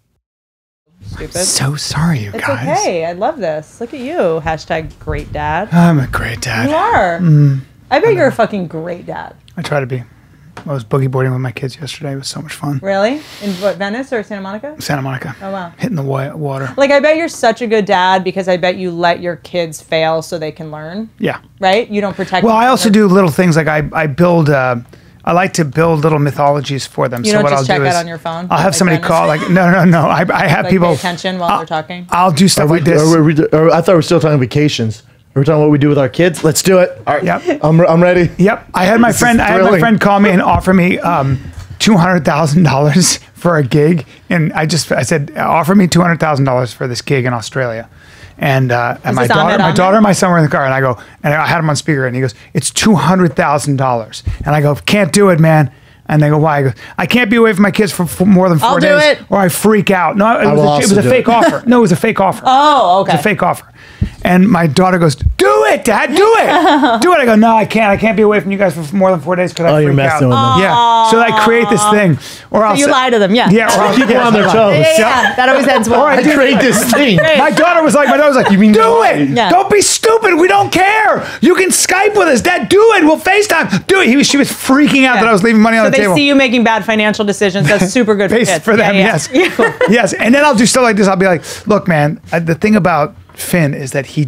Stupid. So sorry, you It's guys. okay. I love this. Look at you. Hashtag great dad. I'm a great dad. You are. I bet you're a fucking great dad. I try to be. I was boogie boarding with my kids yesterday. It was so much fun. Really? In what, Venice or Santa Monica? Santa Monica. Oh, wow. Hitting the water. Like, I bet you're such a good dad because I bet you let your kids fail so they can learn, Yeah. right? You don't protect Well, them I from also their- do little things like I build. I like to build little mythologies for them. You so don't what just I'll check do out is on your phone? I'll have Like somebody Dennis? call. Like no. I have Like, people pay attention while they're talking? I'll do stuff like this. I thought we were still talking vacations. We're talking what we do with our kids. Let's do it. All right. Yep. I'm ready. Yep. I had my thrilling. friend call me and offer me $200,000 for a gig, and I said, offer me $200,000 for this gig in Australia. And my this daughter and my son were in the car, and I go, and I had him on speaker, and he goes, it's $200,000, and I go, can't do it, man. And they go, why? I go, I can't be away from my kids for more than 4 I'll do days, it. or I freak out. No, it will was also a do fake it. offer. No, it was a fake offer. Oh, okay. It's a fake offer. And my daughter goes, do it, Dad, do it. Do it. I go, no, I can't. I can't be away from you guys for more than 4 days because I freak you're messing with them. Yeah. So I create this thing. Or I'll You say- lie to them, yeah. Yeah. Or I'll Keep them on their toes. Yeah, that always ends well. Or I create this thing. My daughter was like, you mean do it? Yeah. Don't be stupid. We don't care. You can Skype with us. Dad, do it. We'll FaceTime. Do it. She was freaking out that I was leaving money on So the they table. see you making bad financial decisions. That's super good for Face kids. for them, Yeah, yeah. yes. Yes. And then I'll do stuff like this. I'll be like, look, man, the thing about Finn is that he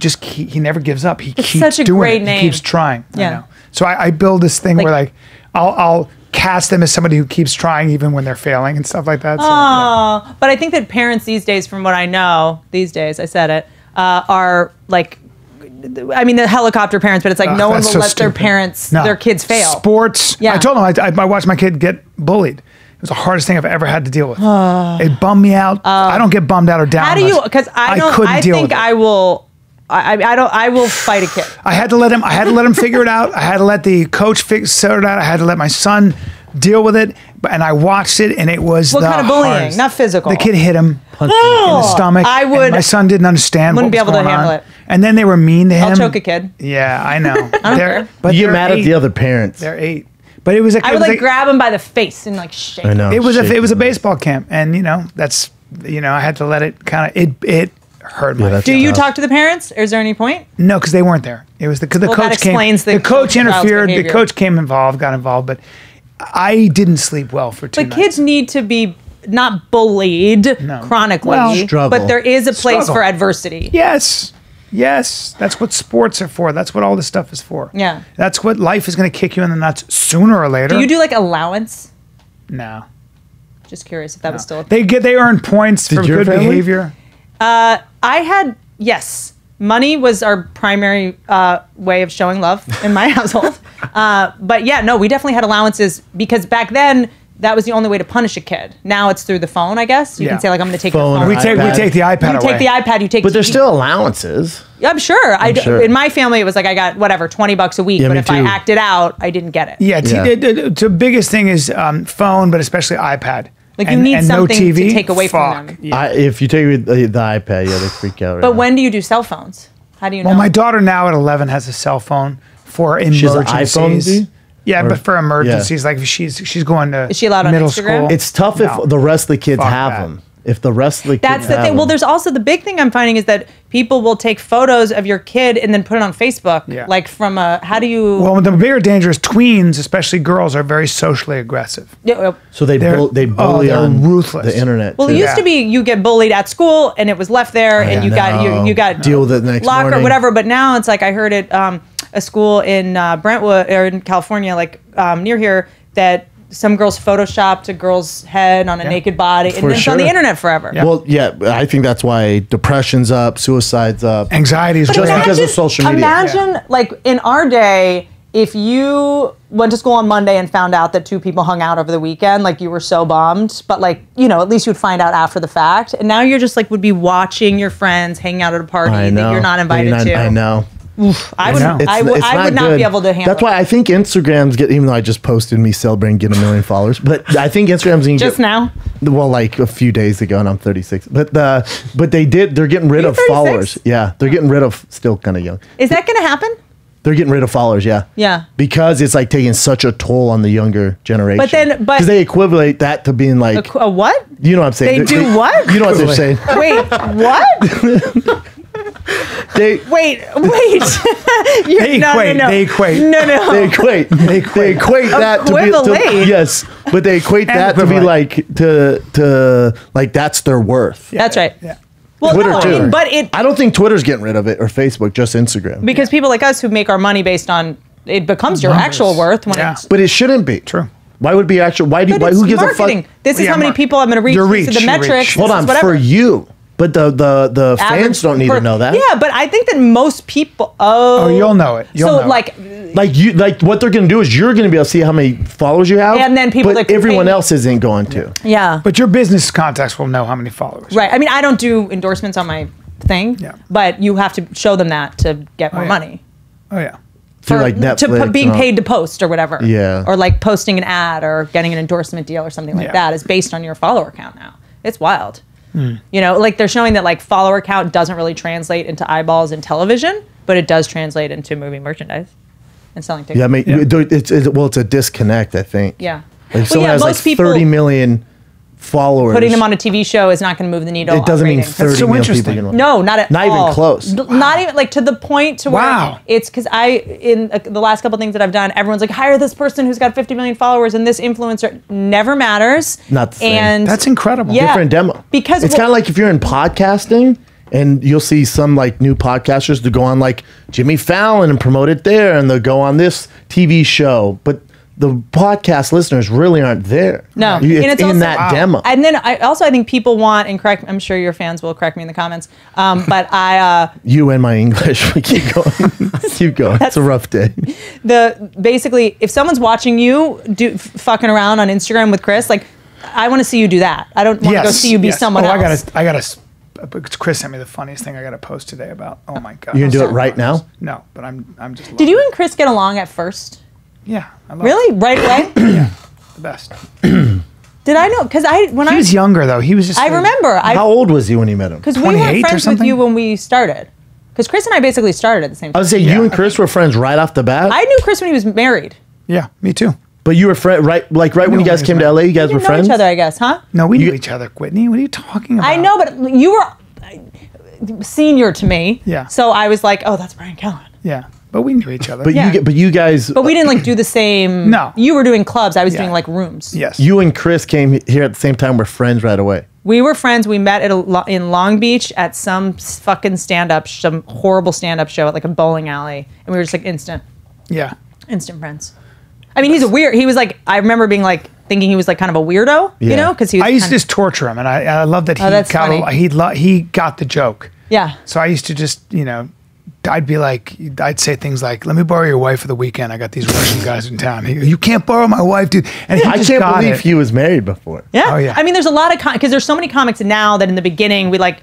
never gives up. He keeps such a doing great it. name. He keeps trying. Yeah. I know. So I build this thing where like I'll cast them as somebody who keeps trying even when they're failing and stuff like that. So, yeah. Oh, but I think that parents these days, from what I know, I said it, are like, I mean, the helicopter parents, but it's like no one will That's so let their stupid. parents, No. their kids fail. Sports. Yeah. I told them I watched my kid get bullied. It was the hardest thing I've ever had to deal with. It bummed me out. I don't get bummed out or down. How do you? Because I think I will. I will fight a kid. I had to let him figure it out. I had to let the coach figure it out. I had to let my son deal with it. And I watched it, and it was What the kind of bullying? hardest. Not physical. The kid hit him in the stomach. I and would- my son didn't understand. wouldn't what be was able to going handle on. it. And then they were mean to him. I'll choke a kid. Yeah, I know. I don't care. But You they're get mad at 8. the other parents. They're 8. But it was a. I would like grab him by the face and like shake. I know. It was Shake a them. baseball camp, and that's I had to let it kind of it hurt my. that's Do you tough. talk to the parents? Or is there any point? No, because they weren't there. It was the Well, that coach came. explains the The coach child's interfered. The behavior. coach got involved, but I didn't sleep well for 2 But nights. kids need to be not bullied chronically, Well, Struggle. but there is a place Struggle. for adversity. Yes, that's what sports are for. That's what all this stuff is for. Yeah. That's what life is going to kick you in the nuts sooner or later. Do you do like allowance? No. Just curious if that was still a thing. They earn points for your good family? behavior. I had, yes. money was our primary way of showing love in my household. But yeah, no, we definitely had allowances because back then that was the only way to punish a kid. Now it's through the phone, I guess. You can say like, I'm going to take your phone. We take the iPad away. You take the iPad, you take But there's still allowances. I'm sure. sure. In my family, it was like I got whatever, $20 a week. Yeah, but me if I too. acted out, I didn't get it. Yeah, the biggest thing is phone, but especially iPad. Like you need something to take away from them. Yeah. If you take the iPad, they freak out. Right But now. when do you do cell phones? How do you know? Well, my daughter now at 11 has a cell phone for She has an emergencies. iPhone, do you? Yeah, Or- but for emergencies, like if she's going to Is she allowed on middle Instagram? school. It's tough No. if the rest of the kids Fuck have that. them. If the rest of the kids That's the have thing. Well, them. there's also the big thing I'm finding is that people will take photos of your kid and then put it on Facebook. Yeah. Like from how do you? Well, the bigger danger is tweens, especially girls, are very socially aggressive. So they They're- bully they're on ruthless. the internet. Well, too. it used to be you get bullied at school and it was left there, and you got Deal with it the next locker morning. whatever. But now it's like I heard it a school in Brentwood or in California, like near here, that some girls photoshopped a girl's head on a naked body, and For it's on the sure. internet forever. Well, yeah, I think that's why depression's up, suicide's up. Anxiety is Just way up. because of social media. Imagine, like in our day, if you went to school on Monday and found out that two people hung out over the weekend, like you were so bummed, but like, at least you'd find out after the fact. And now you're just like, would be watching your friends hang out at a party I know. that you're not invited to. I know. I would, know. I would not good. be able to handle That's why I think Instagram's even though I just posted me celebrating getting 1 million followers, but I think Instagram's gonna just now. Well, like a few days ago, and I'm 36. But they're getting rid of 36? followers. Yeah, they're getting rid of, still kind of young. Is that going to happen? They're getting rid of followers, yeah. Yeah. Because it's like taking such a toll on the younger generation. But because they equivalent that to being like, A what? you know what I'm saying? They do what? You know what they're saying? Wait, what? They Wait. They equate. No. They equate. No. They equate that to be Equivalate. yes, but they equate that to be equivalent. like to like that's their worth. That's right. Yeah. Well, Twitter no, too. but it I don't think Twitter's getting rid of it or Facebook, just Instagram. because people like us who make our money based on it becomes your Numbers. actual worth when Yeah. it's. But it shouldn't be. True. Why would it be actual? Why do? But Why? it's Who gives marketing. a fuck? This is Yeah, how many people I'm going to reach. Your These are reach, the your metrics. reach. Hold this on, is whatever. for you. But the fans Average don't need to know that. Yeah, but I think that most people. Oh, you'll know it. You'll so know it. like, What they're gonna do is you're gonna be able to see how many followers you have, And then people but that can everyone pay- else isn't going to. yeah, But your business contacts will know how many followers. right. I mean, I don't do endorsements on my thing. Yeah. But you have to show them that to get more yeah. money. Oh yeah. Through, like, Netflix being and all- paid to post or whatever. Yeah. Or like posting an ad or getting an endorsement deal or something like Yeah. that is based on your follower count now. It's wild. Like they're showing that like follower count doesn't really translate into eyeballs in television, but it does translate into movie merchandise and selling tickets. Yeah, I mean, it's a disconnect. I think. Yeah. Like Well, someone yeah, has like most people 30 million followers. putting them on a TV show is not going to move the needle. It doesn't on mean ratings. 30 so million interesting. people. No, not at Not all. even close. Not even like to the point to where Wow. it's because in the last couple things that I've done, everyone's like, hire this person who's got 50 million followers and this influencer never matters. Not the same. And That's incredible. Yeah. Different demo. Because it's kind of like if you're in podcasting and you'll see some like new podcasters to go on like Jimmy Fallon and promote it there, and they'll go on this TV show, but the podcast listeners really aren't there. No. It's And it's in also- that Wow. demo. And then I think people want, and correct, I'm sure your fans will correct me in the comments, but You and my English. We keep going. Keep going. It's a rough day. basically, if someone's watching you fucking around on Instagram with Chris, like, I want to see you do that. I don't want to go see you be someone else. I gotta. Chris sent me the funniest thing I gotta post today about. Oh my god. You can do it right now. No, but I'm just. Did you and Chris get along at first? Yeah. I love Really? Right away? The best. Did I know? Because He was younger though. He was just. I remember. How old was he when you met him? Because we were 28 or friends with something? you when we started. Because Chris and I basically started at the same I time. would say you and Chris were friends right off the bat. I knew Chris when he was married. Yeah, me too. But you were right when you guys he came was to LA. You guys We were didn't know friends. each other, I guess, huh? No, we knew each other, Whitney. What are you talking about? I know, but you were senior to me. Yeah. So I was like, oh, that's Brian Callen. Yeah, but we knew each other. But Yeah. you guys. But we didn't like do the same. No. You were doing clubs. I was Yeah. doing like rooms. yes. You and Chris came here at the same time. We're friends right away. We were friends. We met in Long Beach at some fucking some horrible stand-up show at like a bowling alley, and we were just like instant Yeah. friends. I mean, he was like, I remember being like, thinking he was like kind of a weirdo, Yeah. you know, because he was I used to kind of- just torture him, and I love that he Oh, that's funny. he got the joke. Yeah. So I used to just, I'd say things like, "Let me borrow your wife for the weekend. I got these Russian guys in town." You can't borrow my wife, dude. And I can't believe he was married before. Yeah. Oh, yeah. I mean, there's a lot of because there's so many comics now that in the beginning we like.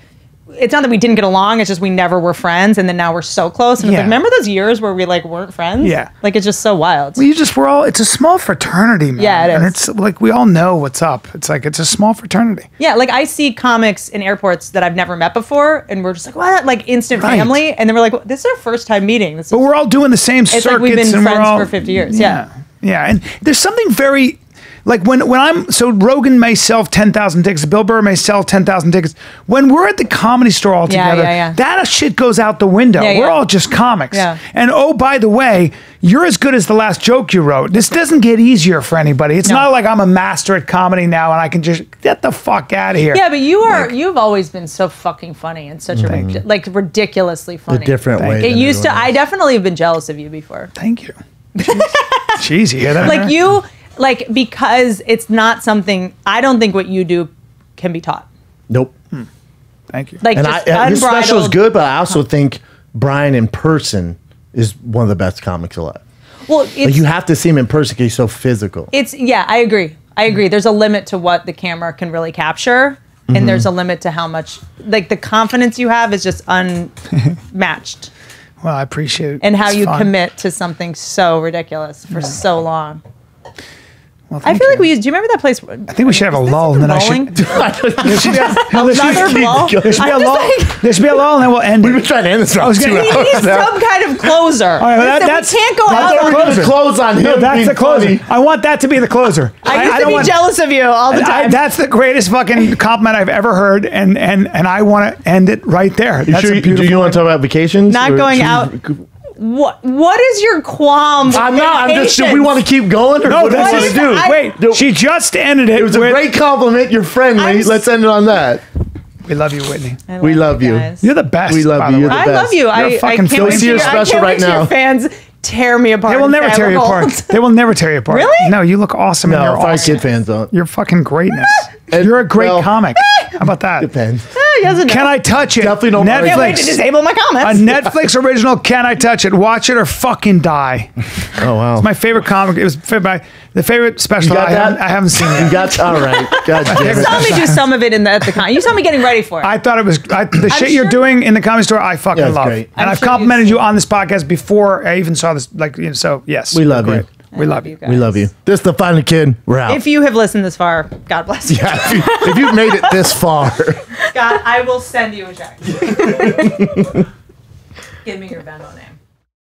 It's not that we didn't get along. It's just we never were friends, and then now we're so close. And it's like, remember those years where we like weren't friends? Yeah. Like it's just so wild. Well, it's a small fraternity, man. Yeah, it is. And it's like we all know what's up. It's like it's a small fraternity. Yeah, like I see comics in airports that I've never met before, and we're just like, what? Like instant Right. family, and then we're like, this is our first time meeting. But we're all doing the same circuits. It's like we've been and we're friends all, for 50 years. Yeah. Yeah. And there's something very like when I'm so Rogan may sell 10,000 tickets, Bill Burr may sell 10,000 tickets. When we're at the Comedy Store all together, that shit goes out the window. We're all just comics. Yeah. And oh, by the way, you're as good as the last joke you wrote. This doesn't get easier for anybody. It's not like I'm a master at comedy now and I can just get the fuck out of here. Yeah, but you've always been so fucking funny and such a like ridiculously funny. A different way. It used to. I definitely have been jealous of you before. Thank you. Jeez, you hear that? Like you. Like, because it's not something, I don't think what you do can be taught. Nope. Thank you. Like, And just his special is unbridled. good, but I also think Bryan in person is one of the best comics alive. Well, Like you have to see him in person because he's so physical. I agree. There's a limit to what the camera can really capture. And there's a limit to how much, like the confidence you have is just unmatched. Well, I appreciate it. And how It's you fun. commit to something so ridiculous for so long. Well, I feel like we used. Do you remember that place? I think we should have a lull, and then I should. There should be Another lull. There should be a I'm just lull. like- There should be a lull, and then we'll end. We've been trying to end this for 2 We hours need now. some kind of closer. All right, well, Listen, we can't go I out thought we on. were going to close on him. No, that's being the closer. funny. I want that to be the closer. I used to don't be want- jealous of you all the time. That's the greatest fucking compliment I've ever heard, and I want to end it right there. You That's sure? a beautiful. Do you want to talk about vacations? Not Or going should out. we- What is your qualm? with I'm not. I'm just. Do we vacations? want to keep going? Or No, what do we that's want to do? Wait, No, she just ended it. it was a with, great compliment. You're friendly. I'm s- Let's end it on that. We love you, Whitney. I We love you. guys. You're the best. We love by you. the You're way. the I best. love you. I fucking can't Go wait see to your I special can't right wait to now. Your fans tear me apart. They will and never say tear I'm you apart. old. They will never tear you apart. Really? No, you look awesome. and No, you're Five awesome. Kid fans don't. You're fucking greatness. And- You're a great well- comic. How about that? Depends. He doesn't Can know. I touch it? Definitely don't Can't wait to Netflix. disable my A comments. Netflix original. Can I touch it? Watch it or fucking die. Oh wow. My favorite comic. It was the favorite special. You got that? I haven't seen it. You got all right. God damn You it. saw me do some of it at the con. You saw me getting ready for it. I thought it was the shit you're sure- doing in the Comedy Store. I fucking Yeah, it's love, great. and I'm I've sure complimented you've you on this podcast before I even saw this. So yes, We love you're you. great. We love you. guys. We love you. This is the Final Kid. We're out. If you have listened this far, God bless you. yeah, if you've made it this far. God, I will send you a check. Give me your Venmo name.